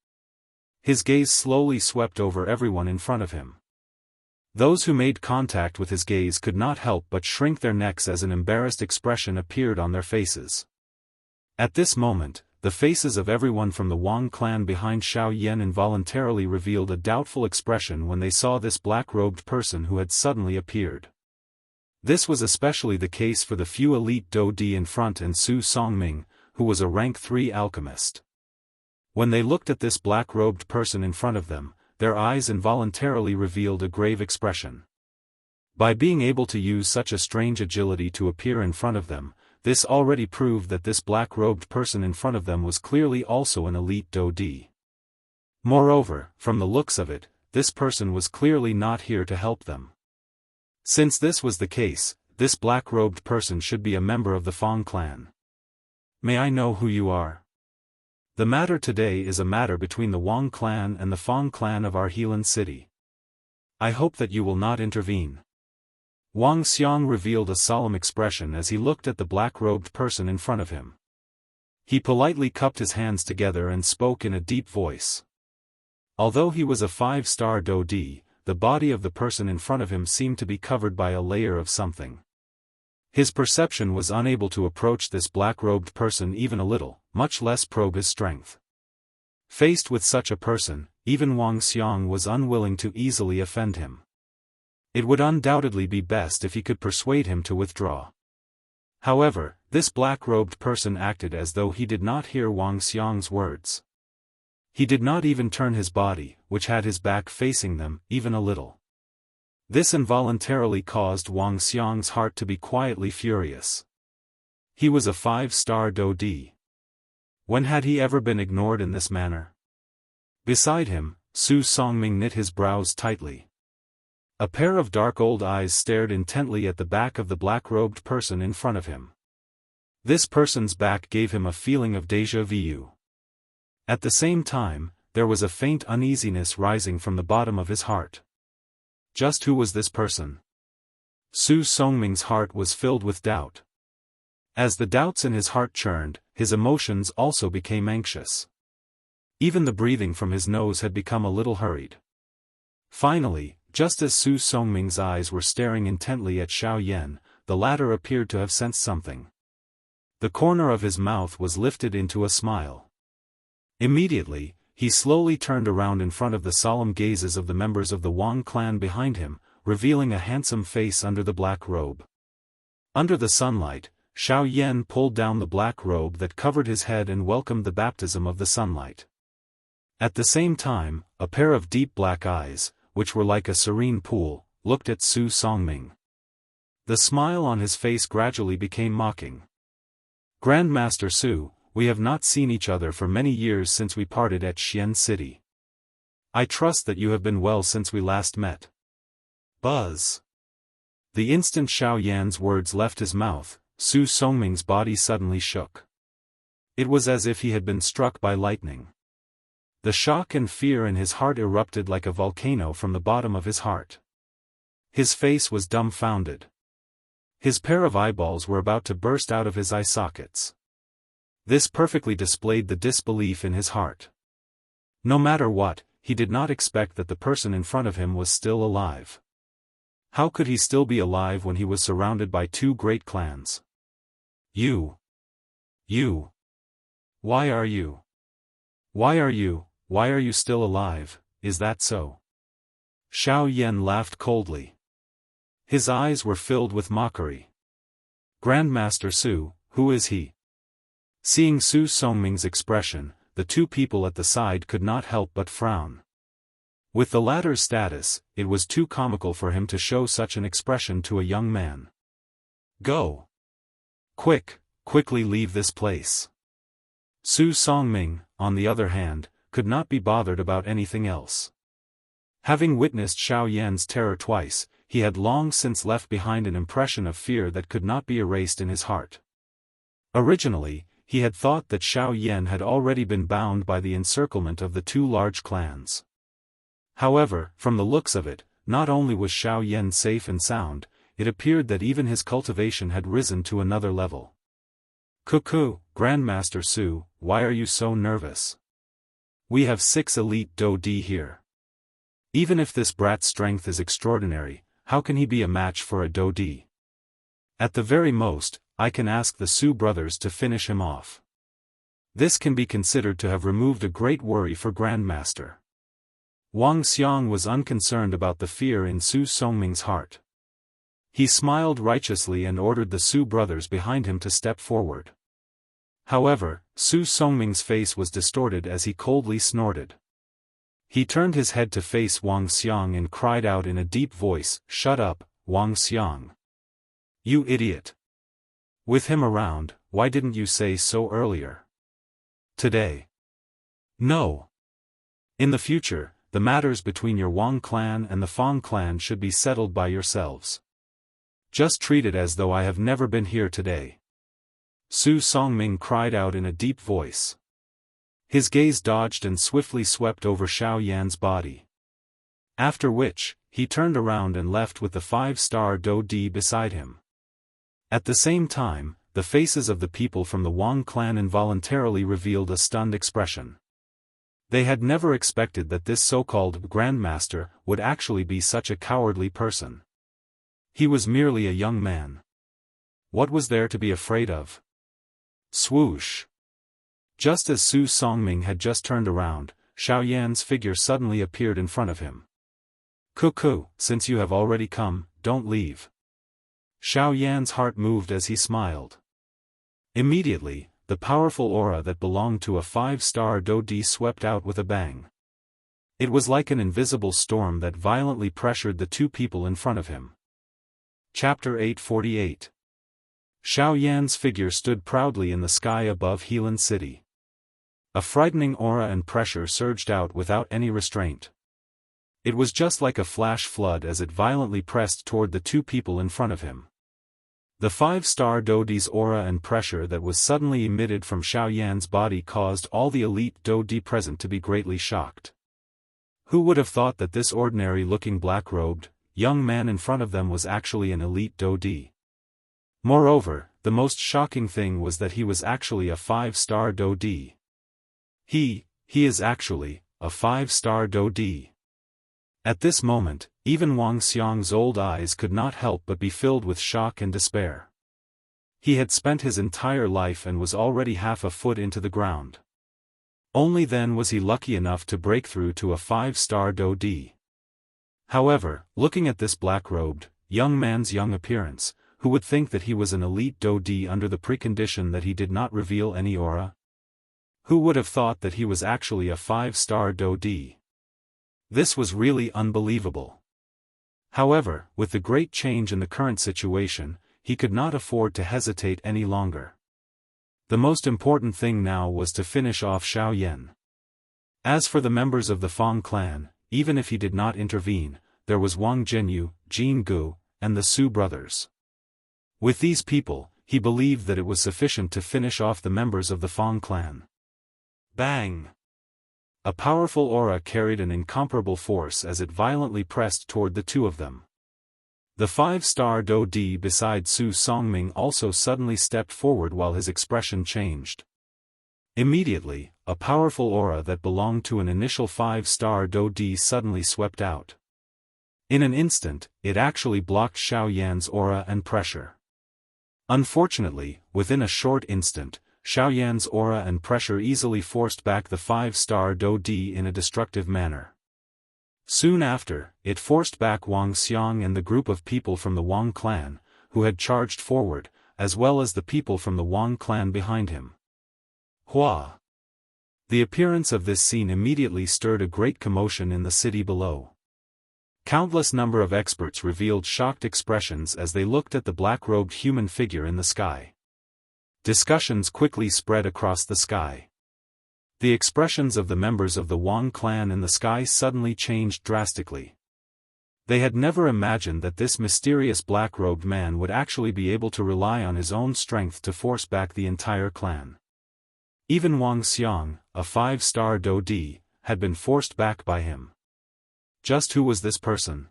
His gaze slowly swept over everyone in front of him. Those who made contact with his gaze could not help but shrink their necks as an embarrassed expression appeared on their faces. At this moment, the faces of everyone from the Wang clan behind Xiao Yan involuntarily revealed a doubtful expression when they saw this black-robed person who had suddenly appeared. This was especially the case for the few elite Dou Di in front and Su Songming, who was a rank 3 alchemist. When they looked at this black-robed person in front of them, their eyes involuntarily revealed a grave expression. By being able to use such a strange agility to appear in front of them, this already proved that this black-robed person in front of them was clearly also an elite Dou Di. Moreover, from the looks of it, this person was clearly not here to help them. Since this was the case, this black-robed person should be a member of the Fang clan. May I know who you are? The matter today is a matter between the Wang clan and the Fang clan of our Helan city. I hope that you will not intervene. Wang Xiang revealed a solemn expression as he looked at the black-robed person in front of him. He politely cupped his hands together and spoke in a deep voice. Although he was a 5-star Dou Di, the body of the person in front of him seemed to be covered by a layer of something. His perception was unable to approach this black-robed person even a little, much less probe his strength. Faced with such a person, even Wang Xiang was unwilling to easily offend him. It would undoubtedly be best if he could persuade him to withdraw. However, this black-robed person acted as though he did not hear Wang Xiang's words. He did not even turn his body, which had his back facing them, even a little. This involuntarily caused Wang Xiang's heart to be quietly furious. He was a 5-star Dou Di. When had he ever been ignored in this manner? Beside him, Su Songming knit his brows tightly. A pair of dark old eyes stared intently at the back of the black-robed person in front of him. This person's back gave him a feeling of déjà vu. At the same time, there was a faint uneasiness rising from the bottom of his heart. Just who was this person? Su Songming's heart was filled with doubt. As the doubts in his heart churned, his emotions also became anxious. Even the breathing from his nose had become a little hurried. Finally, just as Su Songming's eyes were staring intently at Xiao Yan, the latter appeared to have sensed something. The corner of his mouth was lifted into a smile. Immediately, he slowly turned around in front of the solemn gazes of the members of the Wang clan behind him, revealing a handsome face under the black robe. Under the sunlight, Xiao Yan pulled down the black robe that covered his head and welcomed the baptism of the sunlight. At the same time, a pair of deep black eyes, which were like a serene pool, looked at Su Songming. The smile on his face gradually became mocking. "Grandmaster Su, we have not seen each other for many years since we parted at Xian City. I trust that you have been well since we last met." Buzz. The instant Xiao Yan's words left his mouth, Su Songming's body suddenly shook. It was as if he had been struck by lightning. The shock and fear in his heart erupted like a volcano from the bottom of his heart. His face was dumbfounded. His pair of eyeballs were about to burst out of his eye sockets. This perfectly displayed the disbelief in his heart. No matter what, he did not expect that the person in front of him was still alive. How could he still be alive when he was surrounded by two great clans? You. Why are you still alive, is that so? Xiao Yan laughed coldly. His eyes were filled with mockery. "Grandmaster Su, who is he?" Seeing Su Songming's expression, the two people at the side could not help but frown. With the latter's status, it was too comical for him to show such an expression to a young man. "Go! Quickly leave this place." Su Songming, on the other hand, could not be bothered about anything else. Having witnessed Xiao Yan's terror twice, he had long since left behind an impression of fear that could not be erased in his heart. Originally, he had thought that Xiao Yan had already been bound by the encirclement of the two large clans. However, from the looks of it, not only was Xiao Yan safe and sound, it appeared that even his cultivation had risen to another level. "Cuckoo, Grandmaster Su, why are you so nervous? We have 6 elite Do-Di here. Even if this brat's strength is extraordinary, how can he be a match for a Do-Di? At the very most, I can ask the Su brothers to finish him off. This can be considered to have removed a great worry for Grandmaster." Wang Xiang was unconcerned about the fear in Su Songming's heart. He smiled righteously and ordered the Su brothers behind him to step forward. However, Su Songming's face was distorted as he coldly snorted. He turned his head to face Wang Xiang and cried out in a deep voice, "Shut up, Wang Xiang. You idiot. With him around, why didn't you say so earlier? Today. No. In the future, the matters between your Wang clan and the Fang clan should be settled by yourselves. Just treat it as though I have never been here today." Su Songming cried out in a deep voice. His gaze dodged and swiftly swept over Xiao Yan's body. After which, he turned around and left with the 5-star Do-Di beside him. At the same time, the faces of the people from the Wang clan involuntarily revealed a stunned expression. They had never expected that this so-called Grandmaster would actually be such a cowardly person. He was merely a young man. What was there to be afraid of? Swoosh! Just as Su Songming had just turned around, Xiao Yan's figure suddenly appeared in front of him. "Cuckoo, since you have already come, don't leave." Xiao Yan's heart moved as he smiled. Immediately, the powerful aura that belonged to a 5-star Do-Di swept out with a bang. It was like an invisible storm that violently pressured the two people in front of him. Chapter 848. Xiao Yan's figure stood proudly in the sky above Helan City. A frightening aura and pressure surged out without any restraint. It was just like a flash flood as it violently pressed toward the two people in front of him. The 5-star Do-Di's aura and pressure that was suddenly emitted from Xiao Yan's body caused all the elite Do-Di present to be greatly shocked. Who would have thought that this ordinary-looking black-robed, young man in front of them was actually an elite Do-Di? Moreover, the most shocking thing was that he was actually a 5-star Do-Di. He is actually a 5-star Do-Di. At this moment, even Wang Xiang's old eyes could not help but be filled with shock and despair. He had spent his entire life and was already half a foot into the ground. Only then was he lucky enough to break through to a 5-star Do-Di. However, looking at this black-robed, young man's young appearance, who would think that he was an elite Do-D under the precondition that he did not reveal any aura? Who would have thought that he was actually a 5-star Do-D? This was really unbelievable. However, with the great change in the current situation, he could not afford to hesitate any longer. The most important thing now was to finish off Xiao Yan. As for the members of the Fang clan, even if he did not intervene, there was Wang Jinyu, Jianghu, and the Su brothers. With these people, he believed that it was sufficient to finish off the members of the Fang clan. Bang! A powerful aura carried an incomparable force as it violently pressed toward the two of them. The 5-star Do-D beside Su Songming also suddenly stepped forward while his expression changed. Immediately, a powerful aura that belonged to an initial 5-star Do-D suddenly swept out. In an instant, it actually blocked Xiao Yan's aura and pressure. Unfortunately, within a short instant, Xiao Yan's aura and pressure easily forced back the 5-star Do-D in a destructive manner. Soon after, it forced back Wang Xiang and the group of people from the Wang clan, who had charged forward, as well as the people from the Wang clan behind him. Hua! The appearance of this scene immediately stirred a great commotion in the city below. Countless number of experts revealed shocked expressions as they looked at the black-robed human figure in the sky. Discussions quickly spread across the sky. The expressions of the members of the Wang clan in the sky suddenly changed drastically. They had never imagined that this mysterious black-robed man would actually be able to rely on his own strength to force back the entire clan. Even Wang Xiang, a 5-star Do-D, had been forced back by him. Just who was this person?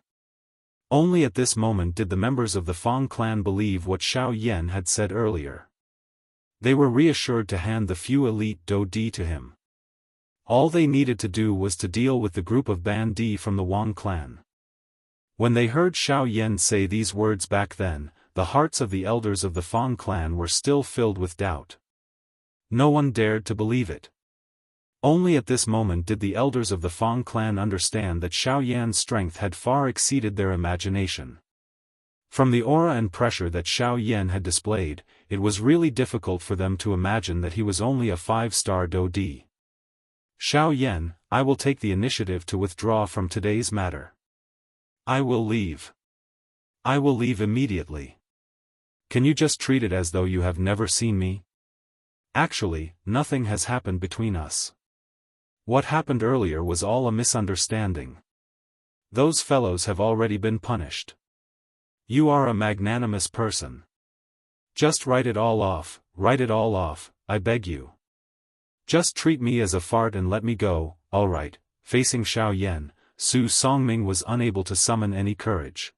Only at this moment did the members of the Fang clan believe what Xiao Yan had said earlier. They were reassured to hand the few elite Do-D to him. All they needed to do was to deal with the group of Ban-Di from the Wang clan. When they heard Xiao Yan say these words back then, the hearts of the elders of the Fang clan were still filled with doubt. No one dared to believe it. Only at this moment did the elders of the Fang clan understand that Xiao Yan's strength had far exceeded their imagination. From the aura and pressure that Xiao Yan had displayed, it was really difficult for them to imagine that he was only a 5-star Do-D. Xiao Yan, I will take the initiative to withdraw from today's matter. I will leave. I will leave immediately. Can you just treat it as though you have never seen me? Actually, nothing has happened between us. What happened earlier was all a misunderstanding. Those fellows have already been punished. You are a magnanimous person. Just write it all off, I beg you. Just treat me as a fart and let me go, alright. Facing Xiao Yan, Su Songming was unable to summon any courage.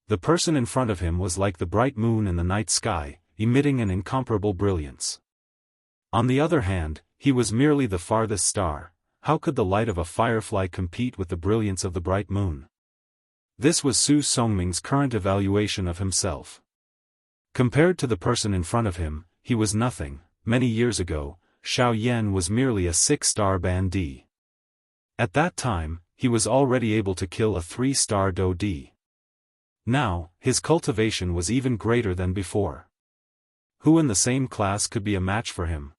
The person in front of him was like the bright moon in the night sky, emitting an incomparable brilliance. On the other hand, he was merely the farthest star. How could the light of a firefly compete with the brilliance of the bright moon? This was Su Songming's current evaluation of himself. Compared to the person in front of him, he was nothing. Many years ago, Xiao Yan was merely a 6-star Ban-Di. At that time, he was already able to kill a 3-star Do-D. Now, his cultivation was even greater than before. Who in the same class could be a match for him?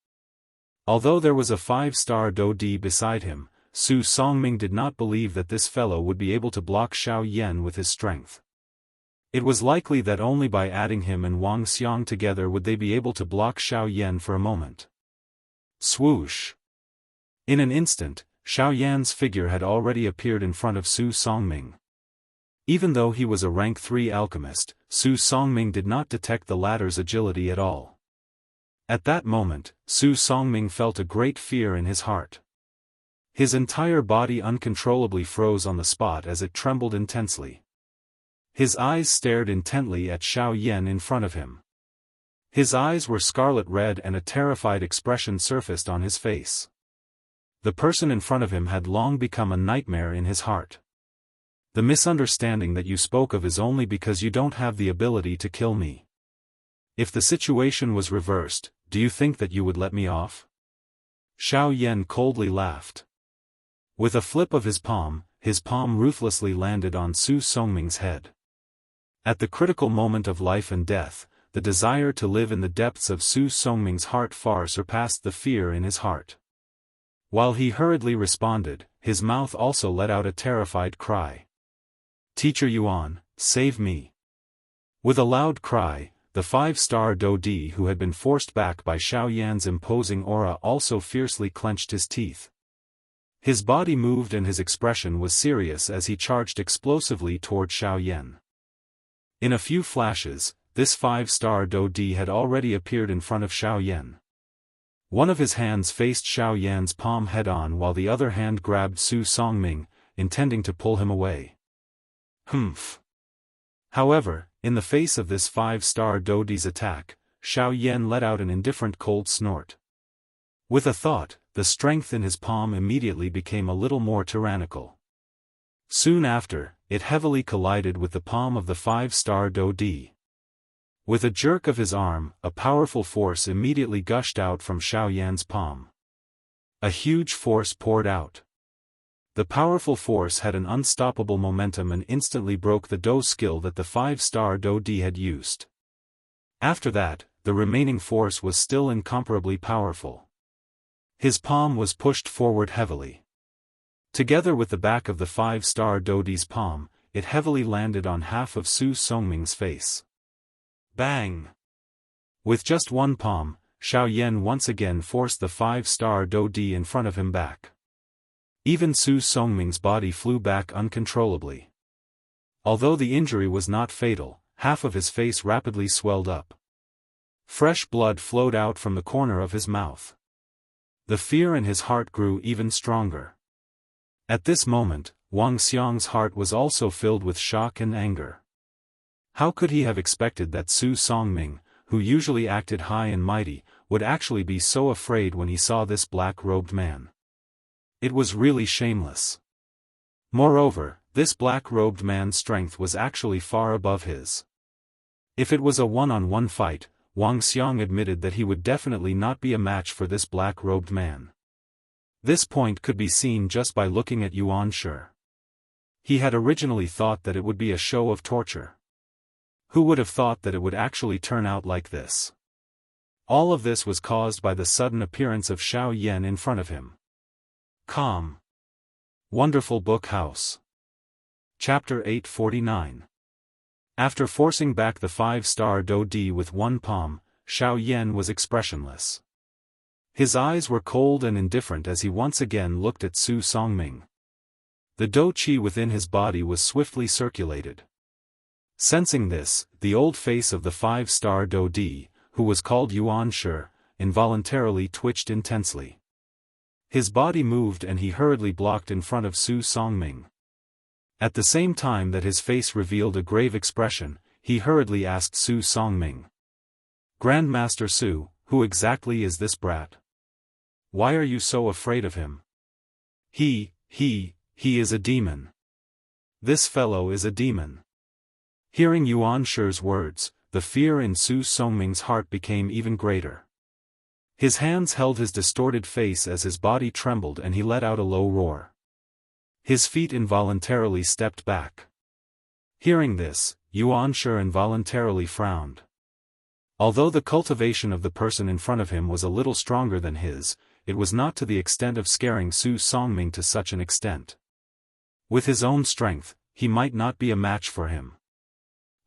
Although there was a 5-star Do-D beside him, Su Songming did not believe that this fellow would be able to block Xiao Yan with his strength. It was likely that only by adding him and Wang Xiang together would they be able to block Xiao Yan for a moment. Swoosh! In an instant, Xiao Yan's figure had already appeared in front of Su Songming. Even though he was a rank 3 alchemist, Su Songming did not detect the latter's agility at all. At that moment, Su Songming felt a great fear in his heart. His entire body uncontrollably froze on the spot as it trembled intensely. His eyes stared intently at Xiao Yan in front of him. His eyes were scarlet red and a terrified expression surfaced on his face. The person in front of him had long become a nightmare in his heart. The misunderstanding that you spoke of is only because you don't have the ability to kill me. If the situation was reversed, do you think that you would let me off? Xiao Yan coldly laughed. With a flip of his palm ruthlessly landed on Su Songming's head. At the critical moment of life and death, the desire to live in the depths of Su Songming's heart far surpassed the fear in his heart. While he hurriedly responded, his mouth also let out a terrified cry. "Teacher Yuan, save me." With a loud cry, the 5-star Dodi who had been forced back by Xiao Yan's imposing aura also fiercely clenched his teeth. His body moved and his expression was serious as he charged explosively toward Xiao Yan. In a few flashes, this 5-star Dodi had already appeared in front of Xiao Yan. One of his hands faced Xiao Yan's palm head-on while the other hand grabbed Su Songming, intending to pull him away. Humph. However, in the face of this 5-star Dodi's attack, Xiao Yan let out an indifferent cold snort. With a thought, the strength in his palm immediately became a little more tyrannical. Soon after, it heavily collided with the palm of the 5-star Dodi. With a jerk of his arm, a powerful force immediately gushed out from Xiao Yan's palm. A huge force poured out. The powerful force had an unstoppable momentum and instantly broke the Do skill that the 5-star Dodi had used. After that, the remaining force was still incomparably powerful. His palm was pushed forward heavily. Together with the back of the 5-star Dodi's palm, it heavily landed on half of Su Songming's face. Bang! With just one palm, Xiao Yan once again forced the 5-star Dodi in front of him back. Even Su Songming's body flew back uncontrollably. Although the injury was not fatal, half of his face rapidly swelled up. Fresh blood flowed out from the corner of his mouth. The fear in his heart grew even stronger. At this moment, Wang Xiang's heart was also filled with shock and anger. How could he have expected that Su Songming, who usually acted high and mighty, would actually be so afraid when he saw this black-robed man? It was really shameless. Moreover, this black-robed man's strength was actually far above his. If it was a one-on-one fight, Wang Xiang admitted that he would definitely not be a match for this black-robed man. This point could be seen just by looking at Yuan Shi. He had originally thought that it would be a show of torture. Who would have thought that it would actually turn out like this? All of this was caused by the sudden appearance of Xiao Yan in front of him. Calm. Wonderful Book House. Chapter 849. After forcing back the 5-star Dodi with one palm, Xiao Yan was expressionless. His eyes were cold and indifferent as he once again looked at Su Songming. The Do Qi within his body was swiftly circulated. Sensing this, the old face of the 5-star Dodi, who was called Yuan Shi, involuntarily twitched intensely. His body moved and he hurriedly blocked in front of Su Songming. At the same time that his face revealed a grave expression, he hurriedly asked Su Songming. "Grandmaster Su, who exactly is this brat? Why are you so afraid of him?" He is a demon. This fellow is a demon." Hearing Yuan Shi's words, the fear in Su Songming's heart became even greater. His hands held his distorted face as his body trembled and he let out a low roar. His feet involuntarily stepped back. Hearing this, Yuan Shi involuntarily frowned. Although the cultivation of the person in front of him was a little stronger than his, it was not to the extent of scaring Su Songming to such an extent. With his own strength, he might not be a match for him.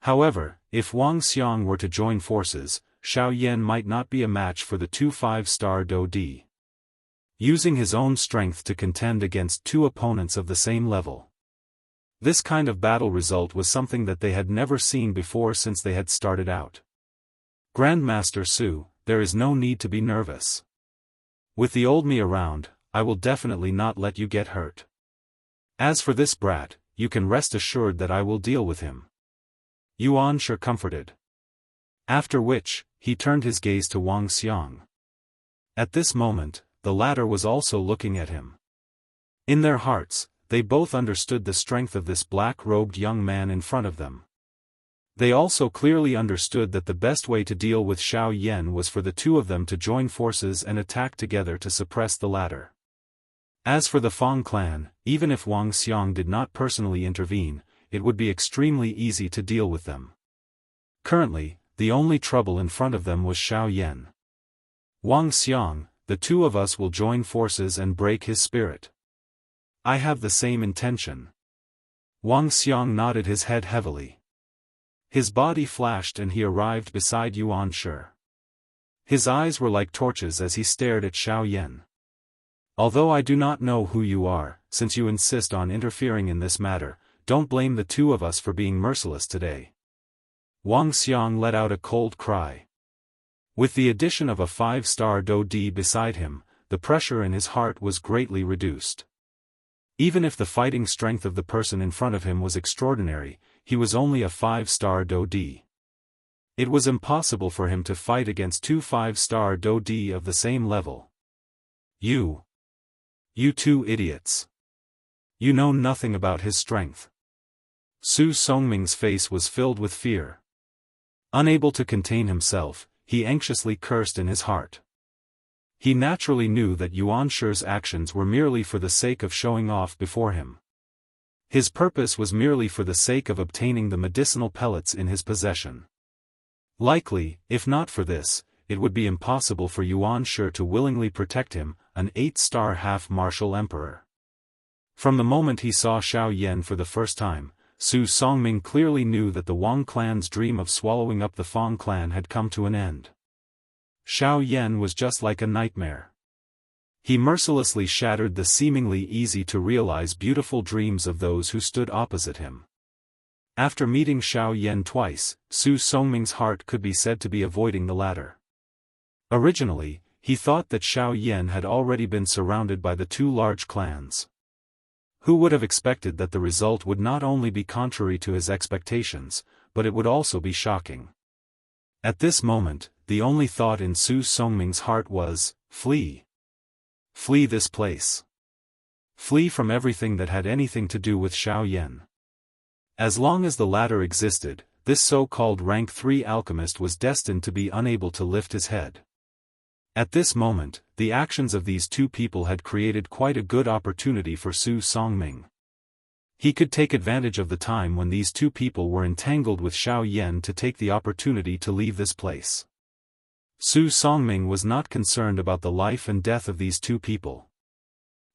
However, if Wang Xiang were to join forces, Xiao Yan might not be a match for the two 5-star Dodi. Using his own strength to contend against two opponents of the same level. This kind of battle result was something that they had never seen before since they had started out. "Grandmaster Su, there is no need to be nervous. With the old me around, I will definitely not let you get hurt. As for this brat, you can rest assured that I will deal with him." Yuan Shi comforted. After which, he turned his gaze to Wang Xiang. At this moment, the latter was also looking at him. In their hearts, they both understood the strength of this black-robed young man in front of them. They also clearly understood that the best way to deal with Xiao Yan was for the two of them to join forces and attack together to suppress the latter. As for the Fang clan, even if Wang Xiang did not personally intervene, it would be extremely easy to deal with them. Currently, the only trouble in front of them was Xiao Yan. Wang Xiang, the two of us will join forces and break his spirit. I have the same intention. Wang Xiang nodded his head heavily. His body flashed and he arrived beside Yuan Shi. His eyes were like torches as he stared at Xiao Yan. Although I do not know who you are, since you insist on interfering in this matter, don't blame the two of us for being merciless today. Wang Xiang let out a cold cry. With the addition of a 5-star Do Di beside him, the pressure in his heart was greatly reduced. Even if the fighting strength of the person in front of him was extraordinary, he was only a 5-star Do Di. It was impossible for him to fight against two 5-star Do Di of the same level. You two idiots. You know nothing about his strength. Su Songming's face was filled with fear. Unable to contain himself, he anxiously cursed in his heart. He naturally knew that Yuan Shi's actions were merely for the sake of showing off before him. His purpose was merely for the sake of obtaining the medicinal pellets in his possession. Likely, if not for this, it would be impossible for Yuan Shi to willingly protect him, an 8-star half-martial emperor. From the moment he saw Xiao Yan for the first time, Su Songming clearly knew that the Wang clan's dream of swallowing up the Fang clan had come to an end. Xiao Yan was just like a nightmare. He mercilessly shattered the seemingly easy-to-realize beautiful dreams of those who stood opposite him. After meeting Xiao Yan twice, Su Songming's heart could be said to be avoiding the latter. Originally, he thought that Xiao Yan had already been surrounded by the two large clans. Who would have expected that the result would not only be contrary to his expectations, but it would also be shocking. At this moment, the only thought in Su Songming's heart was, flee. Flee this place. Flee from everything that had anything to do with Xiao Yan. As long as the latter existed, this so-called rank 3 alchemist was destined to be unable to lift his head. At this moment, the actions of these two people had created quite a good opportunity for Su Songming. He could take advantage of the time when these two people were entangled with Xiao Yan to take the opportunity to leave this place. Su Songming was not concerned about the life and death of these two people.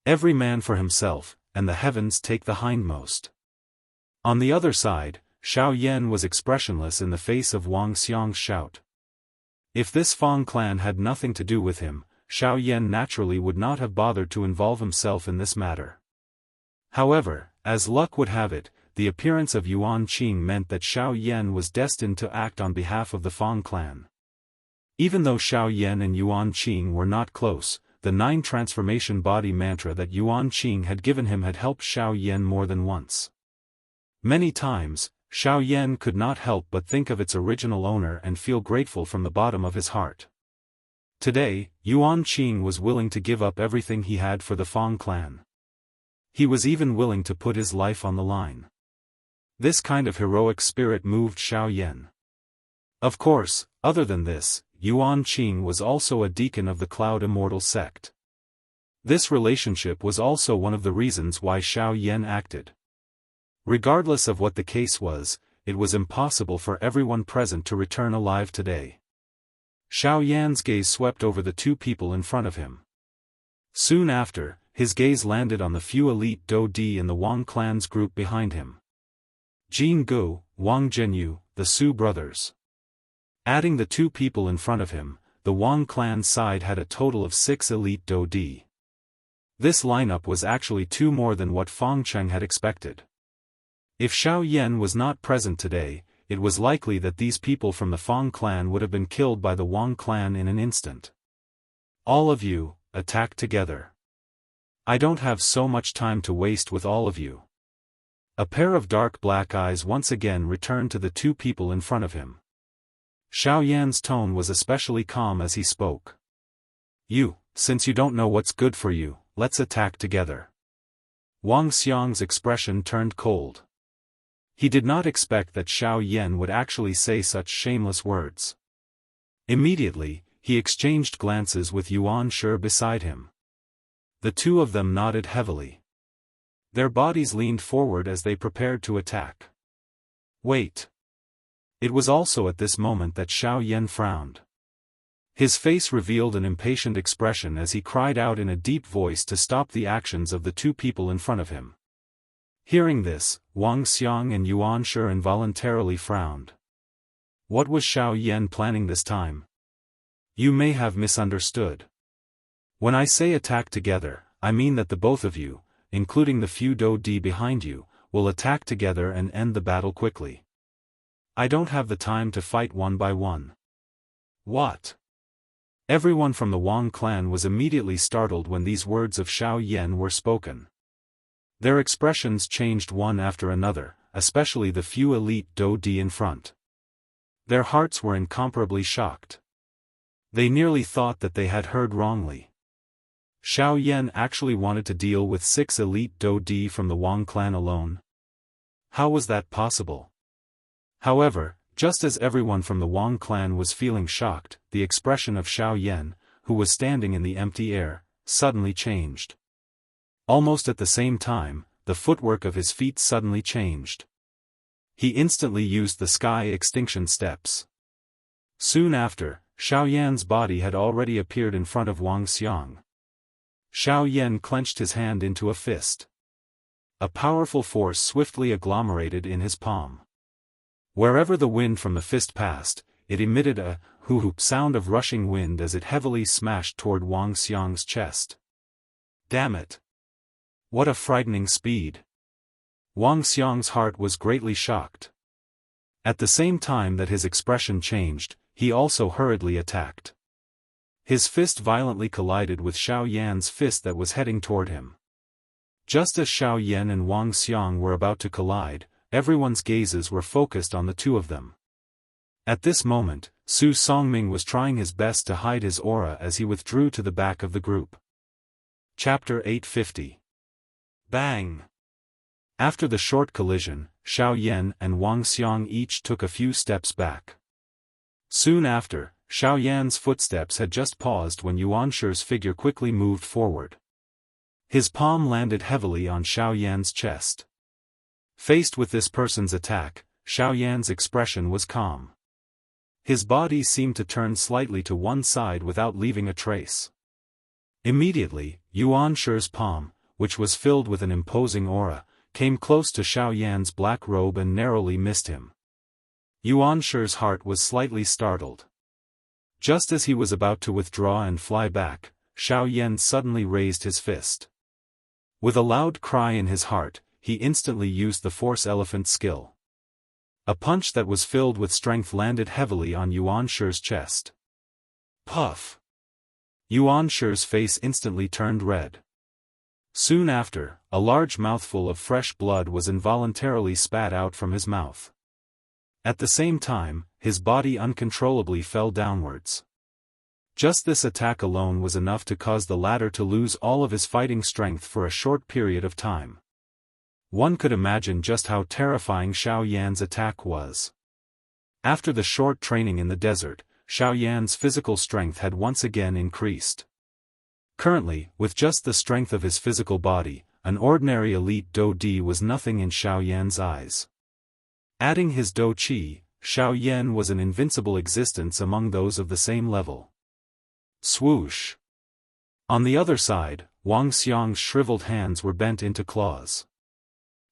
Every man for himself, and the heavens take the hindmost. On the other side, Xiao Yan was expressionless in the face of Wang Xiang's shout. If this Fang clan had nothing to do with him, Xiao Yan naturally would not have bothered to involve himself in this matter. However, as luck would have it, the appearance of Yuan Qing meant that Xiao Yan was destined to act on behalf of the Fang clan. Even though Xiao Yan and Yuan Qing were not close, the 9 transformation body mantra that Yuan Qing had given him had helped Xiao Yan more than once. Many times, Xiao Yan could not help but think of its original owner and feel grateful from the bottom of his heart. Today, Yuan Qing was willing to give up everything he had for the Fang clan. He was even willing to put his life on the line. This kind of heroic spirit moved Xiao Yan. Of course, other than this, Yuan Qing was also a deacon of the Cloud Immortal sect. This relationship was also one of the reasons why Xiao Yan acted. Regardless of what the case was, it was impossible for everyone present to return alive today. Xiao Yan's gaze swept over the two people in front of him. Soon after, his gaze landed on the few elite Do Di in the Wang clan's group behind him. Jianghu, Wang Zhenyu, the Su brothers. Adding the two people in front of him, the Wang clan side had a total of 6 elite Do Di. This lineup was actually 2 more than what Fang Cheng had expected. If Xiao Yan was not present today, it was likely that these people from the Fang clan would have been killed by the Wang clan in an instant. All of you, attack together. I don't have so much time to waste with all of you. A pair of dark black eyes once again returned to the two people in front of him. Xiao Yan's tone was especially calm as he spoke. Since you don't know what's good for you, let's attack together. Wang Xiang's expression turned cold. He did not expect that Xiao Yan would actually say such shameless words. Immediately, he exchanged glances with Yuan Shi beside him. The two of them nodded heavily. Their bodies leaned forward as they prepared to attack. Wait. It was also at this moment that Xiao Yan frowned. His face revealed an impatient expression as he cried out in a deep voice to stop the actions of the two people in front of him. Hearing this, Wang Xiang and Yuan Shi involuntarily frowned. What was Xiao Yan planning this time? You may have misunderstood. When I say attack together, I mean that the both of you, including the few Dou Di behind you, will attack together and end the battle quickly. I don't have the time to fight one by one. What? Everyone from the Wang clan was immediately startled when these words of Xiao Yan were spoken. Their expressions changed one after another, especially the few elite Dou Di in front. Their hearts were incomparably shocked. They nearly thought that they had heard wrongly. Xiao Yan actually wanted to deal with 6 elite Dou Di from the Wang clan alone. How was that possible? However, just as everyone from the Wang clan was feeling shocked, the expression of Xiao Yan, who was standing in the empty air, suddenly changed. Almost at the same time, the footwork of his feet suddenly changed. He instantly used the sky extinction steps. Soon after, Xiao Yan's body had already appeared in front of Wang Xiang. Xiao Yan clenched his hand into a fist. A powerful force swiftly agglomerated in his palm. Wherever the wind from the fist passed, it emitted a hoo-hoop sound of rushing wind as it heavily smashed toward Wang Xiang's chest. Damn it! What a frightening speed! Wang Xiang's heart was greatly shocked. At the same time that his expression changed, he also hurriedly attacked. His fist violently collided with Xiao Yan's fist that was heading toward him. Just as Xiao Yan and Wang Xiang were about to collide, everyone's gazes were focused on the two of them. At this moment, Su Songming was trying his best to hide his aura as he withdrew to the back of the group. Chapter 850. Bang! After the short collision, Xiao Yan and Wang Xiang each took a few steps back. Soon after, Xiao Yan's footsteps had just paused when Yuan Shi's figure quickly moved forward. His palm landed heavily on Xiao Yan's chest. Faced with this person's attack, Xiao Yan's expression was calm. His body seemed to turn slightly to one side without leaving a trace. Immediately, Yuan Shi's palm, which was filled with an imposing aura, came close to Xiao Yan's black robe and narrowly missed him. Yuan Shi's heart was slightly startled. Just as he was about to withdraw and fly back, Xiao Yan suddenly raised his fist. With a loud cry in his heart, he instantly used the Force Elephant skill. A punch that was filled with strength landed heavily on Yuan Shi's chest. Puff! Yuan Shi's face instantly turned red. Soon after, a large mouthful of fresh blood was involuntarily spat out from his mouth. At the same time, his body uncontrollably fell downwards. Just this attack alone was enough to cause the latter to lose all of his fighting strength for a short period of time. One could imagine just how terrifying Xiao Yan's attack was. After the short training in the desert, Xiao Yan's physical strength had once again increased. Currently, with just the strength of his physical body, an ordinary elite Dou Di was nothing in Xiao Yan's eyes. Adding his Dou Qi, Xiao Yan was an invincible existence among those of the same level. Swoosh! On the other side, Wang Xiang's shriveled hands were bent into claws.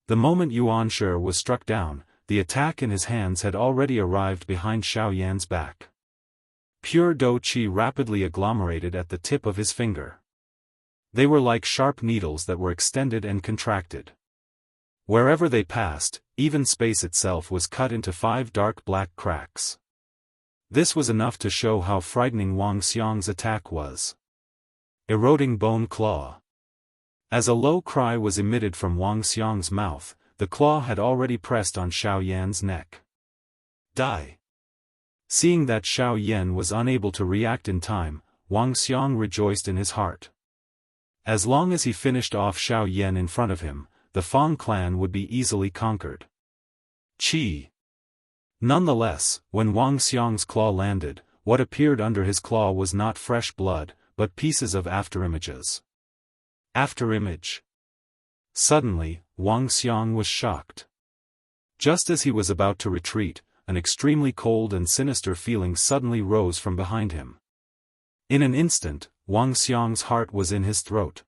The moment Yuan Shi was struck down, the attack in his hands had already arrived behind Xiao Yan's back. Pure Dou Qi rapidly agglomerated at the tip of his finger. They were like sharp needles that were extended and contracted. Wherever they passed, even space itself was cut into 5 dark black cracks. This was enough to show how frightening Wang Xiang's attack was. Eroding bone claw. As a low cry was emitted from Wang Xiang's mouth, the claw had already pressed on Xiao Yan's neck. Die! Seeing that Xiao Yan was unable to react in time, Wang Xiang rejoiced in his heart. As long as he finished off Xiao Yan in front of him, the Fang clan would be easily conquered. Qi. Nonetheless, when Wang Xiang's claw landed, what appeared under his claw was not fresh blood, but pieces of afterimages. Afterimage. Suddenly, Wang Xiang was shocked. Just as he was about to retreat, an extremely cold and sinister feeling suddenly rose from behind him. In an instant, Wang Xiang's heart was in his throat.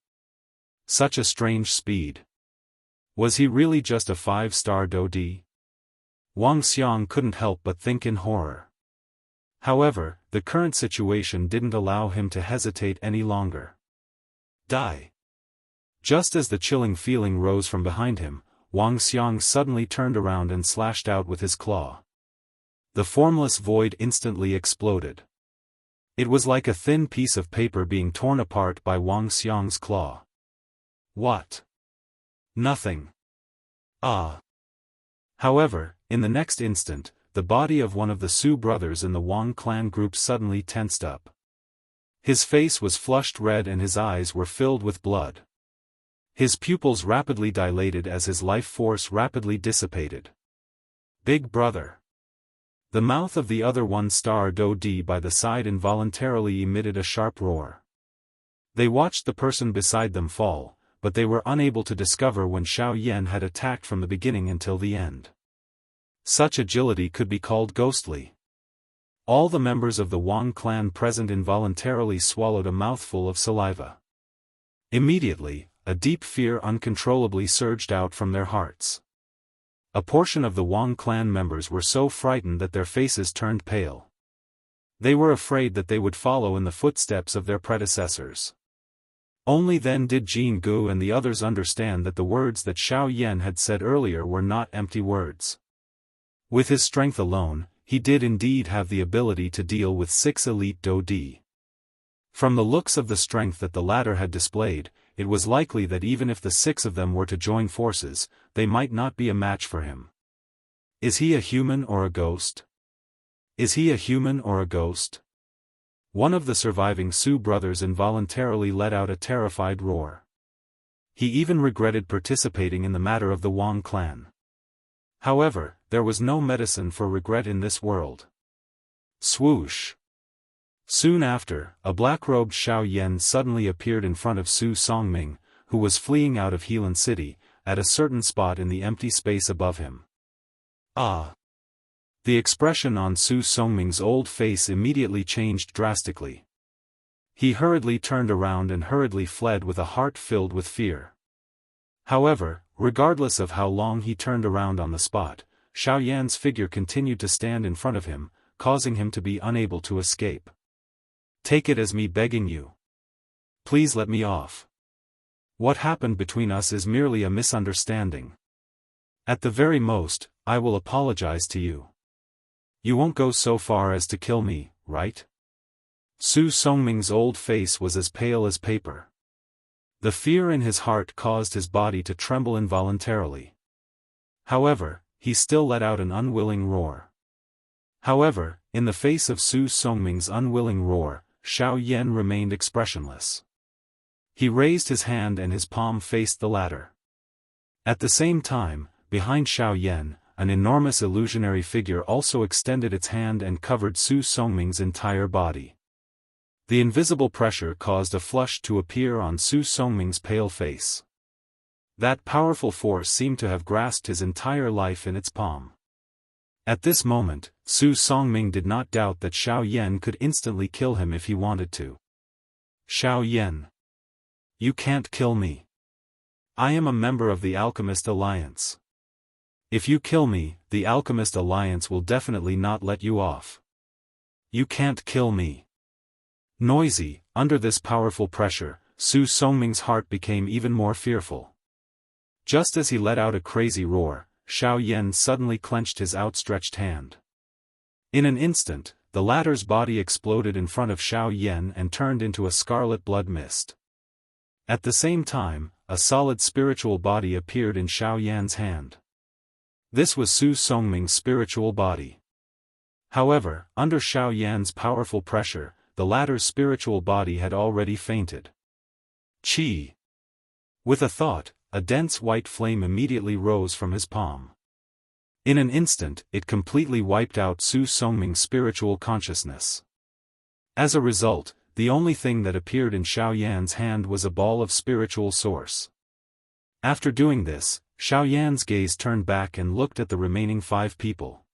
Such a strange speed. Was he really just a 5-star Dodi? Wang Xiang couldn't help but think in horror. However, the current situation didn't allow him to hesitate any longer. Die! Just as the chilling feeling rose from behind him, Wang Xiang suddenly turned around and slashed out with his claw. The formless void instantly exploded. It was like a thin piece of paper being torn apart by Wang Xiang's claw. What? Nothing. Ah! However, in the next instant, the body of one of the Su brothers in the Wang clan group suddenly tensed up. His face was flushed red and his eyes were filled with blood. His pupils rapidly dilated as his life force rapidly dissipated. Big brother. The mouth of the other 1-star Dodi by the side involuntarily emitted a sharp roar. They watched the person beside them fall, but they were unable to discover when Xiao Yan had attacked from the beginning until the end. Such agility could be called ghostly. All the members of the Wang clan present involuntarily swallowed a mouthful of saliva. Immediately, a deep fear uncontrollably surged out from their hearts. A portion of the Wang clan members were so frightened that their faces turned pale. They were afraid that they would follow in the footsteps of their predecessors. Only then did Jianghu and the others understand that the words that Xiao Yan had said earlier were not empty words. With his strength alone, he did indeed have the ability to deal with 6 elite Dodi. From the looks of the strength that the latter had displayed, it was likely that even if the 6 of them were to join forces, they might not be a match for him. Is he a human or a ghost? Is he a human or a ghost? One of the surviving Su brothers involuntarily let out a terrified roar. He even regretted participating in the matter of the Wang clan. However, there was no medicine for regret in this world. Swoosh! Soon after, a black-robed Xiao Yan suddenly appeared in front of Su Songming, who was fleeing out of Helan City, at a certain spot in the empty space above him. Ah! The expression on Su Songming's old face immediately changed drastically. He hurriedly turned around and hurriedly fled with a heart filled with fear. However, regardless of how long he turned around on the spot, Xiao Yan's figure continued to stand in front of him, causing him to be unable to escape. Take it as me begging you. Please let me off. What happened between us is merely a misunderstanding. At the very most, I will apologize to you. You won't go so far as to kill me, right? Su Songming's old face was as pale as paper. The fear in his heart caused his body to tremble involuntarily. However, he still let out an unwilling roar. However, in the face of Su Songming's unwilling roar, Xiao Yan remained expressionless. He raised his hand and his palm faced the latter. At the same time, behind Xiao Yan, an enormous illusionary figure also extended its hand and covered Su Songming's entire body. The invisible pressure caused a flush to appear on Su Songming's pale face. That powerful force seemed to have grasped his entire life in its palm. At this moment, Su Songming did not doubt that Xiao Yan could instantly kill him if he wanted to. Xiao Yan. You can't kill me. I am a member of the Alchemist Alliance. If you kill me, the Alchemist Alliance will definitely not let you off. You can't kill me. Noisy, under this powerful pressure, Su Songming's heart became even more fearful. Just as he let out a crazy roar, Xiao Yan suddenly clenched his outstretched hand. In an instant, the latter's body exploded in front of Xiao Yan and turned into a scarlet blood mist. At the same time, a solid spiritual body appeared in Xiao Yan's hand. This was Su Songming's spiritual body. However, under Xiao Yan's powerful pressure, the latter's spiritual body had already fainted. Qi! With a thought, a dense white flame immediately rose from his palm. In an instant, it completely wiped out Su Songming's spiritual consciousness. As a result, the only thing that appeared in Xiao Yan's hand was a ball of spiritual source. After doing this, Xiao Yan's gaze turned back and looked at the remaining 5 people.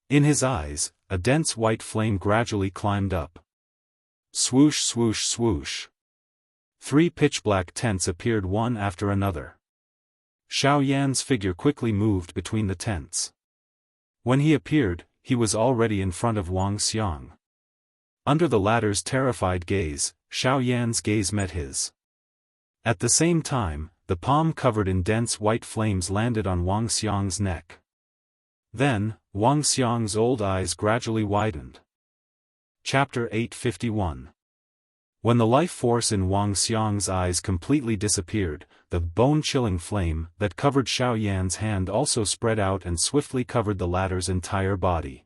In his eyes, a dense white flame gradually climbed up. Swoosh swoosh swoosh. 3 pitch-black tents appeared one after another. Xiao Yan's figure quickly moved between the tents. When he appeared, he was already in front of Wang Xiang. Under the latter's terrified gaze, Xiao Yan's gaze met his. At the same time, the palm covered in dense white flames landed on Wang Xiang's neck. Then, Wang Xiang's old eyes gradually widened. Chapter 851. When the life force in Wang Xiang's eyes completely disappeared, the bone-chilling flame that covered Xiao Yan's hand also spread out and swiftly covered the latter's entire body.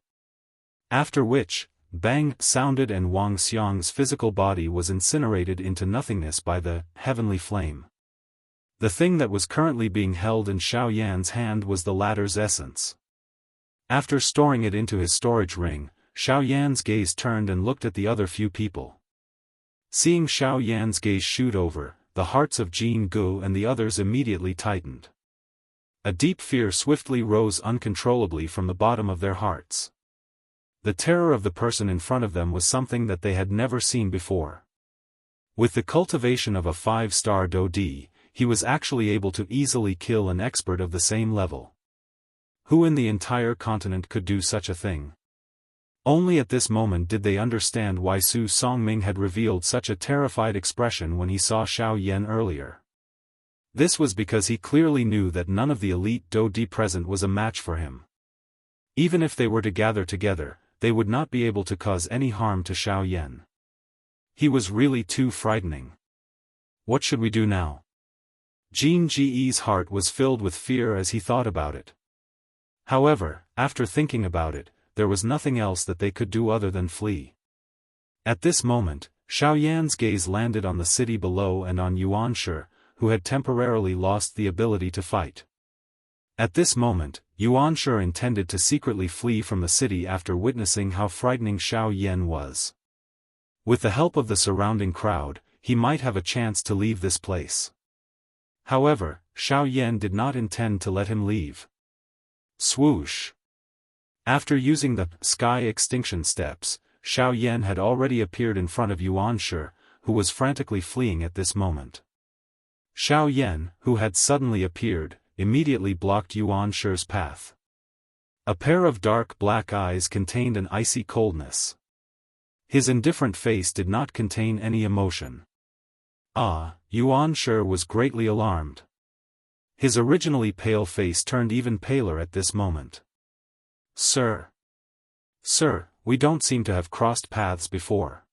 After which, bang sounded and Wang Xiang's physical body was incinerated into nothingness by the heavenly flame. The thing that was currently being held in Xiao Yan's hand was the latter's essence. After storing it into his storage ring, Xiao Yan's gaze turned and looked at the other few people. Seeing Xiao Yan's gaze shoot over, the hearts of Jianghu and the others immediately tightened. A deep fear swiftly rose uncontrollably from the bottom of their hearts. The terror of the person in front of them was something that they had never seen before. With the cultivation of a 5-star Daoist, he was actually able to easily kill an expert of the same level. Who in the entire continent could do such a thing? Only at this moment did they understand why Su Songming had revealed such a terrified expression when he saw Xiao Yan earlier. This was because he clearly knew that none of the elite Daoist present was a match for him. Even if they were to gather together, they would not be able to cause any harm to Xiao Yan. He was really too frightening. What should we do now? Jin Ji's heart was filled with fear as he thought about it. However, after thinking about it, there was nothing else that they could do other than flee. At this moment, Xiao Yan's gaze landed on the city below and on Yuanshi, who had temporarily lost the ability to fight. At this moment, Yuanshi intended to secretly flee from the city after witnessing how frightening Xiao Yan was. With the help of the surrounding crowd, he might have a chance to leave this place. However, Xiao Yan did not intend to let him leave. Swoosh! After using the sky extinction steps, Xiao Yan had already appeared in front of Yuanshi, who was frantically fleeing at this moment. Xiao Yan, who had suddenly appeared, immediately blocked Yuanshi's path. A pair of dark black eyes contained an icy coldness. His indifferent face did not contain any emotion. Yuanshi was greatly alarmed. His originally pale face turned even paler at this moment. Sir, we don't seem to have crossed paths before.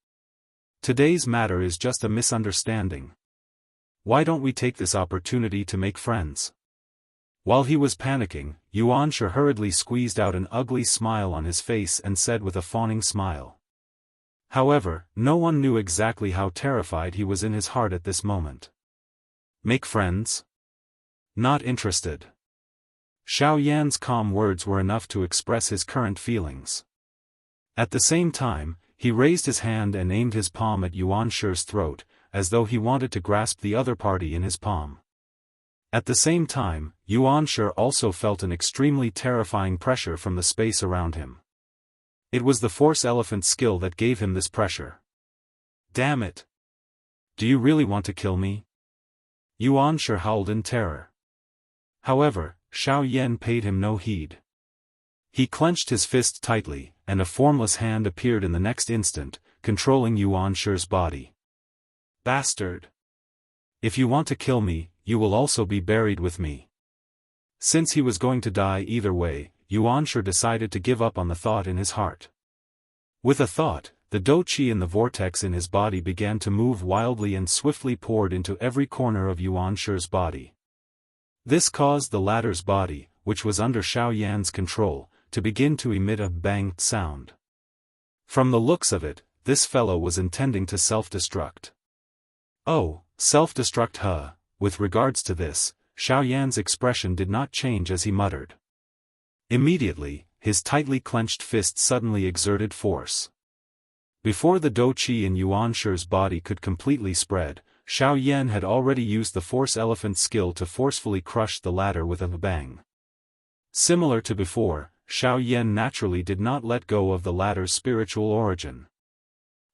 Today's matter is just a misunderstanding. Why don't we take this opportunity to make friends? While he was panicking, Yuanshi hurriedly squeezed out an ugly smile on his face and said with a fawning smile. However, no one knew exactly how terrified he was in his heart at this moment. Make friends? Not interested. Xiao Yan's calm words were enough to express his current feelings. At the same time, he raised his hand and aimed his palm at Yuanshi's throat, as though he wanted to grasp the other party in his palm. At the same time, Yuanshi also felt an extremely terrifying pressure from the space around him. It was the Force Elephant's skill that gave him this pressure. Damn it! Do you really want to kill me? Yuanshi howled in terror. However, Xiao Yan paid him no heed. He clenched his fist tightly, and a formless hand appeared in the next instant, controlling Yuanshi's body. Bastard! If you want to kill me, you will also be buried with me. Since he was going to die either way, Yuanshi decided to give up on the thought in his heart. With a thought, the Daoist in the vortex in his body began to move wildly and swiftly poured into every corner of Yuanshi's body. This caused the latter's body, which was under Xiao Yan's control, to begin to emit a bang sound. From the looks of it, this fellow was intending to self-destruct. Oh, self-destruct huh? With regards to this, Xiao Yan's expression did not change as he muttered. Immediately, his tightly clenched fist suddenly exerted force. Before the Daoist in Yuanshi's body could completely spread, Xiao Yan had already used the Force Elephant skill to forcefully crush the ladder with a bang. Similar to before, Xiao Yan naturally did not let go of the ladder's spiritual origin.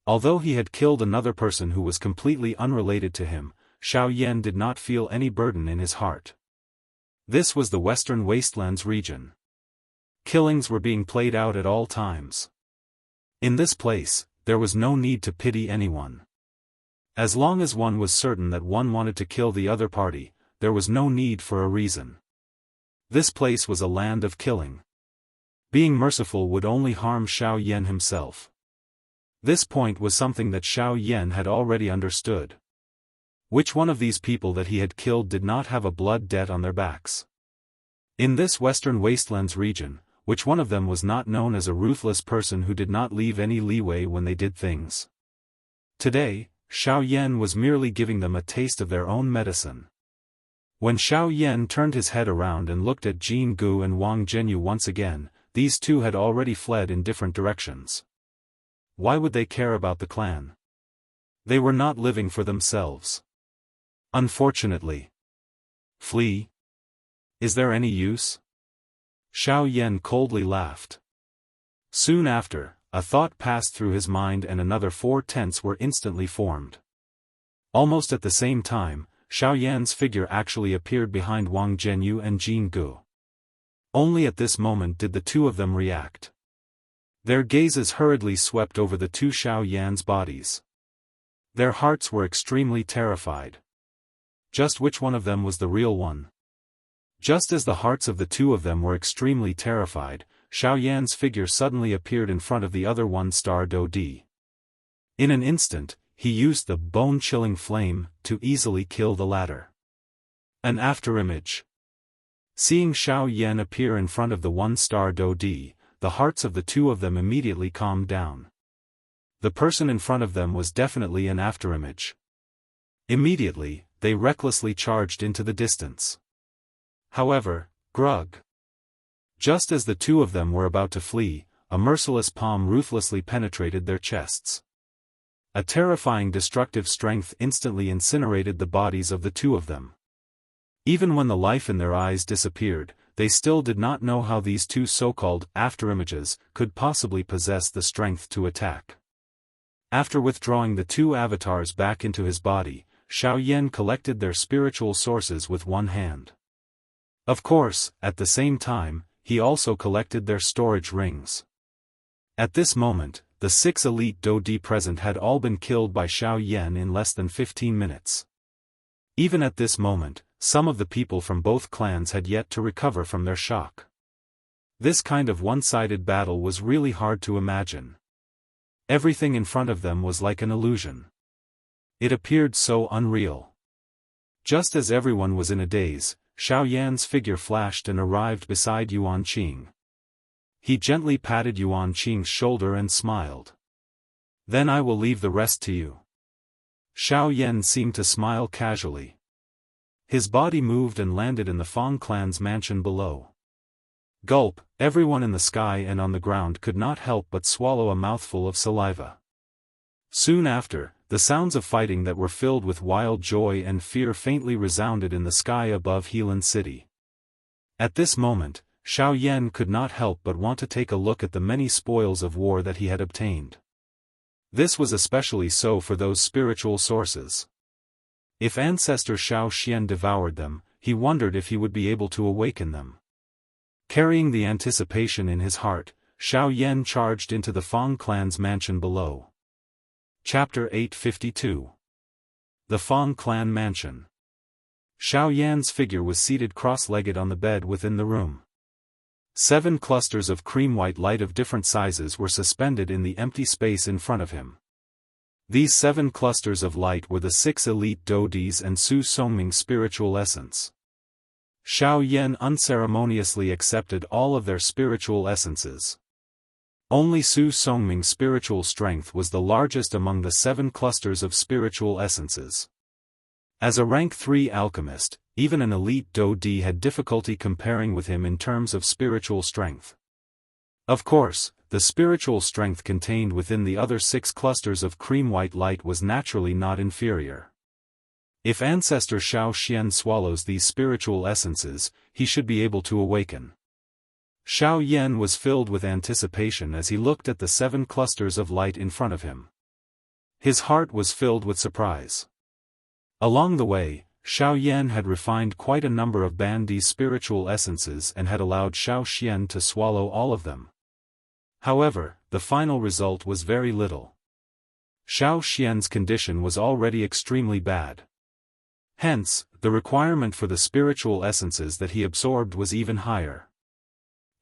Although he had killed another person who was completely unrelated to him, Xiao Yan did not feel any burden in his heart. This was the Western Wastelands region. Killings were being played out at all times. In this place, there was no need to pity anyone. As long as one was certain that one wanted to kill the other party, there was no need for a reason. This place was a land of killing. Being merciful would only harm Xiao Yan himself. This point was something that Xiao Yan had already understood. Which one of these people that he had killed did not have a blood debt on their backs? In this Western Wastelands region, which one of them was not known as a ruthless person who did not leave any leeway when they did things? Today, Xiao Yan was merely giving them a taste of their own medicine. When Xiao Yan turned his head around and looked at Jianghu and Wang Zhenyu once again, these two had already fled in different directions. Why would they care about the clan? They were not living for themselves. Unfortunately. Flee? Is there any use? Xiao Yan coldly laughed. Soon after, a thought passed through his mind and another 4 tents were instantly formed. Almost at the same time, Xiao Yan's figure actually appeared behind Wang Zhenyu and Jianghu. Only at this moment did the two of them react. Their gazes hurriedly swept over the two Xiao Yan's bodies. Their hearts were extremely terrified. Just which one of them was the real one? Just as the hearts of the two of them were extremely terrified, Xiao Yan's figure suddenly appeared in front of the other one-star Dodi. In an instant, he used the bone-chilling flame to easily kill the latter. An afterimage. Seeing Xiao Yan appear in front of the one-star Dodi, the hearts of the two of them immediately calmed down. The person in front of them was definitely an afterimage. Immediately, they recklessly charged into the distance. However, grug. Just as the two of them were about to flee, a merciless palm ruthlessly penetrated their chests. A terrifying destructive strength instantly incinerated the bodies of the two of them. Even when the life in their eyes disappeared, they still did not know how these two so-called afterimages could possibly possess the strength to attack. After withdrawing the two avatars back into his body, Xiao Yan collected their spiritual sources with one hand. Of course, at the same time, he also collected their storage rings. At this moment, the 6 elite Dodi present had all been killed by Xiao Yan in less than 15 minutes. Even at this moment, some of the people from both clans had yet to recover from their shock. This kind of one-sided battle was really hard to imagine. Everything in front of them was like an illusion. It appeared so unreal. Just as everyone was in a daze, Xiao Yan's figure flashed and arrived beside Yuan Qing. He gently patted Yuan Qing's shoulder and smiled. Then I will leave the rest to you. Xiao Yan seemed to smile casually. His body moved and landed in the Fang clan's mansion below. Gulp, everyone in the sky and on the ground could not help but swallow a mouthful of saliva. Soon after, the sounds of fighting that were filled with wild joy and fear faintly resounded in the sky above Helan City. At this moment, Xiao Yan could not help but want to take a look at the many spoils of war that he had obtained. This was especially so for those spiritual sources. If Ancestor Xiao Xian devoured them, he wondered if he would be able to awaken them. Carrying the anticipation in his heart, Xiao Yan charged into the Fang clan's mansion below. Chapter 852. The Fang clan mansion. Xiao Yan's figure was seated cross-legged on the bed within the room. 7 clusters of cream-white light of different sizes were suspended in the empty space in front of him. These 7 clusters of light were the 6 elite Dodis and Su Songming's spiritual essence. Xiao Yan unceremoniously accepted all of their spiritual essences. Only Su Songming's spiritual strength was the largest among the 7 clusters of spiritual essences. As a rank 3 alchemist, even an elite Dodi had difficulty comparing with him in terms of spiritual strength. Of course, the spiritual strength contained within the other 6 clusters of cream-white light was naturally not inferior. If Ancestor Xiao Xian swallows these spiritual essences, he should be able to awaken. Xiao Yan was filled with anticipation as he looked at the 7 clusters of light in front of him. His heart was filled with surprise. Along the way, Xiao Yan had refined quite a number of Bandi's spiritual essences and had allowed Xiao Xian to swallow all of them. However, the final result was very little. Xiao Xian's condition was already extremely bad. Hence, the requirement for the spiritual essences that he absorbed was even higher.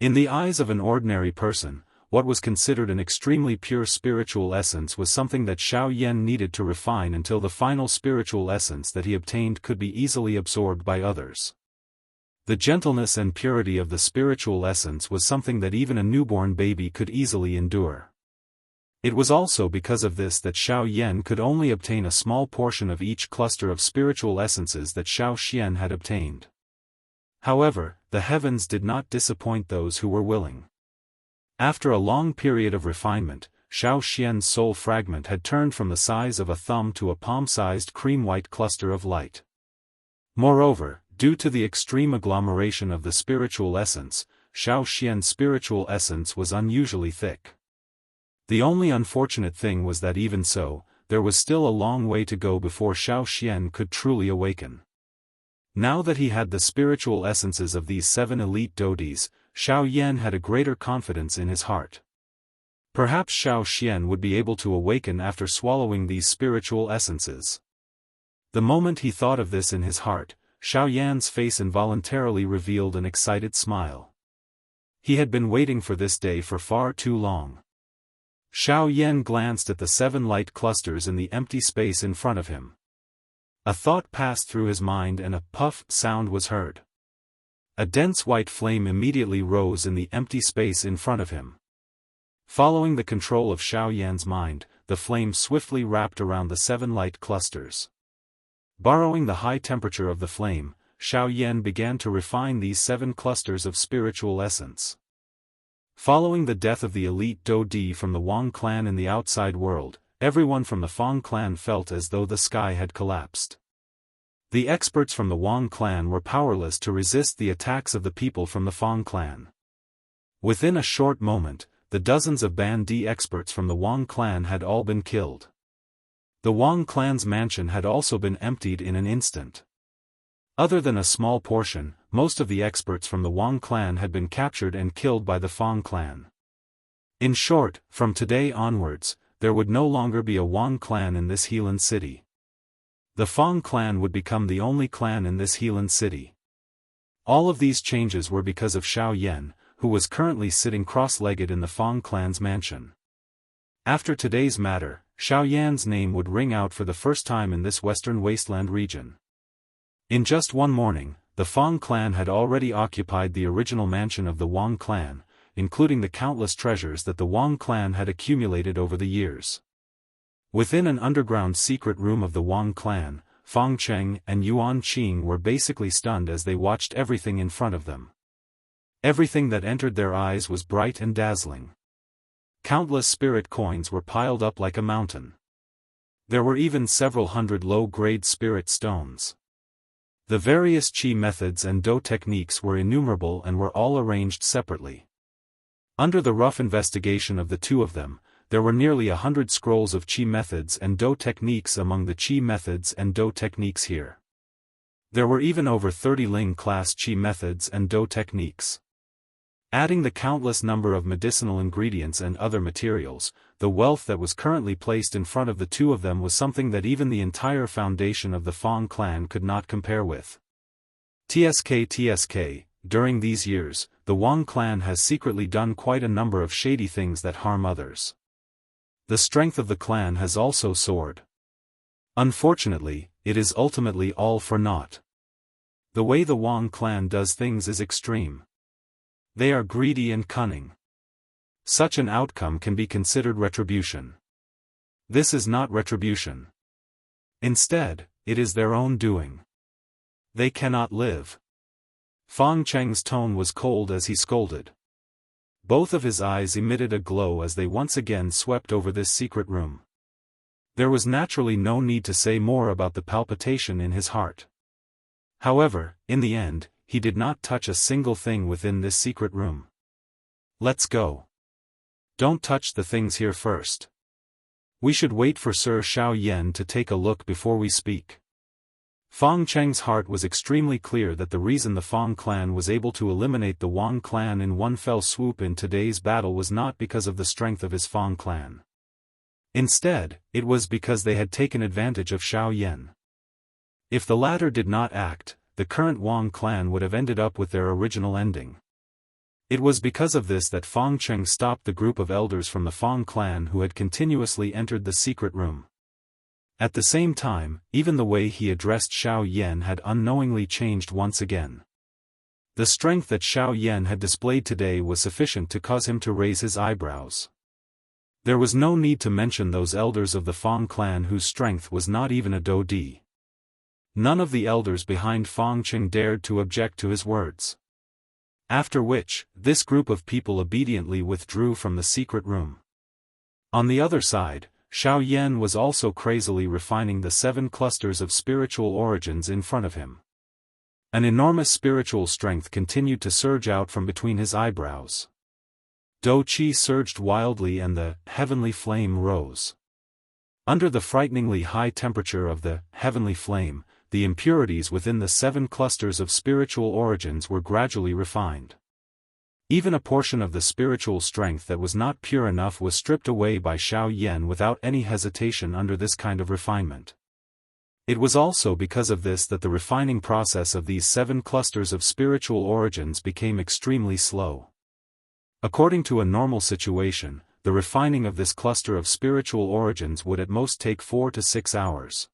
In the eyes of an ordinary person, what was considered an extremely pure spiritual essence was something that Xiao Yan needed to refine until the final spiritual essence that he obtained could be easily absorbed by others. The gentleness and purity of the spiritual essence was something that even a newborn baby could easily endure. It was also because of this that Xiao Yan could only obtain a small portion of each cluster of spiritual essences that Xiao Xian had obtained. However, the heavens did not disappoint those who were willing. After a long period of refinement, Xiao Xian's soul fragment had turned from the size of a thumb to a palm-sized cream-white cluster of light. Moreover, due to the extreme agglomeration of the spiritual essence, Xiao Xian's spiritual essence was unusually thick. The only unfortunate thing was that even so, there was still a long way to go before Xiao Xian could truly awaken. Now that he had the spiritual essences of these 7 elite deities, Xiao Yan had a greater confidence in his heart. Perhaps Xiao Xian would be able to awaken after swallowing these spiritual essences. The moment he thought of this in his heart, Xiao Yan's face involuntarily revealed an excited smile. He had been waiting for this day for far too long. Xiao Yan glanced at the 7 light clusters in the empty space in front of him. A thought passed through his mind and a puff sound was heard. A dense white flame immediately rose in the empty space in front of him. Following the control of Xiao Yan's mind, the flame swiftly wrapped around the 7 light clusters. Borrowing the high temperature of the flame, Xiao Yan began to refine these 7 clusters of spiritual essence. Following the death of the elite Dodi from the Wang clan in the outside world, everyone from the Fang clan felt as though the sky had collapsed. The experts from the Wang clan were powerless to resist the attacks of the people from the Fang clan. Within a short moment, the dozens of Bandi experts from the Wang clan had all been killed. The Wang clan's mansion had also been emptied in an instant. Other than a small portion, most of the experts from the Wang clan had been captured and killed by the Fang clan. In short, from today onwards, there would no longer be a Wang clan in this Helan city. The Fang clan would become the only clan in this Helan city. All of these changes were because of Xiao Yan, who was currently sitting cross-legged in the Fang clan's mansion. After today's matter, Xiao Yan's name would ring out for the first time in this western wasteland region. In just one morning, the Fang clan had already occupied the original mansion of the Wang clan, including the countless treasures that the Wang clan had accumulated over the years. Within an underground secret room of the Wang clan, Fang Cheng and Yuan Qing were basically stunned as they watched everything in front of them. Everything that entered their eyes was bright and dazzling. Countless spirit coins were piled up like a mountain. There were even several hundred low-grade spirit stones. The various qi methods and do techniques were innumerable and were all arranged separately. Under the rough investigation of the 2 of them, there were nearly 100 scrolls of qi methods and do techniques among the qi methods and do techniques here. There were even over 30 Ling-class qi methods and do techniques. Adding the countless number of medicinal ingredients and other materials, the wealth that was currently placed in front of the 2 of them was something that even the entire foundation of the Fang clan could not compare with. TSK, during these years, the Wang clan has secretly done quite a number of shady things that harm others. The strength of the clan has also soared. Unfortunately, it is ultimately all for naught. The way the Wang clan does things is extreme. They are greedy and cunning. Such an outcome can be considered retribution. This is not retribution. Instead, it is their own doing. They cannot live. Fang Cheng's tone was cold as he scolded. Both of his eyes emitted a glow as they once again swept over this secret room. There was naturally no need to say more about the palpitation in his heart. However, in the end, he did not touch a single thing within this secret room. Let's go. Don't touch the things here first. We should wait for Sir Xiao Yan to take a look before we speak. Fang Cheng's heart was extremely clear that the reason the Fang clan was able to eliminate the Wang clan in one fell swoop in today's battle was not because of the strength of his Fang clan. Instead, it was because they had taken advantage of Xiao Yan. If the latter did not act, the current Wang clan would have ended up with their original ending. It was because of this that Fang Cheng stopped the group of elders from the Fang clan who had continuously entered the secret room. At the same time, even the way he addressed Xiao Yan had unknowingly changed once again. The strength that Xiao Yan had displayed today was sufficient to cause him to raise his eyebrows. There was no need to mention those elders of the Fang clan whose strength was not even a do di. None of the elders behind Fang Cheng dared to object to his words. After which, this group of people obediently withdrew from the secret room. On the other side, Xiao Yan was also crazily refining the 7 clusters of spiritual origins in front of him. An enormous spiritual strength continued to surge out from between his eyebrows. Do Qi surged wildly and the heavenly flame rose. Under the frighteningly high temperature of the heavenly flame, the impurities within the 7 clusters of spiritual origins were gradually refined. Even a portion of the spiritual strength that was not pure enough was stripped away by Xiao Yan without any hesitation under this kind of refinement. It was also because of this that the refining process of these 7 clusters of spiritual origins became extremely slow. According to a normal situation, the refining of this cluster of spiritual origins would at most take 4 to 6 hours.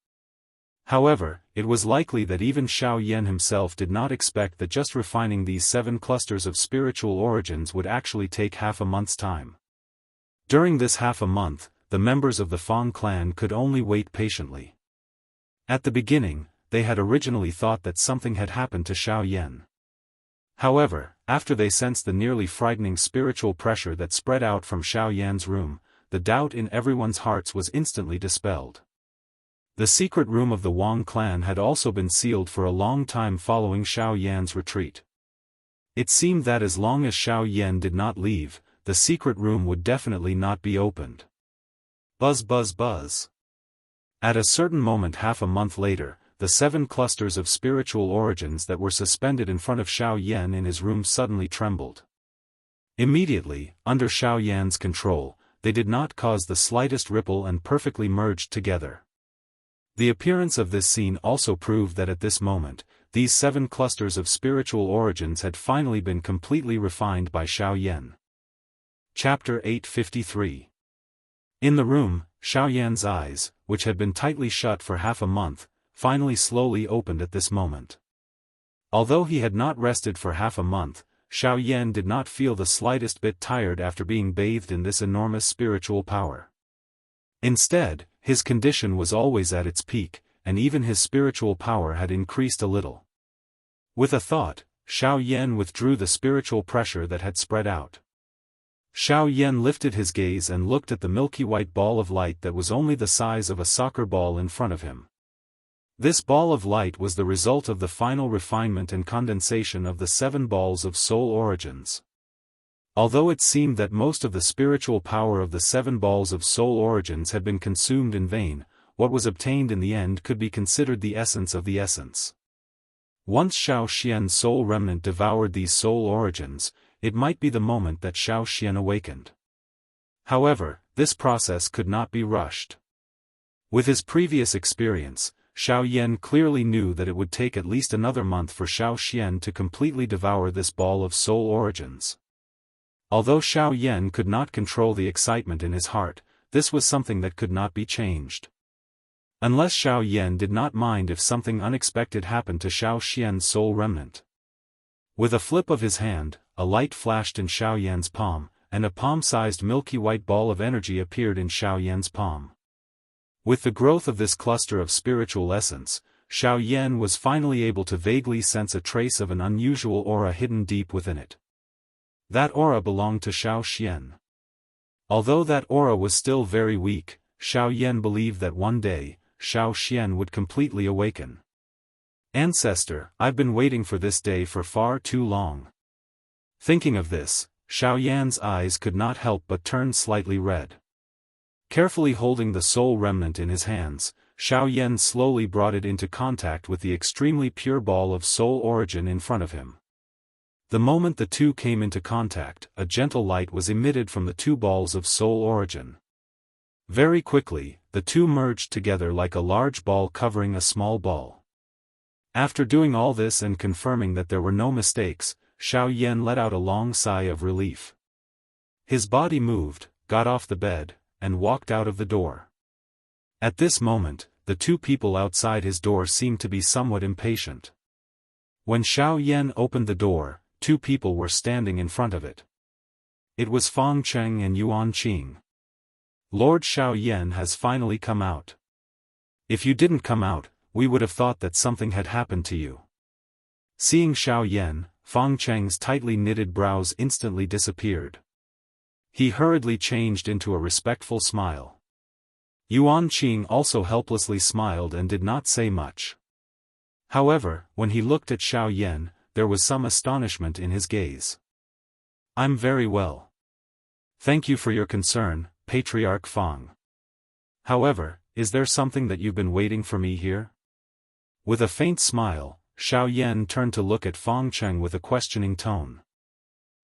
However, it was likely that even Xiao Yan himself did not expect that just refining these 7 clusters of spiritual origins would actually take half a month's time. During this half a month, the members of the Fang clan could only wait patiently. At the beginning, they had originally thought that something had happened to Xiao Yan. However, after they sensed the nearly frightening spiritual pressure that spread out from Xiao Yan's room, the doubt in everyone's hearts was instantly dispelled. The secret room of the Wang clan had also been sealed for a long time following Xiao Yan's retreat. It seemed that as long as Xiao Yan did not leave, the secret room would definitely not be opened. Buzz buzz buzz. At a certain moment half a month later, the 7 clusters of spiritual origins that were suspended in front of Xiao Yan in his room suddenly trembled. Immediately, under Xiao Yan's control, they did not cause the slightest ripple and perfectly merged together. The appearance of this scene also proved that at this moment, these 7 clusters of spiritual origins had finally been completely refined by Xiao Yan. Chapter 853. In the room, Xiao Yan's eyes, which had been tightly shut for half a month, finally slowly opened at this moment. Although he had not rested for half a month, Xiao Yan did not feel the slightest bit tired after being bathed in this enormous spiritual power. Instead, his condition was always at its peak, and even his spiritual power had increased a little. With a thought, Xiao Yan withdrew the spiritual pressure that had spread out. Xiao Yan lifted his gaze and looked at the milky white ball of light that was only the size of a soccer ball in front of him. This ball of light was the result of the final refinement and condensation of the 7 balls of soul origins. Although it seemed that most of the spiritual power of the 7 balls of soul origins had been consumed in vain, what was obtained in the end could be considered the essence of the essence. Once Xiao Xian's soul remnant devoured these soul origins, it might be the moment that Xiao Xian awakened. However, this process could not be rushed. With his previous experience, Xiao Yan clearly knew that it would take at least another month for Xiao Xian to completely devour this ball of soul origins. Although Xiao Yan could not control the excitement in his heart, this was something that could not be changed. Unless Xiao Yan did not mind if something unexpected happened to Xiao Xian's soul remnant. With a flip of his hand, a light flashed in Xiao Yan's palm, and a palm-sized milky white ball of energy appeared in Xiao Yan's palm. With the growth of this cluster of spiritual essence, Xiao Yan was finally able to vaguely sense a trace of an unusual aura hidden deep within it. That aura belonged to Xiao Xian. Although that aura was still very weak, Xiao Yan believed that one day, Xiao Xian would completely awaken. Ancestor, I've been waiting for this day for far too long. Thinking of this, Xiao Yan's eyes could not help but turn slightly red. Carefully holding the soul remnant in his hands, Xiao Yan slowly brought it into contact with the extremely pure ball of soul origin in front of him. The moment the two came into contact, a gentle light was emitted from the two balls of soul origin. Very quickly, the two merged together like a large ball covering a small ball. After doing all this and confirming that there were no mistakes, Xiao Yan let out a long sigh of relief. His body moved, got off the bed, and walked out of the door. At this moment, the two people outside his door seemed to be somewhat impatient. When Xiao Yan opened the door, two people were standing in front of it. It was Fang Cheng and Yuan Qing. Lord Xiao Yan has finally come out. If you didn't come out, we would have thought that something had happened to you. Seeing Xiao Yan, Fang Cheng's tightly knitted brows instantly disappeared. He hurriedly changed into a respectful smile. Yuan Qing also helplessly smiled and did not say much. However, when he looked at Xiao Yan, there was some astonishment in his gaze. I'm very well. Thank you for your concern, Patriarch Fang. However, is there something that you've been waiting for me here? With a faint smile, Xiao Yan turned to look at Fang Cheng with a questioning tone.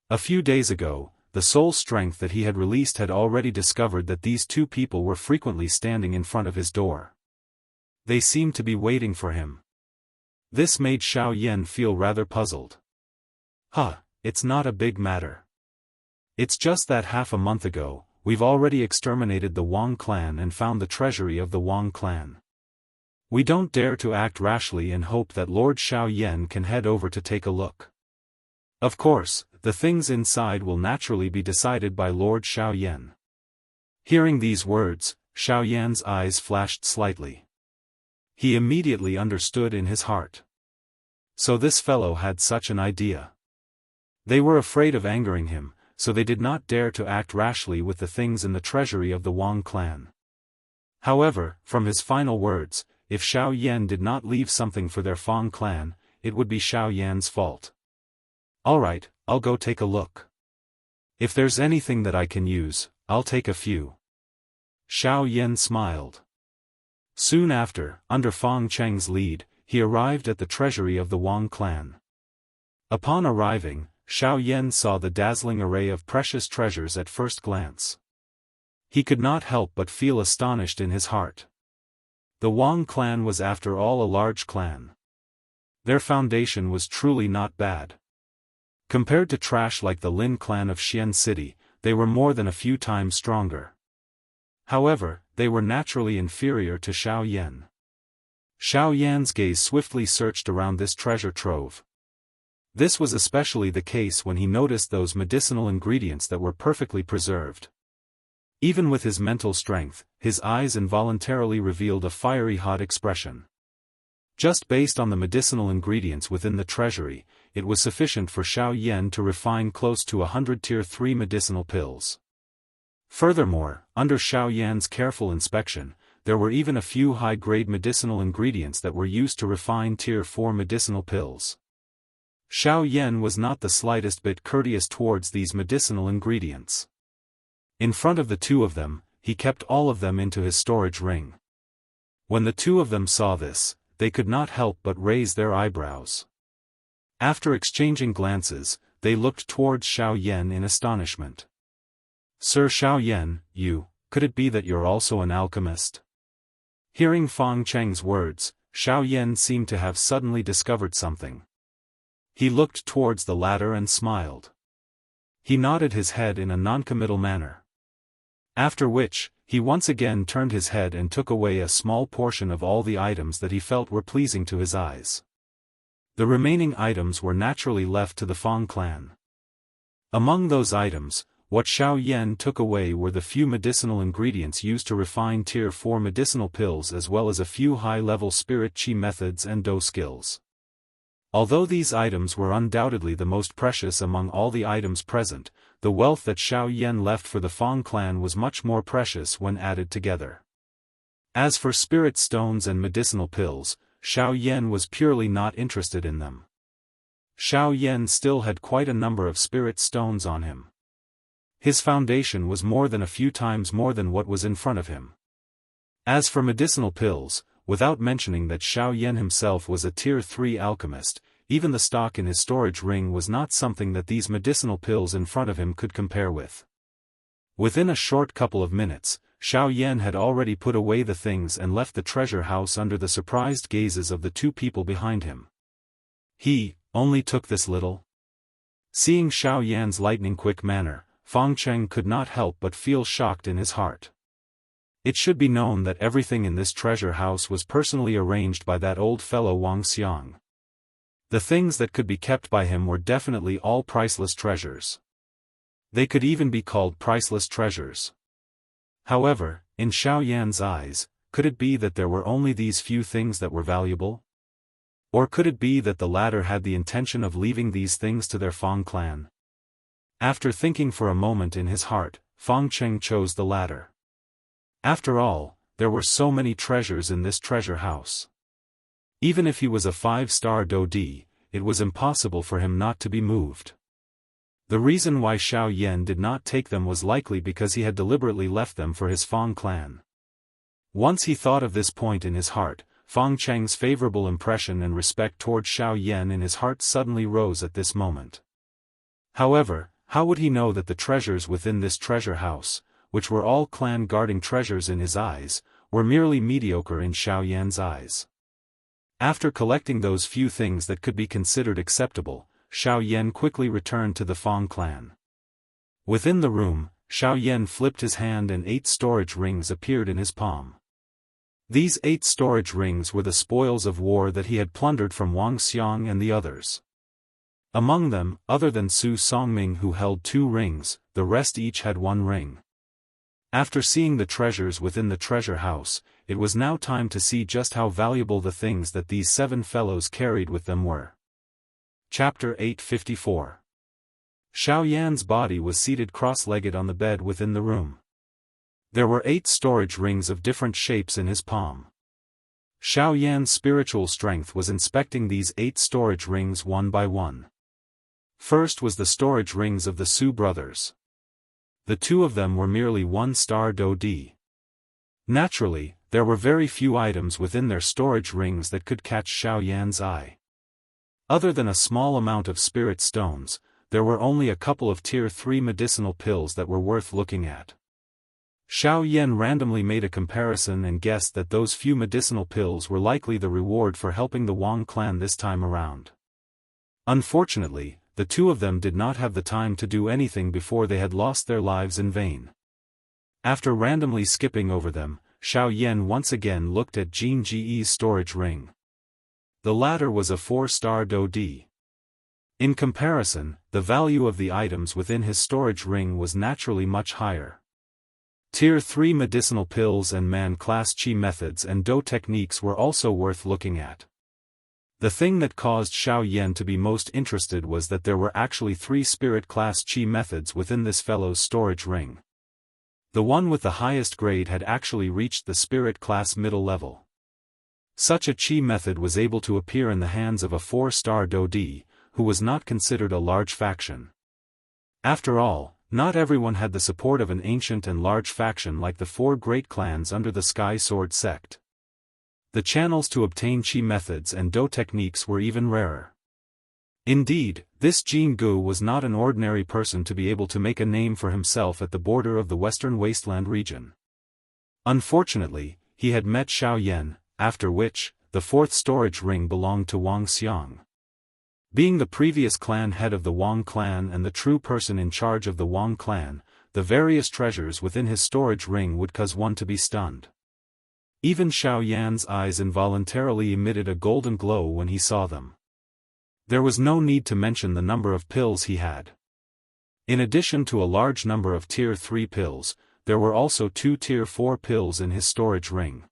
A few days ago, the soul strength that he had released had already discovered that these two people were frequently standing in front of his door. They seemed to be waiting for him. This made Xiao Yan feel rather puzzled. It's not a big matter. It's just that half a month ago, we've already exterminated the Wang clan and found the treasury of the Wang clan. We don't dare to act rashly and hope that Lord Xiao Yan can head over to take a look. Of course, the things inside will naturally be decided by Lord Xiao Yan. Hearing these words, Xiao Yan's eyes flashed slightly. He immediately understood in his heart. So this fellow had such an idea. They were afraid of angering him, so they did not dare to act rashly with the things in the treasury of the Wang clan. However, from his final words, if Xiao Yan did not leave something for their Fang clan, it would be Xiao Yan's fault. Alright, I'll go take a look. If there's anything that I can use, I'll take a few. Xiao Yan smiled. Soon after, under Fang Cheng's lead, he arrived at the treasury of the Wang clan. Upon arriving, Xiao Yan saw the dazzling array of precious treasures at first glance. He could not help but feel astonished in his heart. The Wang clan was after all a large clan. Their foundation was truly not bad. Compared to trash like the Lin clan of Xian City, they were more than a few times stronger. However, they were naturally inferior to Xiao Yan. Xiao Yan's gaze swiftly searched around this treasure trove. This was especially the case when he noticed those medicinal ingredients that were perfectly preserved. Even with his mental strength, his eyes involuntarily revealed a fiery hot expression. Just based on the medicinal ingredients within the treasury, it was sufficient for Xiao Yan to refine close to 100 Tier 3 medicinal pills. Furthermore, under Xiao Yan's careful inspection, there were even a few high-grade medicinal ingredients that were used to refine Tier 4 medicinal pills. Xiao Yan was not the slightest bit courteous towards these medicinal ingredients. In front of the two of them, he kept all of them into his storage ring. When the two of them saw this, they could not help but raise their eyebrows. After exchanging glances, they looked towards Xiao Yan in astonishment. Sir Xiao Yan, could it be that you're also an alchemist? Hearing Fang Cheng's words, Xiao Yan seemed to have suddenly discovered something. He looked towards the latter and smiled. He nodded his head in a noncommittal manner. After which, he once again turned his head and took away a small portion of all the items that he felt were pleasing to his eyes. The remaining items were naturally left to the Fang clan. Among those items, what Xiao Yan took away were the few medicinal ingredients used to refine Tier 4 medicinal pills as well as a few high-level spirit chi methods and dou skills. Although these items were undoubtedly the most precious among all the items present, the wealth that Xiao Yan left for the Fang clan was much more precious when added together. As for spirit stones and medicinal pills, Xiao Yan was purely not interested in them. Xiao Yan still had quite a number of spirit stones on him. His foundation was more than a few times more than what was in front of him. As for medicinal pills, without mentioning that Xiao Yan himself was a Tier 3 alchemist, even the stock in his storage ring was not something that these medicinal pills in front of him could compare with. Within a short couple of minutes, Xiao Yan had already put away the things and left the treasure house under the surprised gazes of the two people behind him. He only took this little? Seeing Xiao Yan's lightning-quick manner, Fang Cheng could not help but feel shocked in his heart. It should be known that everything in this treasure house was personally arranged by that old fellow Wang Xiang. The things that could be kept by him were definitely all priceless treasures. They could even be called priceless treasures. However, in Xiao Yan's eyes, could it be that there were only these few things that were valuable? Or could it be that the latter had the intention of leaving these things to their Fang clan? After thinking for a moment in his heart, Fang Cheng chose the latter. After all, there were so many treasures in this treasure house. Even if he was a 5-star Dodi, it was impossible for him not to be moved. The reason why Xiao Yan did not take them was likely because he had deliberately left them for his Fang clan. Once he thought of this point in his heart, Fang Cheng's favorable impression and respect toward Xiao Yan in his heart suddenly rose at this moment. However, how would he know that the treasures within this treasure house, which were all clan-guarding treasures in his eyes, were merely mediocre in Xiao Yan's eyes? After collecting those few things that could be considered acceptable, Xiao Yan quickly returned to the Fang clan. Within the room, Xiao Yan flipped his hand and 8 storage rings appeared in his palm. These 8 storage rings were the spoils of war that he had plundered from Wang Xiang and the others. Among them, other than Su Songming who held 2 rings, the rest each had 1 ring. After seeing the treasures within the treasure house, it was now time to see just how valuable the things that these 7 fellows carried with them were. Chapter 854. Xiao Yan's body was seated cross-legged on the bed within the room. There were 8 storage rings of different shapes in his palm. Xiao Yan's spiritual strength was inspecting these 8 storage rings one by one. First was the storage rings of the Su brothers. The 2 of them were merely 1-star Dodi. Naturally, there were very few items within their storage rings that could catch Xiao Yan's eye. Other than a small amount of spirit stones, there were only a couple of Tier 3 medicinal pills that were worth looking at. Xiao Yan randomly made a comparison and guessed that those few medicinal pills were likely the reward for helping the Wang clan this time around. Unfortunately, the 2 of them did not have the time to do anything before they had lost their lives in vain. After randomly skipping over them, Xiao Yan once again looked at Jin Ji's storage ring. The latter was a 4-star Dodi. In comparison, the value of the items within his storage ring was naturally much higher. Tier 3 medicinal pills and man-class chi methods and Do techniques were also worth looking at. The thing that caused Xiao Yan to be most interested was that there were actually 3 spirit-class chi methods within this fellow's storage ring. The one with the highest grade had actually reached the spirit-class middle level. Such a chi method was able to appear in the hands of a 4-star Dodi, who was not considered a large faction. After all, not everyone had the support of an ancient and large faction like the 4 great clans under the Sky Sword sect. The channels to obtain chi methods and Do techniques were even rarer. Indeed, this Jianghu was not an ordinary person to be able to make a name for himself at the border of the Western Wasteland region. Unfortunately, he had met Xiao Yan, after which, the 4th storage ring belonged to Wang Xiang. Being the previous clan head of the Wang clan and the true person in charge of the Wang clan, the various treasures within his storage ring would cause one to be stunned. Even Xiao Yan's eyes involuntarily emitted a golden glow when he saw them. There was no need to mention the number of pills he had. In addition to a large number of Tier 3 pills, there were also 2 Tier 4 pills in his storage ring.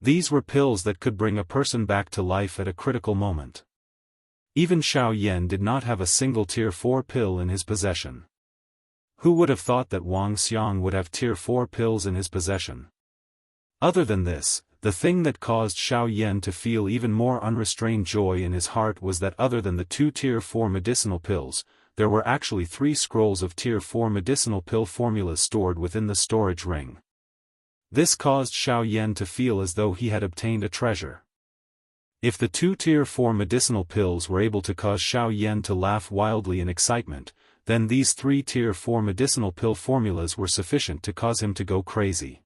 These were pills that could bring a person back to life at a critical moment. Even Xiao Yan did not have a single Tier 4 pill in his possession. Who would have thought that Wang Xiang would have Tier 4 pills in his possession? Other than this, the thing that caused Xiao Yan to feel even more unrestrained joy in his heart was that other than the 2 Tier 4 medicinal pills, there were actually 3 scrolls of Tier 4 medicinal pill formulas stored within the storage ring. This caused Xiao Yan to feel as though he had obtained a treasure. If the 2 Tier 4 medicinal pills were able to cause Xiao Yan to laugh wildly in excitement, then these 3 Tier 4 medicinal pill formulas were sufficient to cause him to go crazy.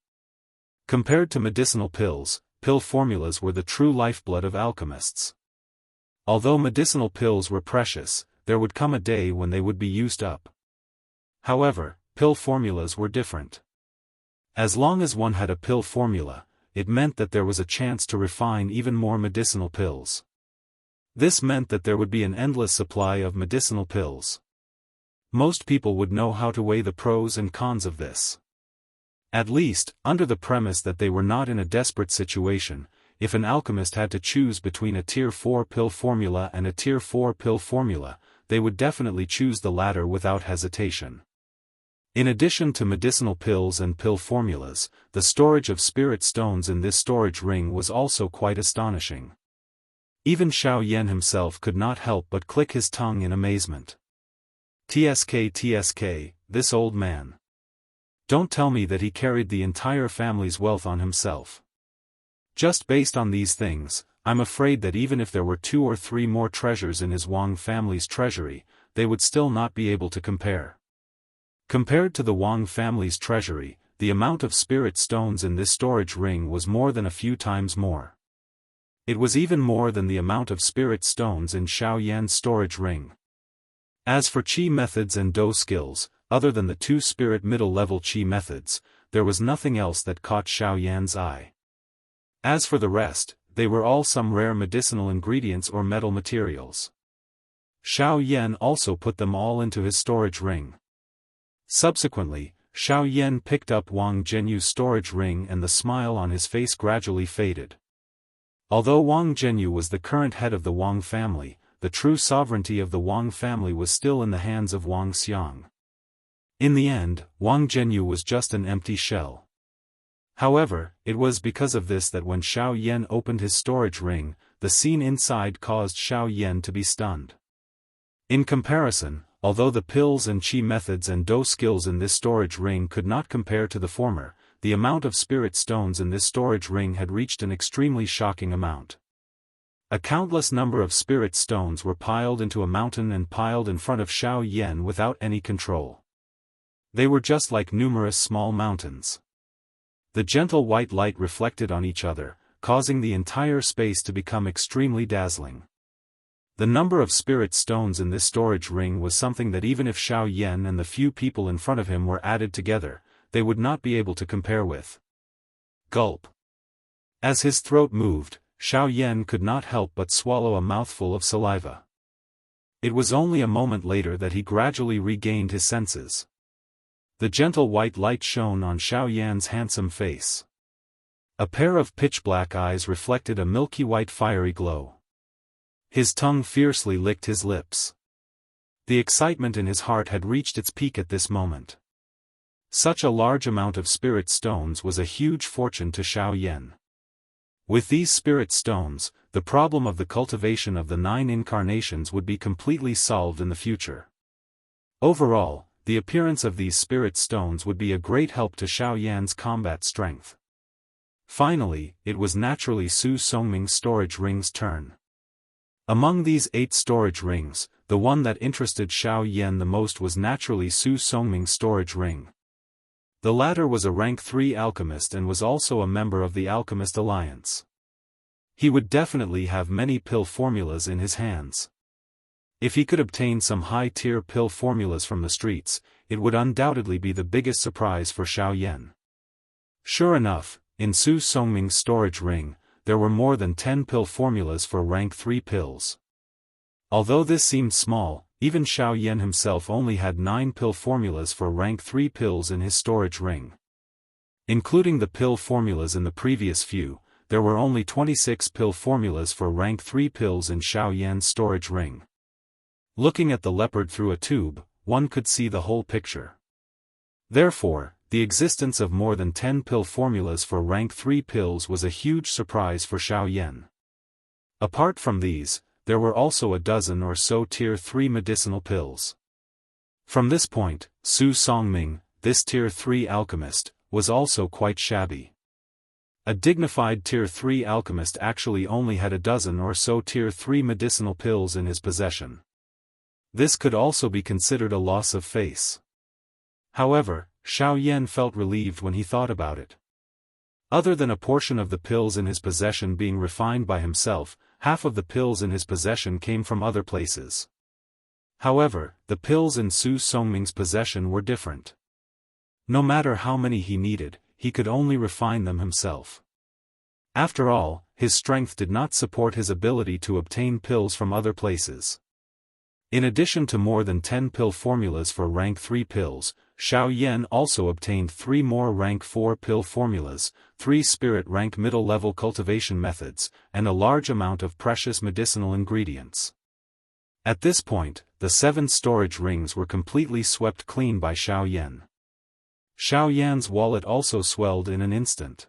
Compared to medicinal pills, pill formulas were the true lifeblood of alchemists. Although medicinal pills were precious, there would come a day when they would be used up. However, pill formulas were different. As long as one had a pill formula, it meant that there was a chance to refine even more medicinal pills. This meant that there would be an endless supply of medicinal pills. Most people would know how to weigh the pros and cons of this. At least, under the premise that they were not in a desperate situation, if an alchemist had to choose between a Tier 4 pill formula and a Tier 4 pill formula, they would definitely choose the latter without hesitation. In addition to medicinal pills and pill formulas, the storage of spirit stones in this storage ring was also quite astonishing. Even Xiao Yan himself could not help but click his tongue in amazement. TSK, this old man. Don't tell me that he carried the entire family's wealth on himself. Just based on these things, I'm afraid that even if there were 2 or 3 more treasures in his Wang family's treasury, they would still not be able to compare. Compared to the Wang family's treasury, the amount of spirit stones in this storage ring was more than a few times more. It was even more than the amount of spirit stones in Xiao Yan's storage ring. As for Qi methods and Do skills, other than the 2 spirit middle-level Qi methods, there was nothing else that caught Xiao Yan's eye. As for the rest, they were all some rare medicinal ingredients or metal materials. Xiao Yan also put them all into his storage ring. Subsequently, Xiao Yan picked up Wang Zhenyu's storage ring and the smile on his face gradually faded. Although Wang Zhenyu was the current head of the Wang family, the true sovereignty of the Wang family was still in the hands of Wang Xiang. In the end, Wang Zhenyu was just an empty shell. However, it was because of this that when Xiao Yan opened his storage ring, the scene inside caused Xiao Yan to be stunned. In comparison, although the pills and Qi methods and Do skills in this storage ring could not compare to the former, the amount of spirit stones in this storage ring had reached an extremely shocking amount. A countless number of spirit stones were piled into a mountain and piled in front of Xiao Yan without any control. They were just like numerous small mountains. The gentle white light reflected on each other, causing the entire space to become extremely dazzling. The number of spirit stones in this storage ring was something that even if Xiao Yan and the few people in front of him were added together, they would not be able to compare with. Gulp. As his throat moved, Xiao Yan could not help but swallow a mouthful of saliva. It was only a moment later that he gradually regained his senses. The gentle white light shone on Xiao Yan's handsome face. A pair of pitch-black eyes reflected a milky white fiery glow. His tongue fiercely licked his lips. The excitement in his heart had reached its peak at this moment. Such a large amount of spirit stones was a huge fortune to Xiao Yan. With these spirit stones, the problem of the cultivation of the 9 incarnations would be completely solved in the future. Overall, the appearance of these spirit stones would be a great help to Xiao Yan's combat strength. Finally, it was naturally Su Songming's storage ring's turn. Among these 8 storage rings, the one that interested Xiao Yan the most was naturally Su Songming's storage ring. The latter was a rank 3 alchemist and was also a member of the Alchemist Alliance. He would definitely have many pill formulas in his hands. If he could obtain some high-tier pill formulas from the streets, it would undoubtedly be the biggest surprise for Xiao Yan. Sure enough, in Su Songming's storage ring, there were more than 10 pill formulas for rank 3 pills. Although this seemed small, even Xiao Yan himself only had 9 pill formulas for rank 3 pills in his storage ring. Including the pill formulas in the previous few, there were only 26 pill formulas for rank 3 pills in Xiao Yan's storage ring. Looking at the leopard through a tube, one could see the whole picture. Therefore, the existence of more than 10 pill formulas for rank 3 pills was a huge surprise for Xiao Yan. Apart from these, there were also a dozen or so tier 3 medicinal pills. From this point, Su Songming, this tier 3 alchemist, was also quite shabby. A dignified tier 3 alchemist actually only had a dozen or so tier 3 medicinal pills in his possession. This could also be considered a loss of face. However, Xiao Yan felt relieved when he thought about it. Other than a portion of the pills in his possession being refined by himself, half of the pills in his possession came from other places. However, the pills in Su Songming's possession were different. No matter how many he needed, he could only refine them himself. After all, his strength did not support his ability to obtain pills from other places. In addition to more than 10 pill formulas for rank 3 pills, Xiao Yan also obtained 3 more rank 4 pill formulas, 3 spirit rank middle-level cultivation methods, and a large amount of precious medicinal ingredients. At this point, the 7 storage rings were completely swept clean by Xiao Yan. Xiao Yan's wallet also swelled in an instant.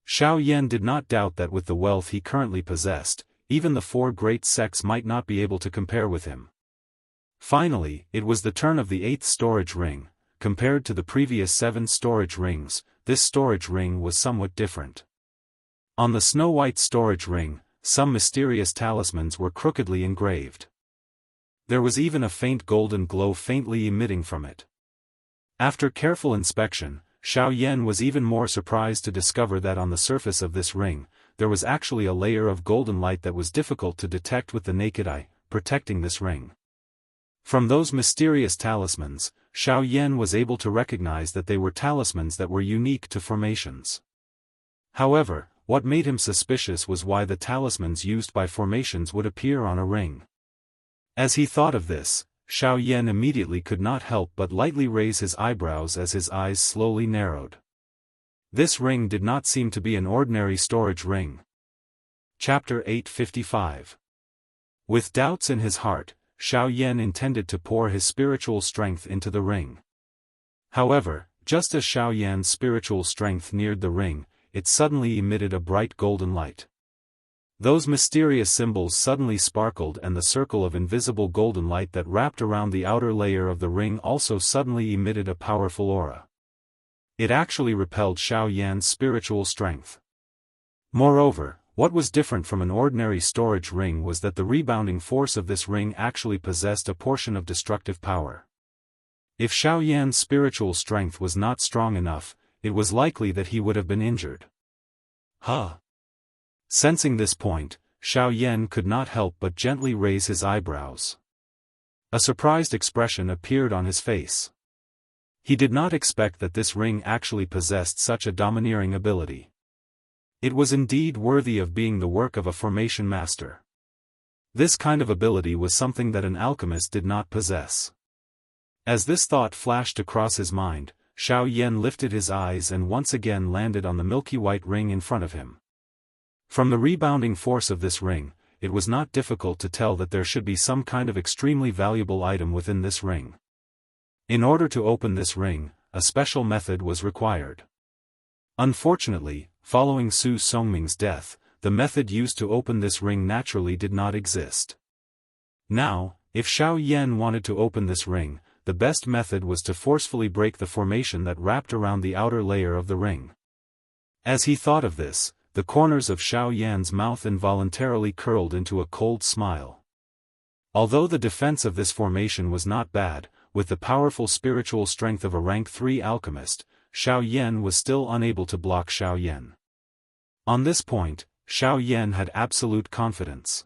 Xiao Yan did not doubt that with the wealth he currently possessed, even the 4 great sects might not be able to compare with him. Finally, it was the turn of the 8th storage ring. Compared to the previous 7 storage rings, this storage ring was somewhat different. On the snow-white storage ring, some mysterious talismans were crookedly engraved. There was even a faint golden glow faintly emitting from it. After careful inspection, Xiao Yan was even more surprised to discover that on the surface of this ring, there was actually a layer of golden light that was difficult to detect with the naked eye, protecting this ring. From those mysterious talismans, Xiao Yan was able to recognize that they were talismans that were unique to formations. However, what made him suspicious was why the talismans used by formations would appear on a ring. As he thought of this, Xiao Yan immediately could not help but lightly raise his eyebrows as his eyes slowly narrowed. This ring did not seem to be an ordinary storage ring. Chapter 855. With doubts in his heart, Xiao Yan intended to pour his spiritual strength into the ring. However, just as Xiao Yan's spiritual strength neared the ring, it suddenly emitted a bright golden light. Those mysterious symbols suddenly sparkled and the circle of invisible golden light that wrapped around the outer layer of the ring also suddenly emitted a powerful aura. It actually repelled Xiao Yan's spiritual strength. Moreover, what was different from an ordinary storage ring was that the rebounding force of this ring actually possessed a portion of destructive power. If Xiao Yan's spiritual strength was not strong enough, it was likely that he would have been injured. Sensing this point, Xiao Yan could not help but gently raise his eyebrows. A surprised expression appeared on his face. He did not expect that this ring actually possessed such a domineering ability. It was indeed worthy of being the work of a formation master. This kind of ability was something that an alchemist did not possess. As this thought flashed across his mind, Xiao Yan lifted his eyes and once again landed on the milky white ring in front of him. From the rebounding force of this ring, it was not difficult to tell that there should be some kind of extremely valuable item within this ring. In order to open this ring, a special method was required. Unfortunately, following Su Songming's death, the method used to open this ring naturally did not exist. Now, if Xiao Yan wanted to open this ring, the best method was to forcefully break the formation that wrapped around the outer layer of the ring. As he thought of this, the corners of Xiao Yan's mouth involuntarily curled into a cold smile. Although the defense of this formation was not bad, with the powerful spiritual strength of a rank 3 alchemist, Xiao Yan was still unable to block Xiao Yan. On this point, Xiao Yan had absolute confidence.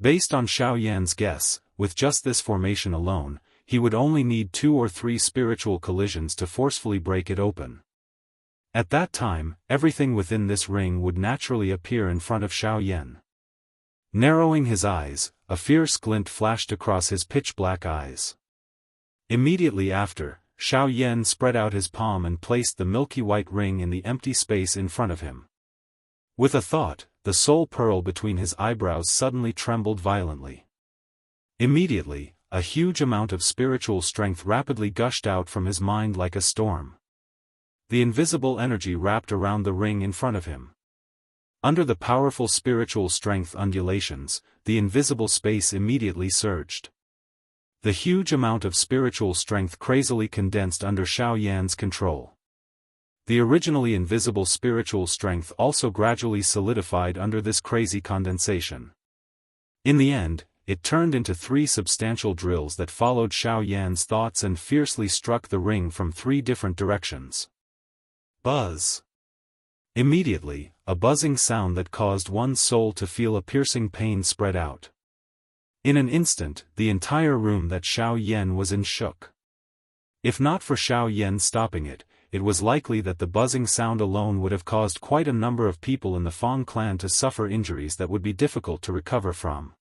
Based on Xiao Yan's guess, with just this formation alone, he would only need 2 or 3 spiritual collisions to forcefully break it open. At that time, everything within this ring would naturally appear in front of Xiao Yan. Narrowing his eyes, a fierce glint flashed across his pitch-black eyes. Immediately after, Xiao Yan spread out his palm and placed the milky white ring in the empty space in front of him. With a thought, the soul pearl between his eyebrows suddenly trembled violently. Immediately, a huge amount of spiritual strength rapidly gushed out from his mind like a storm. The invisible energy wrapped around the ring in front of him. Under the powerful spiritual strength undulations, the invisible space immediately surged. The huge amount of spiritual strength crazily condensed under Xiao Yan's control. The originally invisible spiritual strength also gradually solidified under this crazy condensation. In the end, it turned into 3 substantial drills that followed Xiao Yan's thoughts and fiercely struck the ring from 3 different directions. Buzz! Immediately, a buzzing sound that caused one's soul to feel a piercing pain spread out. In an instant, the entire room that Xiao Yan was in shook. If not for Xiao Yan stopping it, it was likely that the buzzing sound alone would have caused quite a number of people in the Fang clan to suffer injuries that would be difficult to recover from.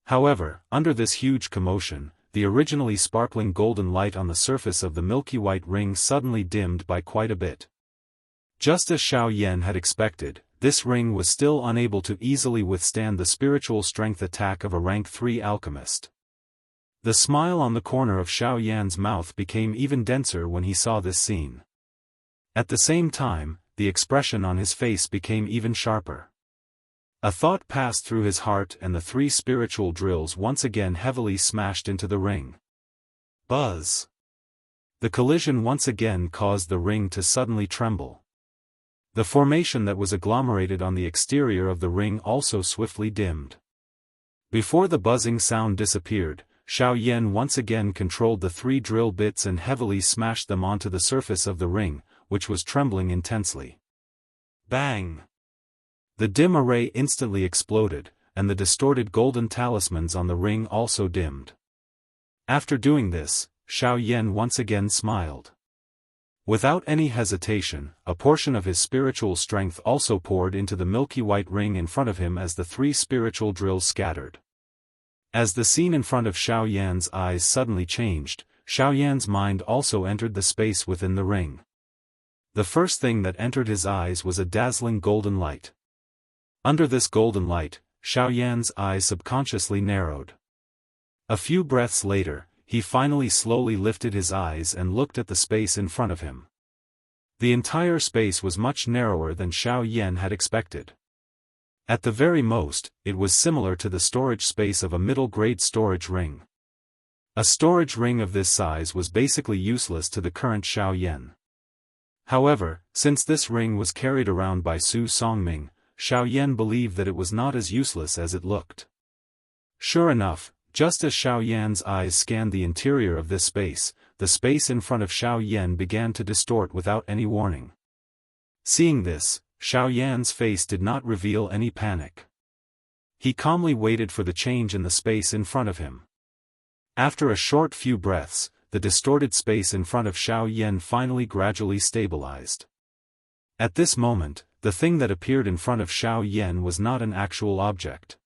However, under this huge commotion, the originally sparkling golden light on the surface of the milky white ring suddenly dimmed by quite a bit. Just as Xiao Yan had expected, this ring was still unable to easily withstand the spiritual strength attack of a rank 3 alchemist. The smile on the corner of Xiao Yan's mouth became even denser when he saw this scene. At the same time, the expression on his face became even sharper. A thought passed through his heart and the 3 spiritual drills once again heavily smashed into the ring. Buzz! The collision once again caused the ring to suddenly tremble. The formation that was agglomerated on the exterior of the ring also swiftly dimmed. Before the buzzing sound disappeared, Xiao Yan once again controlled the 3 drill bits and heavily smashed them onto the surface of the ring, which was trembling intensely. Bang! The dim array instantly exploded, and the distorted golden talismans on the ring also dimmed. After doing this, Xiao Yan once again smiled. Without any hesitation, a portion of his spiritual strength also poured into the milky white ring in front of him as the 3 spiritual drills scattered. As the scene in front of Xiao Yan's eyes suddenly changed, Xiao Yan's mind also entered the space within the ring. The first thing that entered his eyes was a dazzling golden light. Under this golden light, Xiao Yan's eyes subconsciously narrowed. A few breaths later, he finally slowly lifted his eyes and looked at the space in front of him. The entire space was much narrower than Xiao Yan had expected. At the very most, it was similar to the storage space of a middle-grade storage ring. A storage ring of this size was basically useless to the current Xiao Yan. However, since this ring was carried around by Su Songming, Xiao Yan believed that it was not as useless as it looked. Sure enough, just as Xiao Yan's eyes scanned the interior of this space, the space in front of Xiao Yan began to distort without any warning. Seeing this, Xiao Yan's face did not reveal any panic. He calmly waited for the change in the space in front of him. After a short few breaths, the distorted space in front of Xiao Yan finally gradually stabilized. At this moment, the thing that appeared in front of Xiao Yan was not an actual object.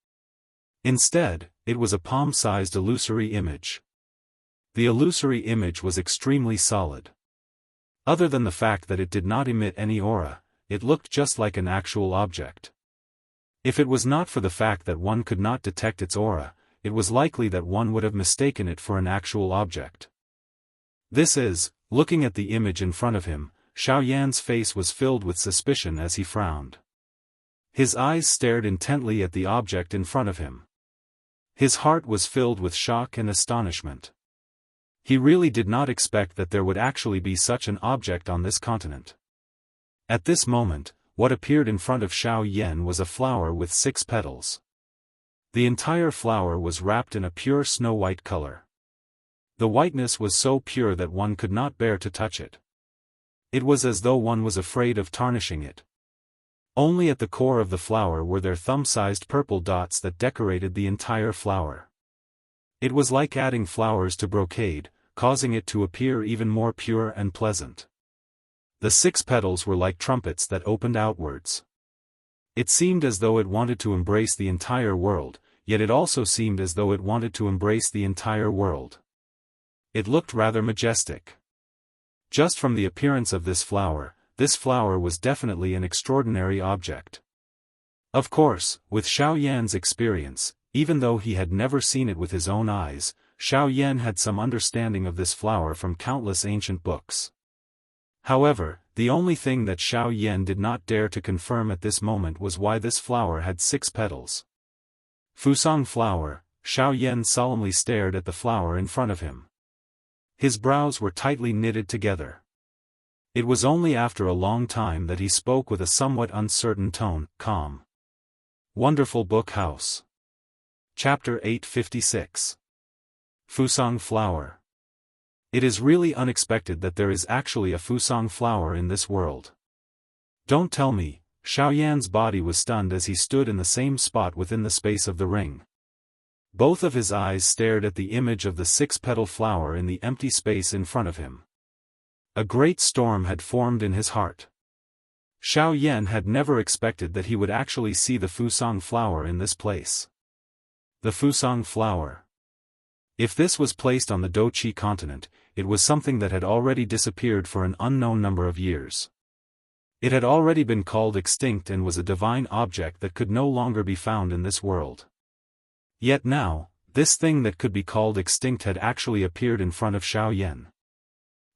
Instead, it was a palm-sized illusory image. The illusory image was extremely solid. Other than the fact that it did not emit any aura, it looked just like an actual object. If it was not for the fact that one could not detect its aura, it was likely that one would have mistaken it for an actual object. This is, looking at the image in front of him, Xiao Yan's face was filled with suspicion as he frowned. His eyes stared intently at the object in front of him. His heart was filled with shock and astonishment. He really did not expect that there would actually be such an object on this continent. At this moment, what appeared in front of Xiao Yan was a flower with 6 petals. The entire flower was wrapped in a pure snow-white color. The whiteness was so pure that one could not bear to touch it. It was as though one was afraid of tarnishing it. Only at the core of the flower were there thumb-sized purple dots that decorated the entire flower. It was like adding flowers to brocade, causing it to appear even more pure and pleasant. The 6 petals were like trumpets that opened outwards. It seemed as though it wanted to embrace the entire world, yet it also seemed as though it wanted to embrace the entire world. It looked rather majestic. Just from the appearance of this flower was definitely an extraordinary object. Of course, with Xiao Yan's experience, even though he had never seen it with his own eyes, Xiao Yan had some understanding of this flower from countless ancient books. However, the only thing that Xiao Yan did not dare to confirm at this moment was why this flower had 6 petals. Fusang flower. Xiao Yan solemnly stared at the flower in front of him. His brows were tightly knitted together. It was only after a long time that he spoke with a somewhat uncertain tone, calm. Wonderful Book House. Chapter 856. Fusang flower. It is really unexpected that there is actually a Fusang flower in this world. Don't tell me. Xiao Yan's body was stunned as he stood in the same spot within the space of the ring. Both of his eyes stared at the image of the 6-petal flower in the empty space in front of him. A great storm had formed in his heart. Xiao Yan had never expected that he would actually see the Fusang flower in this place. The Fusang flower. If this was placed on the Douqi continent, it was something that had already disappeared for an unknown number of years. It had already been called extinct and was a divine object that could no longer be found in this world. Yet now, this thing that could be called extinct had actually appeared in front of Xiao Yan.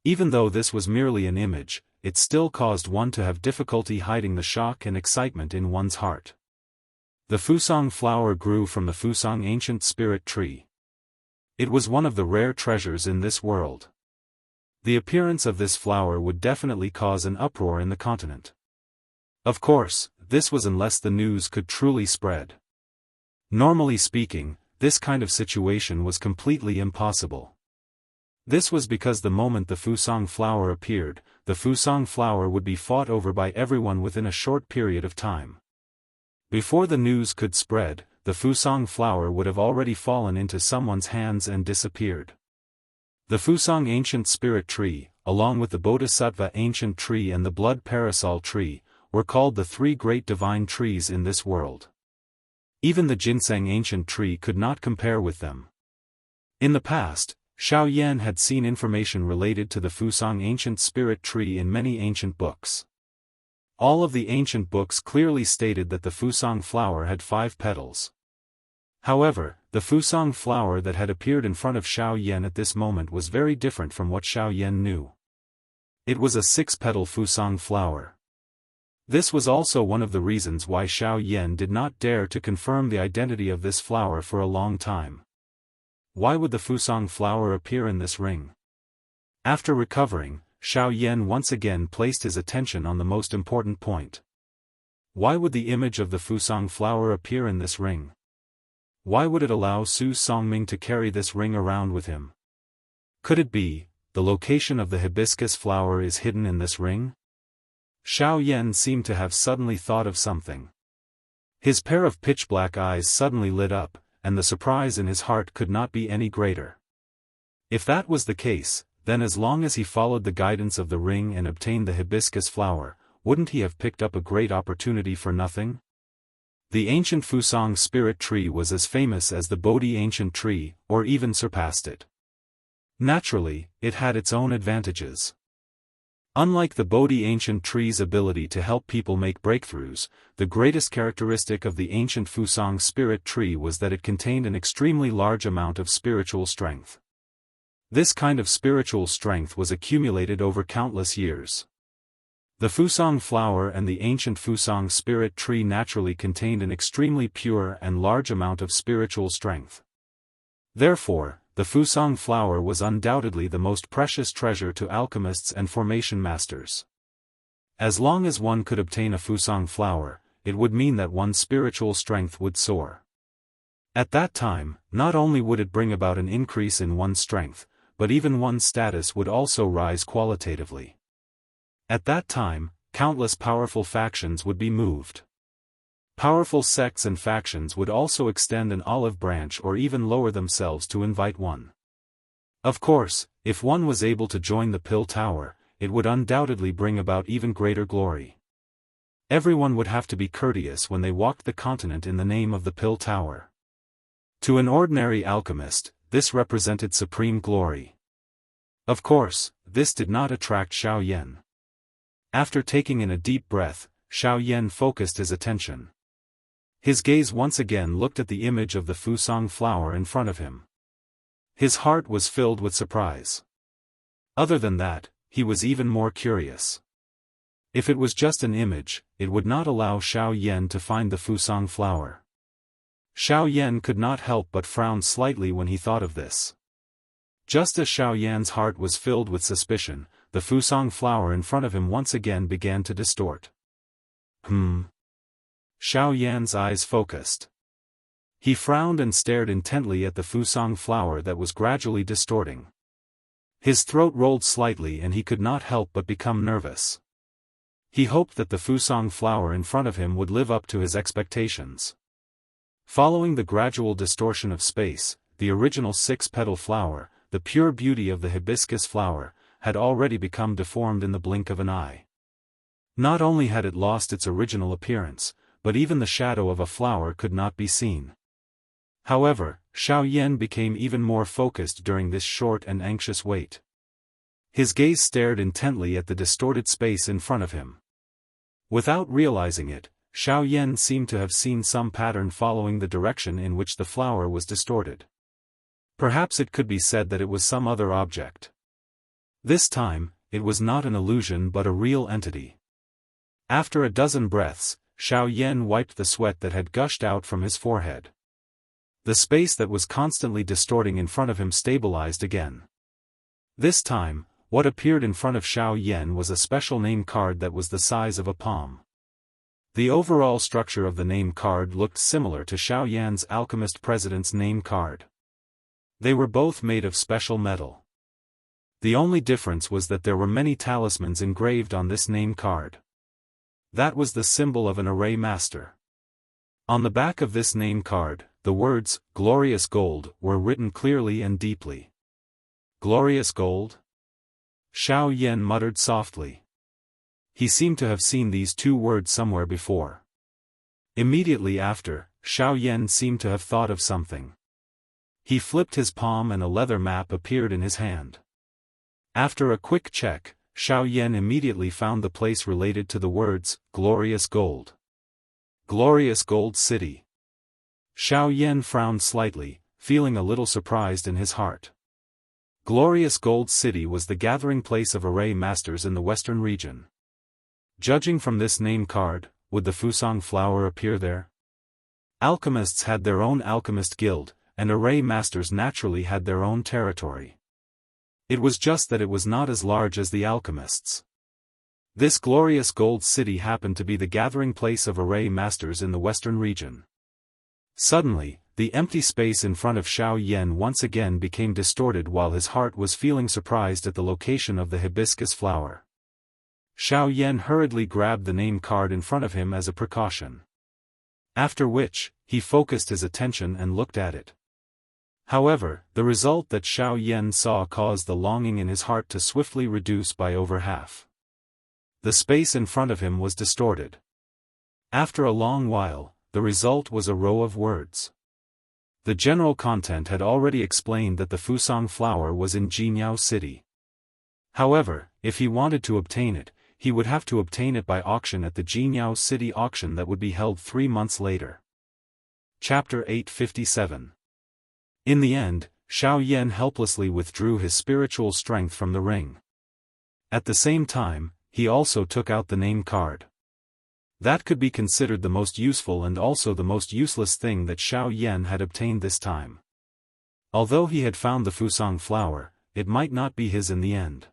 Even though this was merely an image, it still caused one to have difficulty hiding the shock and excitement in one's heart. The Fusang flower grew from the Fusang ancient spirit tree. It was one of the rare treasures in this world. The appearance of this flower would definitely cause an uproar in the continent. Of course, this was unless the news could truly spread. Normally speaking, this kind of situation was completely impossible. This was because the moment the Fusang flower appeared, the Fusang flower would be fought over by everyone within a short period of time. Before the news could spread, the Fusang flower would have already fallen into someone's hands and disappeared. The Fusang ancient spirit tree, along with the Bodhisattva ancient tree and the blood parasol tree, were called the 3 great divine trees in this world. Even the ginseng ancient tree could not compare with them. In the past, Xiao Yan had seen information related to the Fusang ancient spirit tree in many ancient books. All of the ancient books clearly stated that the Fusang flower had 5 petals. However, the Fusang flower that had appeared in front of Xiao Yan at this moment was very different from what Xiao Yan knew. It was a 6-petal Fusang flower. This was also one of the reasons why Xiao Yan did not dare to confirm the identity of this flower for a long time. Why would the Fusang flower appear in this ring? After recovering, Xiao Yan once again placed his attention on the most important point. Why would the image of the Fusang flower appear in this ring? Why would it allow Su Songming to carry this ring around with him? Could it be, the location of the hibiscus flower is hidden in this ring? Xiao Yan seemed to have suddenly thought of something. His pair of pitch-black eyes suddenly lit up, and the surprise in his heart could not be any greater. If that was the case, then as long as he followed the guidance of the ring and obtained the hibiscus flower, wouldn't he have picked up a great opportunity for nothing? The ancient Fusang spirit tree was as famous as the Bodhi ancient tree, or even surpassed it. Naturally, it had its own advantages. Unlike the Bodhi ancient tree's ability to help people make breakthroughs, the greatest characteristic of the ancient Fusang spirit tree was that it contained an extremely large amount of spiritual strength. This kind of spiritual strength was accumulated over countless years. The Fusang flower and the ancient Fusang spirit tree naturally contained an extremely pure and large amount of spiritual strength. Therefore, the Fusang flower was undoubtedly the most precious treasure to alchemists and formation masters. As long as one could obtain a Fusang flower, it would mean that one's spiritual strength would soar. At that time, not only would it bring about an increase in one's strength, but even one's status would also rise qualitatively. At that time, countless powerful factions would be moved. Powerful sects and factions would also extend an olive branch or even lower themselves to invite one. Of course, if one was able to join the Pill Tower, it would undoubtedly bring about even greater glory. Everyone would have to be courteous when they walked the continent in the name of the Pill Tower. To an ordinary alchemist, this represented supreme glory. Of course, this did not attract Xiao Yan. After taking in a deep breath, Xiao Yan focused his attention. His gaze once again looked at the image of the Fusang flower in front of him. His heart was filled with surprise. Other than that, he was even more curious. If it was just an image, it would not allow Xiao Yan to find the Fusang flower. Xiao Yan could not help but frown slightly when he thought of this. Just as Xiao Yan's heart was filled with suspicion, the Fusang flower in front of him once again began to distort. Xiao Yan's eyes focused. He frowned and stared intently at the Fusang flower that was gradually distorting. His throat rolled slightly and he could not help but become nervous. He hoped that the Fusang flower in front of him would live up to his expectations. Following the gradual distortion of space, the original six-petal flower, the pure beauty of the hibiscus flower, had already become deformed in the blink of an eye. Not only had it lost its original appearance, but even the shadow of a flower could not be seen. However, Xiao Yan became even more focused during this short and anxious wait. His gaze stared intently at the distorted space in front of him. Without realizing it, Xiao Yan seemed to have seen some pattern following the direction in which the flower was distorted. Perhaps it could be said that it was some other object. This time, it was not an illusion but a real entity. After a dozen breaths, Xiao Yan wiped the sweat that had gushed out from his forehead. The space that was constantly distorting in front of him stabilized again. This time, what appeared in front of Xiao Yan was a special name card that was the size of a palm. The overall structure of the name card looked similar to Xiao Yan's alchemist president's name card. They were both made of special metal. The only difference was that there were many talismans engraved on this name card. That was the symbol of an array master. On the back of this name card, the words, "Glorious Gold," were written clearly and deeply. Glorious Gold? Xiao Yan muttered softly. He seemed to have seen these two words somewhere before. Immediately after, Xiao Yan seemed to have thought of something. He flipped his palm and a leather map appeared in his hand. After a quick check, Xiao Yan immediately found the place related to the words, Glorious Gold. Glorious Gold City. Xiao Yan frowned slightly, feeling a little surprised in his heart. Glorious Gold City was the gathering place of array masters in the western region. Judging from this name card, would the Fusang flower appear there? Alchemists had their own alchemist guild, and array masters naturally had their own territory. It was just that it was not as large as the alchemists. This glorious gold city happened to be the gathering place of array masters in the western region. Suddenly, the empty space in front of Xiao Yan once again became distorted while his heart was feeling surprised at the location of the hibiscus flower. Xiao Yan hurriedly grabbed the name card in front of him as a precaution. After which, he focused his attention and looked at it. However, the result that Xiao Yan saw caused the longing in his heart to swiftly reduce by over half. The space in front of him was distorted. After a long while, the result was a row of words. The general content had already explained that the Fusang flower was in Jianghu City. However, if he wanted to obtain it, he would have to obtain it by auction at the Jianghu City auction that would be held 3 months later. Chapter 857. In the end, Xiao Yan helplessly withdrew his spiritual strength from the ring. At the same time, he also took out the name card. That could be considered the most useful and also the most useless thing that Xiao Yan had obtained this time. Although he had found the Fusang flower, it might not be his in the end.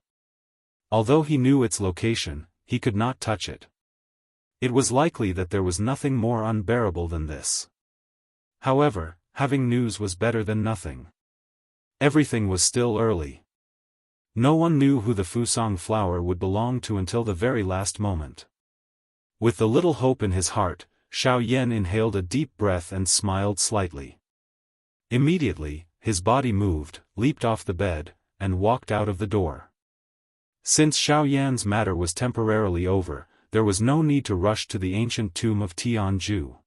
Although he knew its location, he could not touch it. It was likely that there was nothing more unbearable than this. However, having news was better than nothing. Everything was still early. No one knew who the Fusang flower would belong to until the very last moment. With the little hope in his heart, Xiao Yan inhaled a deep breath and smiled slightly. Immediately, his body moved, leaped off the bed, and walked out of the door. Since Xiao Yan's matter was temporarily over, there was no need to rush to the ancient tomb of Tianzhu.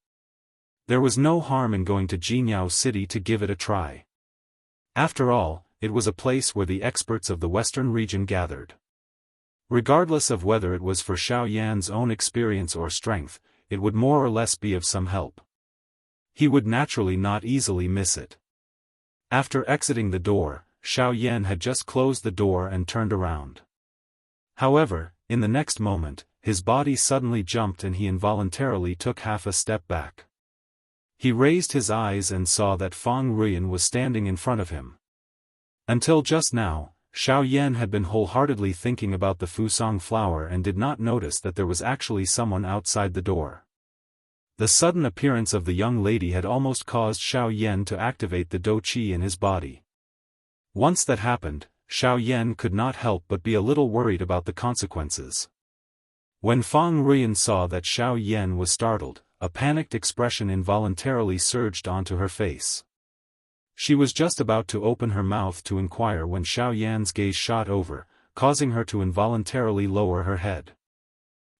There was no harm in going to Jianghu City to give it a try. After all, it was a place where the experts of the western region gathered. Regardless of whether it was for Xiao Yan's own experience or strength, it would more or less be of some help. He would naturally not easily miss it. After exiting the door, Xiao Yan had just closed the door and turned around. However, in the next moment, his body suddenly jumped and he involuntarily took half a step back. He raised his eyes and saw that Fang Ruiyan was standing in front of him. Until just now, Xiao Yan had been wholeheartedly thinking about the Fusang flower and did not notice that there was actually someone outside the door. The sudden appearance of the young lady had almost caused Xiao Yan to activate the Do Qi in his body. Once that happened, Xiao Yan could not help but be a little worried about the consequences. When Fang Ruiyan saw that Xiao Yan was startled, a panicked expression involuntarily surged onto her face. She was just about to open her mouth to inquire when Xiao Yan's gaze shot over, causing her to involuntarily lower her head.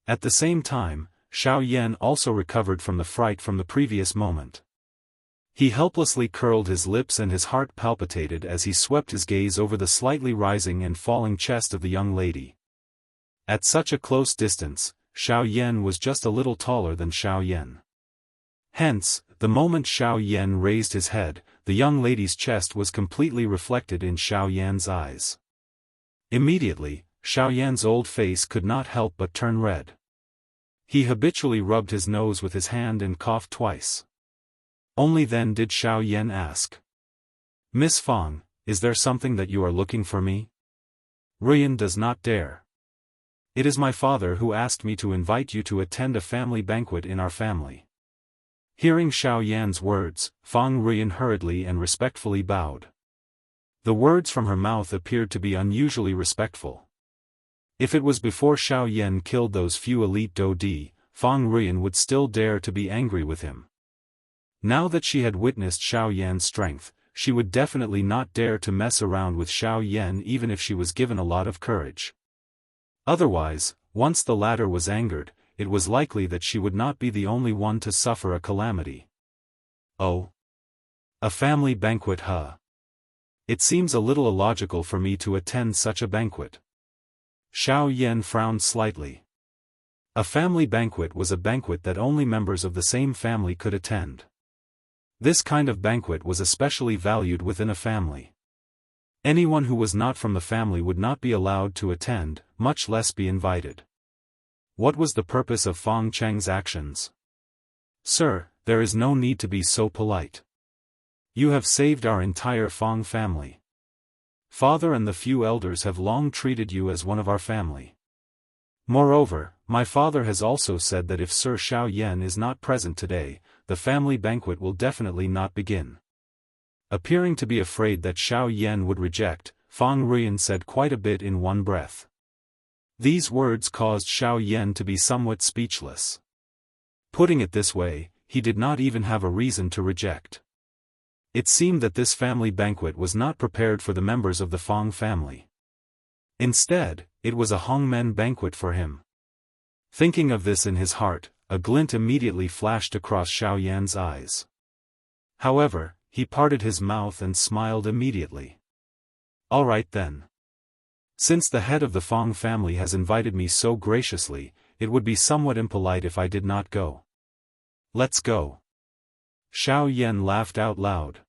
At the same time, Xiao Yan also recovered from the fright from the previous moment. He helplessly curled his lips and his heart palpitated as he swept his gaze over the slightly rising and falling chest of the young lady. At such a close distance, Xiao Yan was just a little taller than Xiao Yan. Hence, the moment Xiao Yan raised his head, the young lady's chest was completely reflected in Xiao Yan's eyes. Immediately, Xiao Yan's old face could not help but turn red. He habitually rubbed his nose with his hand and coughed twice. Only then did Xiao Yan ask, "Miss Fang, is there something that you are looking for me?" Ruiyan does not dare. "It is my father who asked me to invite you to attend a family banquet in our family." Hearing Xiao Yan's words, Fang Ruiyan hurriedly and respectfully bowed. The words from her mouth appeared to be unusually respectful. If it was before Xiao Yan killed those few elite Do Di, Fang Ruiyan would still dare to be angry with him. Now that she had witnessed Xiao Yan's strength, she would definitely not dare to mess around with Xiao Yan even if she was given a lot of courage. Otherwise, once the latter was angered, it was likely that she would not be the only one to suffer a calamity. Oh. A family banquet, huh? It seems a little illogical for me to attend such a banquet. Xiao Yan frowned slightly. A family banquet was a banquet that only members of the same family could attend. This kind of banquet was especially valued within a family. Anyone who was not from the family would not be allowed to attend, much less be invited. What was the purpose of Fang Cheng's actions? "Sir, there is no need to be so polite. You have saved our entire Fang family. Father and the few elders have long treated you as one of our family. Moreover, my father has also said that if Sir Xiao Yan is not present today, the family banquet will definitely not begin." Appearing to be afraid that Xiao Yan would reject, Fang Ruiyan said quite a bit in one breath. These words caused Xiao Yan to be somewhat speechless. Putting it this way, he did not even have a reason to reject. It seemed that this family banquet was not prepared for the members of the Fang family. Instead, it was a Hongmen banquet for him. Thinking of this in his heart, a glint immediately flashed across Xiao Yan's eyes. However, he parted his mouth and smiled immediately. "All right then. Since the head of the Fang family has invited me so graciously, it would be somewhat impolite if I did not go. Let's go." Xiao Yan laughed out loud.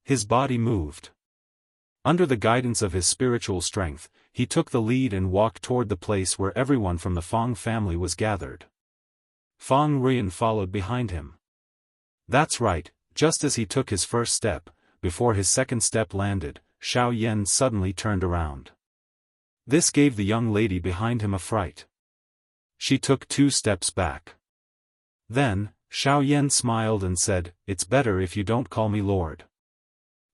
His body moved. Under the guidance of his spiritual strength, he took the lead and walked toward the place where everyone from the Fang family was gathered. Fang Ruiyan followed behind him. That's right, just as he took his first step, before his second step landed, Xiao Yan suddenly turned around. This gave the young lady behind him a fright. She took 2 steps back. Then, Xiao Yan smiled and said, "It's better if you don't call me Lord.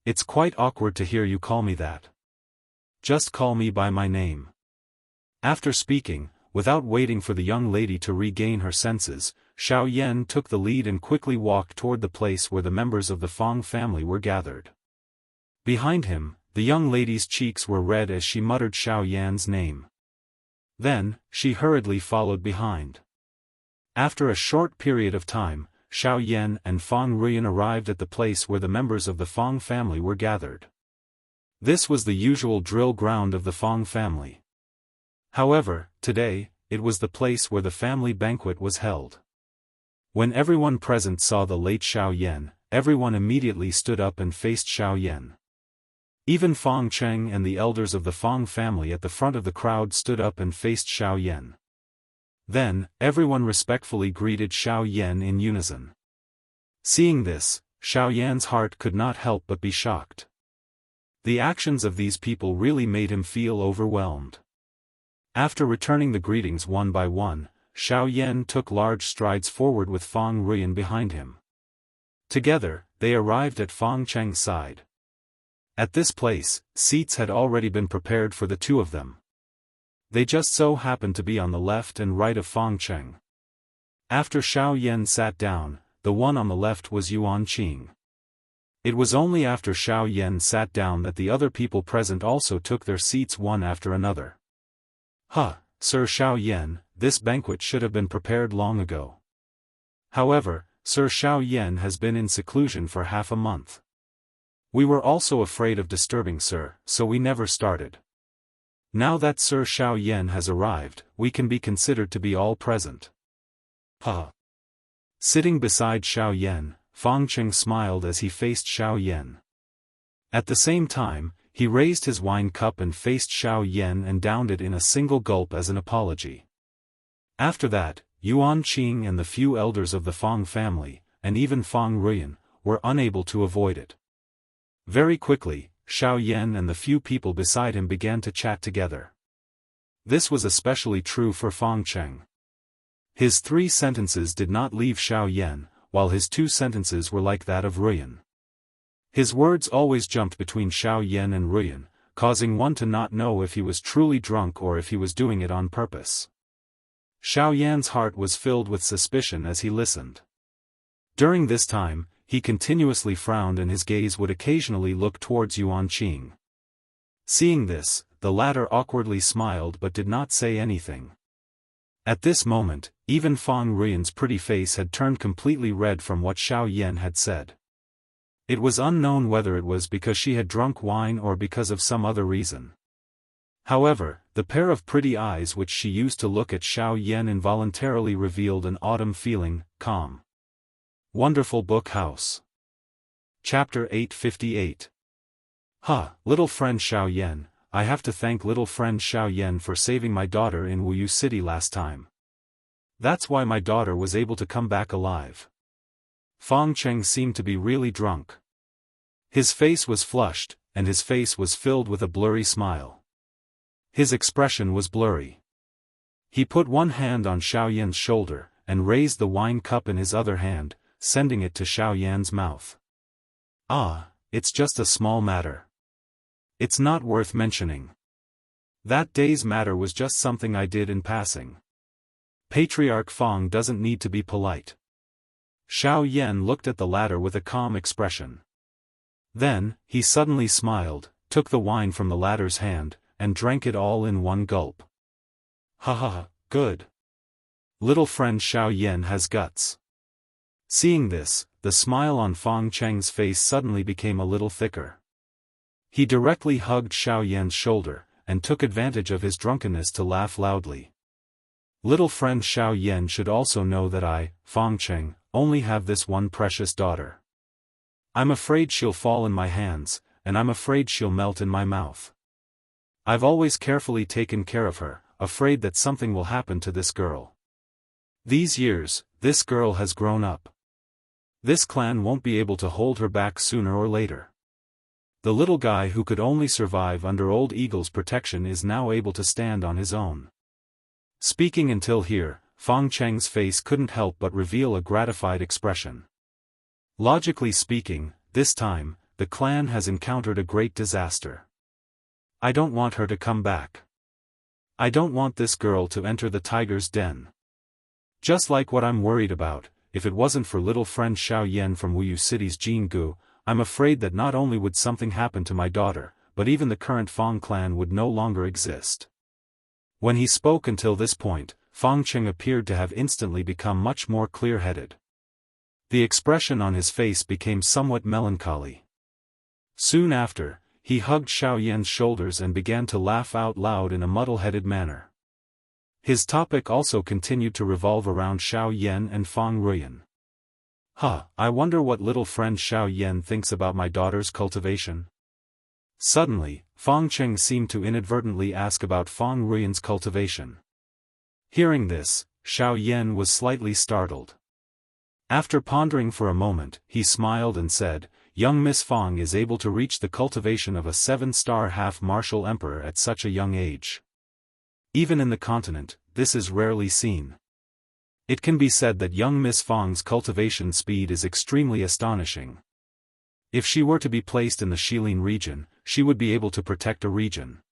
It's quite awkward to hear you call me that. Just call me by my name." After speaking, without waiting for the young lady to regain her senses, Xiao Yan took the lead and quickly walked toward the place where the members of the Fang family were gathered. Behind him, the young lady's cheeks were red as she muttered Xiao Yan's name. Then, she hurriedly followed behind. After a short period of time, Xiao Yan and Fang Ruiyan arrived at the place where the members of the Fang family were gathered. This was the usual drill ground of the Fang family. However, today, it was the place where the family banquet was held. When everyone present saw the late Xiao Yan, everyone immediately stood up and faced Xiao Yan. Even Fong Cheng and the elders of the Fong family at the front of the crowd stood up and faced Xiao Yan. Then, everyone respectfully greeted Xiao Yan in unison. Seeing this, Xiao Yan's heart could not help but be shocked. The actions of these people really made him feel overwhelmed. After returning the greetings one by one, Xiao Yan took large strides forward with Fong Ruyan behind him. Together, they arrived at Fong Cheng's side. At this place, seats had already been prepared for the two of them. They just so happened to be on the left and right of Fong Cheng. After Xiao Yan sat down, the one on the left was Yuan Qing. It was only after Xiao Yan sat down that the other people present also took their seats one after another. Sir Xiao Yan, this banquet should have been prepared long ago. However, Sir Xiao Yan has been in seclusion for half a month. We were also afraid of disturbing Sir, so we never started. Now that Sir Xiao Yan has arrived, we can be considered to be all present. Sitting beside Xiao Yan, Fong Cheng smiled as he faced Xiao Yan. At the same time, he raised his wine cup and faced Xiao Yan and downed it in a single gulp as an apology. After that, Yuan Qing and the few elders of the Fong family, and even Fong Ruyan, were unable to avoid it. Very quickly, Xiao Yan and the few people beside him began to chat together. This was especially true for Fong Cheng. His 3 sentences did not leave Xiao Yan, while his 2 sentences were like that of Ruyan. His words always jumped between Xiao Yan and Ruyan, causing one to not know if he was truly drunk or if he was doing it on purpose. Xiao Yan's heart was filled with suspicion as he listened. During this time, he continuously frowned and his gaze would occasionally look towards Yuan Qing. Seeing this, the latter awkwardly smiled but did not say anything. At this moment, even Fong Ruyan's pretty face had turned completely red from what Xiao Yan had said. It was unknown whether it was because she had drunk wine or because of some other reason. However, the pair of pretty eyes which she used to look at Xiao Yan involuntarily revealed an autumn feeling, calm. Wonderful Book House. Chapter 858. Little friend Xiao Yan, I have to thank little friend Xiao Yan for saving my daughter in Wuyu City last time. That's why my daughter was able to come back alive. Fong Cheng seemed to be really drunk. His face was flushed, and his face was filled with a blurry smile. His expression was blurry. He put one hand on Xiao Yan's shoulder, and raised the wine cup in his other hand, sending it to Xiao Yan's mouth. It's just a small matter. It's not worth mentioning. That day's matter was just something I did in passing. Patriarch Fong doesn't need to be polite. Xiao Yan looked at the latter with a calm expression. Then, he suddenly smiled, took the wine from the latter's hand, and drank it all in one gulp. Good. Little friend Xiao Yan has guts. Seeing this, the smile on Fong Cheng's face suddenly became a little thicker. He directly hugged Xiao Yan's shoulder, and took advantage of his drunkenness to laugh loudly. Little friend Xiao Yan should also know that I, Fong Cheng, only have this one precious daughter. I'm afraid she'll fall in my hands, and I'm afraid she'll melt in my mouth. I've always carefully taken care of her, afraid that something will happen to this girl. These years, this girl has grown up. This clan won't be able to hold her back sooner or later. The little guy who could only survive under Old Eagle's protection is now able to stand on his own. Speaking until here, Fong Cheng's face couldn't help but reveal a gratified expression. Logically speaking, this time, the clan has encountered a great disaster. I don't want her to come back. I don't want this girl to enter the tiger's den. Just like what I'm worried about, if it wasn't for little friend Xiao Yan from Wuyu City's Jianghu, I'm afraid that not only would something happen to my daughter, but even the current Fong clan would no longer exist. When he spoke until this point, Fong Cheng appeared to have instantly become much more clear-headed. The expression on his face became somewhat melancholy. Soon after, he hugged Xiao Yan's shoulders and began to laugh out loud in a muddle-headed manner. His topic also continued to revolve around Xiao Yan and Fang Ruyan. I wonder what little friend Xiao Yan thinks about my daughter's cultivation. Suddenly, Fang Qing seemed to inadvertently ask about Fang Ruyan's cultivation. Hearing this, Xiao Yan was slightly startled. After pondering for a moment, he smiled and said, "Young Miss Fang is able to reach the cultivation of a 7-star half-martial emperor at such a young age. Even in the continent, this is rarely seen. It can be said that young Miss Fang's cultivation speed is extremely astonishing. If she were to be placed in the Shilin region, she would be able to protect a region."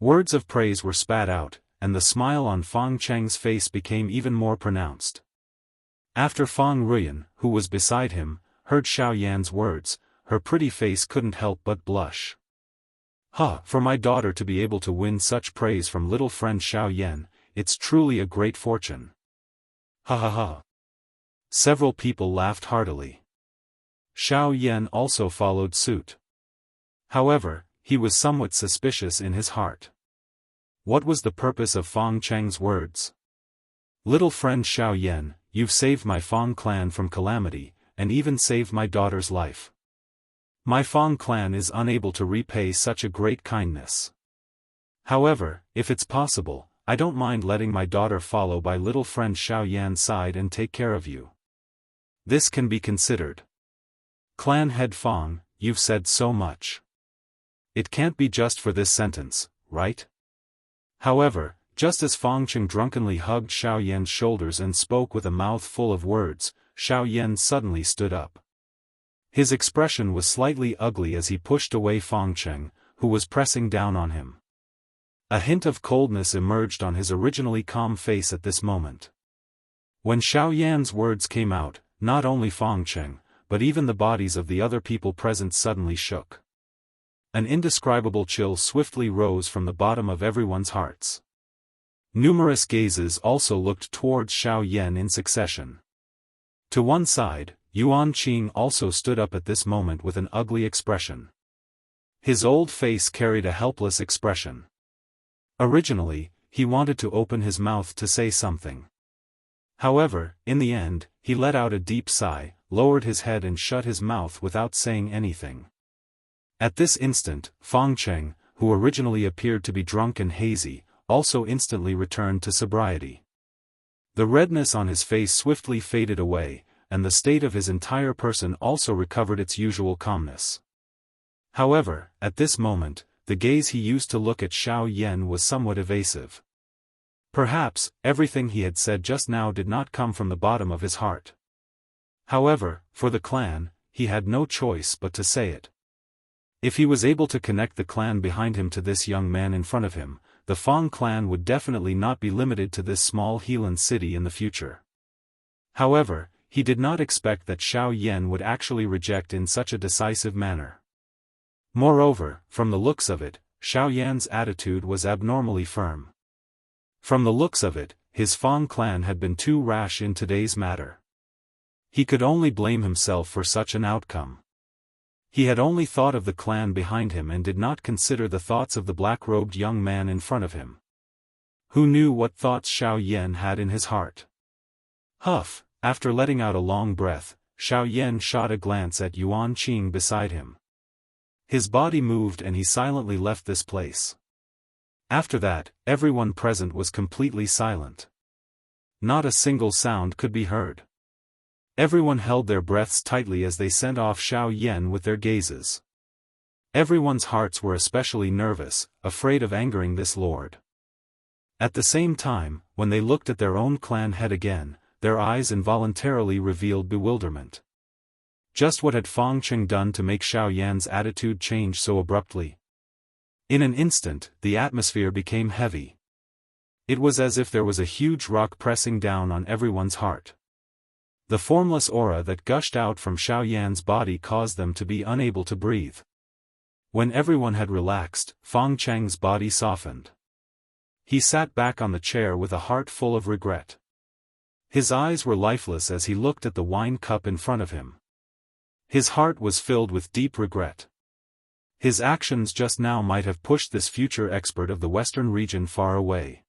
Words of praise were spat out, and the smile on Fang Cheng's face became even more pronounced. After Fang Ruyan, who was beside him, heard Xiao Yan's words, her pretty face couldn't help but blush. For my daughter to be able to win such praise from little friend Xiao Yan, it's truly a great fortune. Several people laughed heartily. Xiao Yan also followed suit. However, he was somewhat suspicious in his heart. What was the purpose of Fang Cheng's words? "Little friend Xiao Yan, you've saved my Fang clan from calamity, and even saved my daughter's life. My Fang clan is unable to repay such a great kindness. However, if it's possible, I don't mind letting my daughter follow by little friend Xiao Yan's side and take care of you. This can be considered. Clan head Fang, you've said so much. It can't be just for this sentence, right?" However, just as Fang Qing drunkenly hugged Xiao Yan's shoulders and spoke with a mouth full of words, Xiao Yan suddenly stood up. His expression was slightly ugly as he pushed away Fang Qing, who was pressing down on him. A hint of coldness emerged on his originally calm face at this moment. When Xiao Yan's words came out, not only Fang Qing, but even the bodies of the other people present suddenly shook. An indescribable chill swiftly rose from the bottom of everyone's hearts. Numerous gazes also looked towards Xiao Yan in succession. To one side, Yuan Qing also stood up at this moment with an ugly expression. His old face carried a helpless expression. Originally, he wanted to open his mouth to say something. However, in the end, he let out a deep sigh, lowered his head and shut his mouth without saying anything. At this instant, Fang Qing, who originally appeared to be drunk and hazy, also instantly returned to sobriety. The redness on his face swiftly faded away, and the state of his entire person also recovered its usual calmness. However, at this moment, the gaze he used to look at Xiao Yan was somewhat evasive. Perhaps, everything he had said just now did not come from the bottom of his heart. However, for the clan, he had no choice but to say it. If he was able to connect the clan behind him to this young man in front of him, the Fang clan would definitely not be limited to this small Helan city in the future. However, he did not expect that Xiao Yan would actually reject in such a decisive manner. Moreover, from the looks of it, Xiao Yan's attitude was abnormally firm. From the looks of it, his Fang clan had been too rash in today's matter. He could only blame himself for such an outcome. He had only thought of the clan behind him and did not consider the thoughts of the black-robed young man in front of him. Who knew what thoughts Xiao Yan had in his heart? After letting out a long breath, Xiao Yan shot a glance at Yuan Qing beside him. His body moved and he silently left this place. After that, everyone present was completely silent. Not a single sound could be heard. Everyone held their breaths tightly as they sent off Xiao Yan with their gazes. Everyone's hearts were especially nervous, afraid of angering this lord. At the same time, when they looked at their own clan head again, their eyes involuntarily revealed bewilderment. Just what had Fang Qing done to make Xiao Yan's attitude change so abruptly? In an instant, the atmosphere became heavy. It was as if there was a huge rock pressing down on everyone's heart. The formless aura that gushed out from Xiao Yan's body caused them to be unable to breathe. When everyone had relaxed, Fang Cheng's body softened. He sat back on the chair with a heart full of regret. His eyes were lifeless as he looked at the wine cup in front of him. His heart was filled with deep regret. His actions just now might have pushed this future expert of the Western region far away.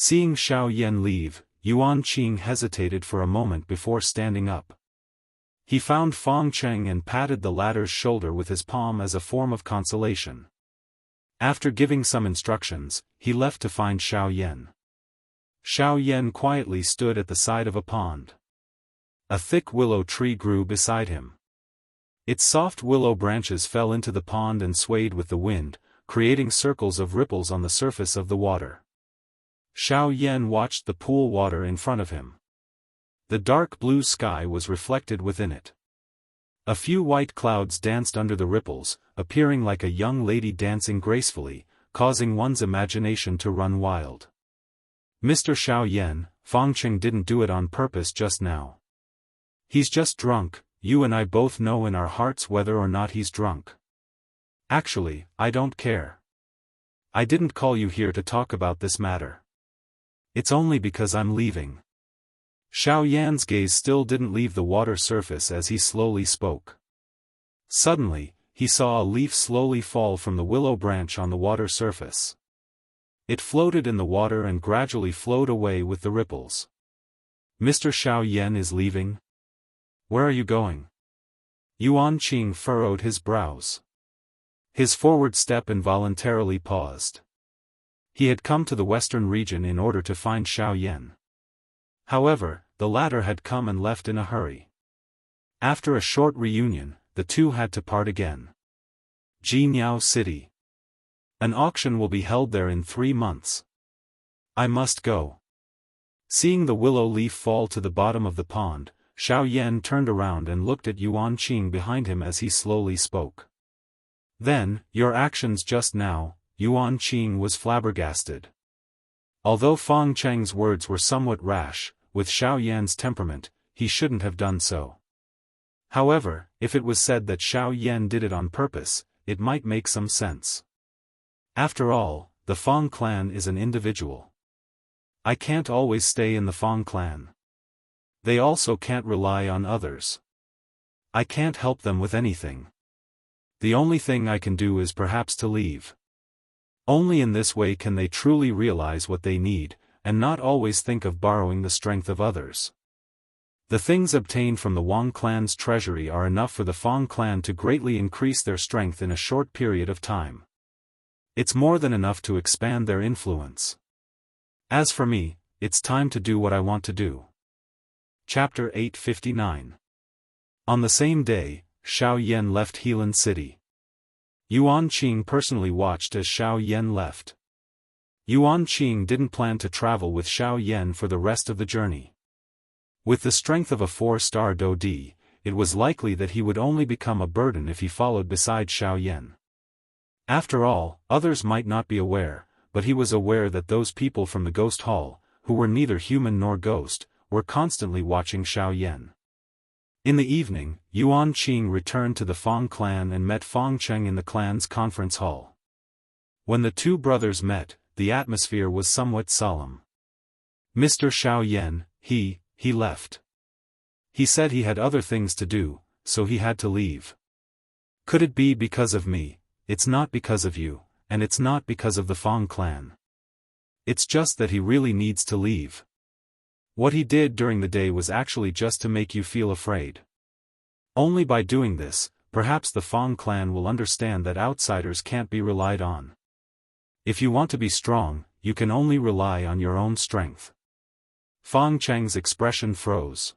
Seeing Xiao Yan leave, Yuan Qing hesitated for a moment before standing up. He found Fang Cheng and patted the latter's shoulder with his palm as a form of consolation. After giving some instructions, he left to find Xiao Yan. Xiao Yan quietly stood at the side of a pond. A thick willow tree grew beside him. Its soft willow branches fell into the pond and swayed with the wind, creating circles of ripples on the surface of the water. Xiao Yan watched the pool water in front of him. The dark blue sky was reflected within it. A few white clouds danced under the ripples, appearing like a young lady dancing gracefully, causing one's imagination to run wild. Mr. Xiao Yan, Fang Cheng didn't do it on purpose just now. He's just drunk, you and I both know in our hearts whether or not he's drunk. Actually, I don't care. I didn't call you here to talk about this matter. It's only because I'm leaving. Xiao Yan's gaze still didn't leave the water surface as he slowly spoke. Suddenly, he saw a leaf slowly fall from the willow branch on the water surface. It floated in the water and gradually flowed away with the ripples. Mr. Xiao Yan is leaving? Where are you going? Yuan Qing furrowed his brows. His forward step involuntarily paused. He had come to the western region in order to find Xiao Yan. However, the latter had come and left in a hurry. After a short reunion, the two had to part again. Jianghu City. An auction will be held there in 3 months. I must go. Seeing the willow leaf fall to the bottom of the pond, Xiao Yan turned around and looked at Yuan Qing behind him as he slowly spoke. Then, your actions just now, Yuan Qing was flabbergasted. Although Fang Cheng's words were somewhat rash, with Xiao Yan's temperament, he shouldn't have done so. However, if it was said that Xiao Yan did it on purpose, it might make some sense. After all, the Fang clan is an individual. I can't always stay in the Fang clan. They also can't rely on others. I can't help them with anything. The only thing I can do is perhaps to leave. Only in this way can they truly realize what they need, and not always think of borrowing the strength of others. The things obtained from the Wang clan's treasury are enough for the Fang clan to greatly increase their strength in a short period of time. It's more than enough to expand their influence. As for me, it's time to do what I want to do. Chapter 859. On the same day, Xiao Yan left Helan City. Yuan Qing personally watched as Xiao Yan left. Yuan Qing didn't plan to travel with Xiao Yan for the rest of the journey. With the strength of a 4-star Dodi, it was likely that he would only become a burden if he followed beside Xiao Yan. After all, others might not be aware, but he was aware that those people from the Ghost Hall, who were neither human nor ghost, were constantly watching Xiao Yan. In the evening, Yuan Qing returned to the Fang clan and met Fang Cheng in the clan's conference hall. When the two brothers met, the atmosphere was somewhat solemn. Mr. Xiao Yan, he left. He said he had other things to do, so he had to leave. Could it be because of me? It's not because of you, and it's not because of the Fang clan. It's just that he really needs to leave. What he did during the day was actually just to make you feel afraid. Only by doing this, perhaps the Fang clan will understand that outsiders can't be relied on. If you want to be strong, you can only rely on your own strength. Fang Cheng's expression froze.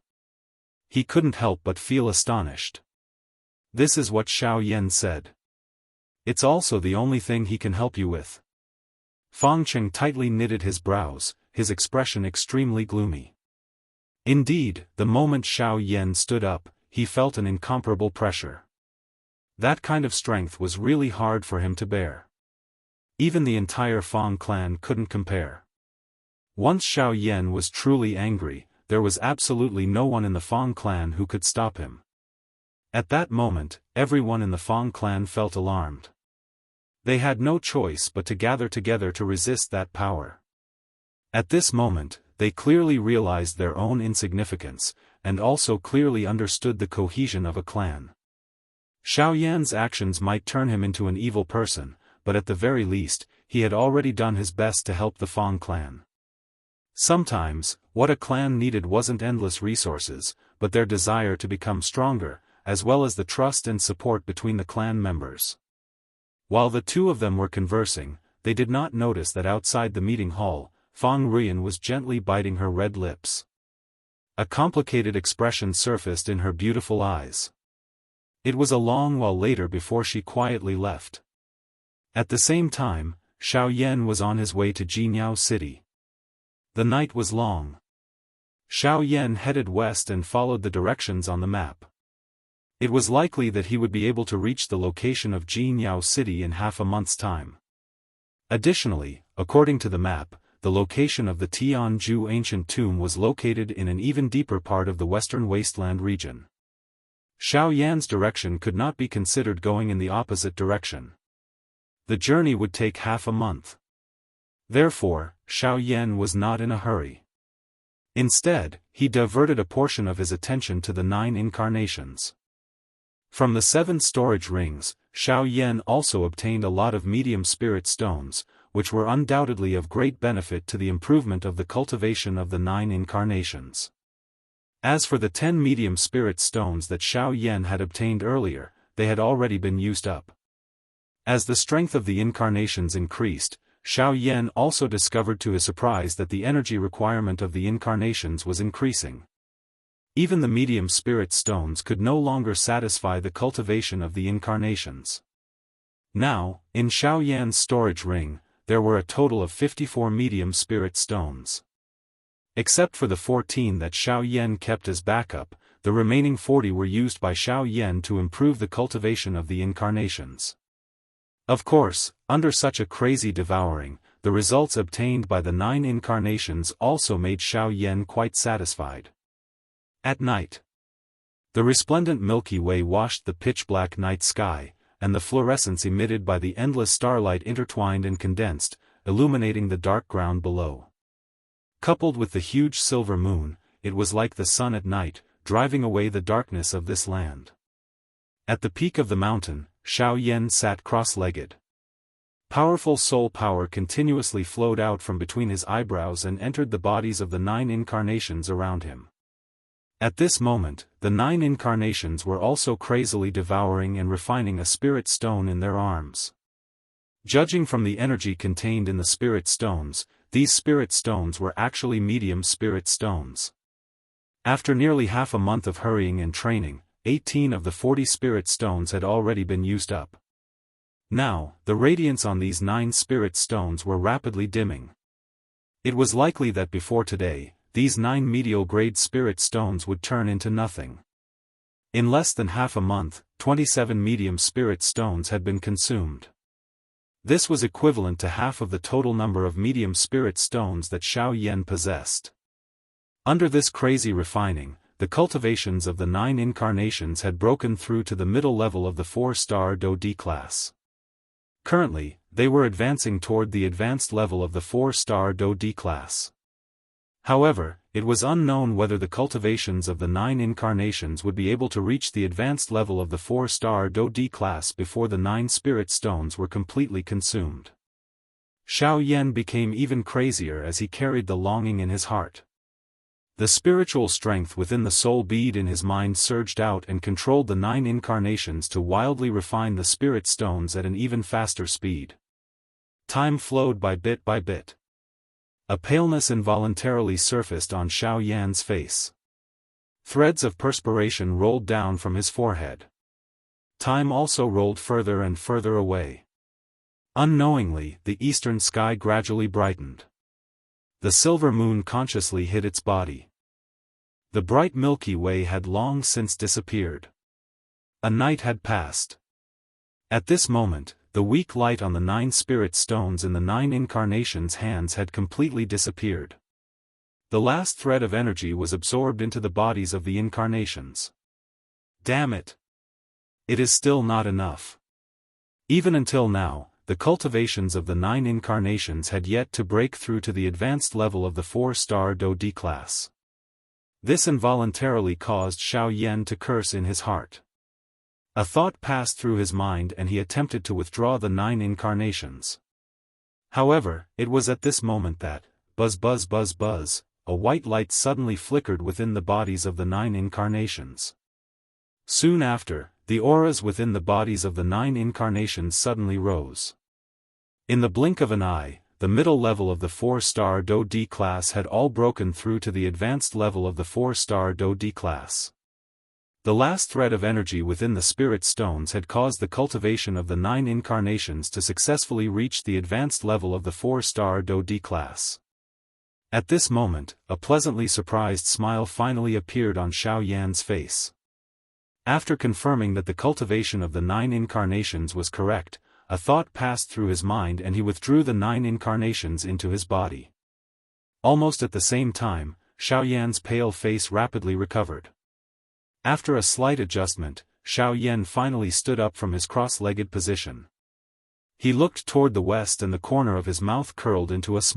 He couldn't help but feel astonished. This is what Xiao Yan said. It's also the only thing he can help you with. Fang Cheng tightly knitted his brows, his expression extremely gloomy. Indeed, the moment Xiao Yan stood up, he felt an incomparable pressure. That kind of strength was really hard for him to bear. Even the entire Fang clan couldn't compare. Once Xiao Yan was truly angry, there was absolutely no one in the Fang clan who could stop him. At that moment, everyone in the Fang clan felt alarmed. They had no choice but to gather together to resist that power. At this moment, they clearly realized their own insignificance, and also clearly understood the cohesion of a clan. Xiao Yan's actions might turn him into an evil person, but at the very least, he had already done his best to help the Fang clan. Sometimes, what a clan needed wasn't endless resources, but their desire to become stronger, as well as the trust and support between the clan members. While the two of them were conversing, they did not notice that outside the meeting hall, Fang Ruyan was gently biting her red lips. A complicated expression surfaced in her beautiful eyes. It was a long while later before she quietly left. At the same time, Xiao Yan was on his way to Jianghu city. The night was long. Xiao Yan headed west and followed the directions on the map. It was likely that he would be able to reach the location of Jianghu city in half a month's time. Additionally, according to the map, the location of the Tianzhu ancient tomb was located in an even deeper part of the western wasteland region. Xiao Yan's direction could not be considered going in the opposite direction. The journey would take half a month. Therefore, Xiao Yan was not in a hurry. Instead, he diverted a portion of his attention to the 9 incarnations. From the 7 storage rings, Xiao Yan also obtained a lot of medium spirit stones, which were undoubtedly of great benefit to the improvement of the cultivation of the 9 incarnations. As for the 10 medium spirit stones that Xiao Yan had obtained earlier, they had already been used up. As the strength of the incarnations increased, Xiao Yan also discovered to his surprise that the energy requirement of the incarnations was increasing. Even the medium spirit stones could no longer satisfy the cultivation of the incarnations. Now, in Xiao Yan's storage ring, there were a total of 54 medium spirit stones. Except for the 14 that Xiao Yan kept as backup, the remaining 40 were used by Xiao Yan to improve the cultivation of the incarnations. Of course, under such a crazy devouring, the results obtained by the 9 incarnations also made Xiao Yan quite satisfied. At night, the resplendent Milky Way washed the pitch-black night sky, and the fluorescence emitted by the endless starlight intertwined and condensed, illuminating the dark ground below. Coupled with the huge silver moon, it was like the sun at night, driving away the darkness of this land. At the peak of the mountain, Xiao Yan sat cross-legged. Powerful soul power continuously flowed out from between his eyebrows and entered the bodies of the 9 incarnations around him. At this moment, the 9 incarnations were also crazily devouring and refining a spirit stone in their arms. Judging from the energy contained in the spirit stones, these spirit stones were actually medium spirit stones. After nearly half a month of hurrying and training, 18 of the 40 spirit stones had already been used up. Now, the radiance on these 9 spirit stones were rapidly dimming. It was likely that before today, these 9 medial-grade spirit stones would turn into nothing. In less than half a month, 27 medium spirit stones had been consumed. This was equivalent to half of the total number of medium spirit stones that Xiao Yan possessed. Under this crazy refining, the cultivations of the 9 incarnations had broken through to the middle level of the 4-star Do D class. Currently, they were advancing toward the advanced level of the 4-star Do D class. However, it was unknown whether the cultivations of the 9 incarnations would be able to reach the advanced level of the 4-star Do D class before the 9 spirit stones were completely consumed. Xiao Yan became even crazier as he carried the longing in his heart. The spiritual strength within the soul bead in his mind surged out and controlled the 9 incarnations to wildly refine the spirit stones at an even faster speed. Time flowed by bit. A paleness involuntarily surfaced on Xiao Yan's face. Threads of perspiration rolled down from his forehead. Time also rolled further and further away. Unknowingly, the eastern sky gradually brightened. The silver moon consciously hid its body. The bright Milky Way had long since disappeared. A night had passed. At this moment, the weak light on the 9 spirit stones in the 9 incarnations' hands had completely disappeared. The last thread of energy was absorbed into the bodies of the incarnations. Damn it! It is still not enough. Even until now, the cultivations of the 9 incarnations had yet to break through to the advanced level of the 4-star Do D class. This involuntarily caused Xiao Yan to curse in his heart. A thought passed through his mind and he attempted to withdraw the 9 incarnations. However, it was at this moment that, buzz buzz buzz buzz, a white light suddenly flickered within the bodies of the 9 incarnations. Soon after, the auras within the bodies of the 9 incarnations suddenly rose. In the blink of an eye, the middle level of the 4-star Do D class had all broken through to the advanced level of the 4-star Do D class. The last thread of energy within the spirit stones had caused the cultivation of the 9 incarnations to successfully reach the advanced level of the 4-star Do D class. At this moment, a pleasantly surprised smile finally appeared on Xiao Yan's face. After confirming that the cultivation of the 9 incarnations was correct, a thought passed through his mind and he withdrew the 9 incarnations into his body. Almost at the same time, Xiao Yan's pale face rapidly recovered. After a slight adjustment, Xiao Yan finally stood up from his cross-legged position. He looked toward the west and the corner of his mouth curled into a smile.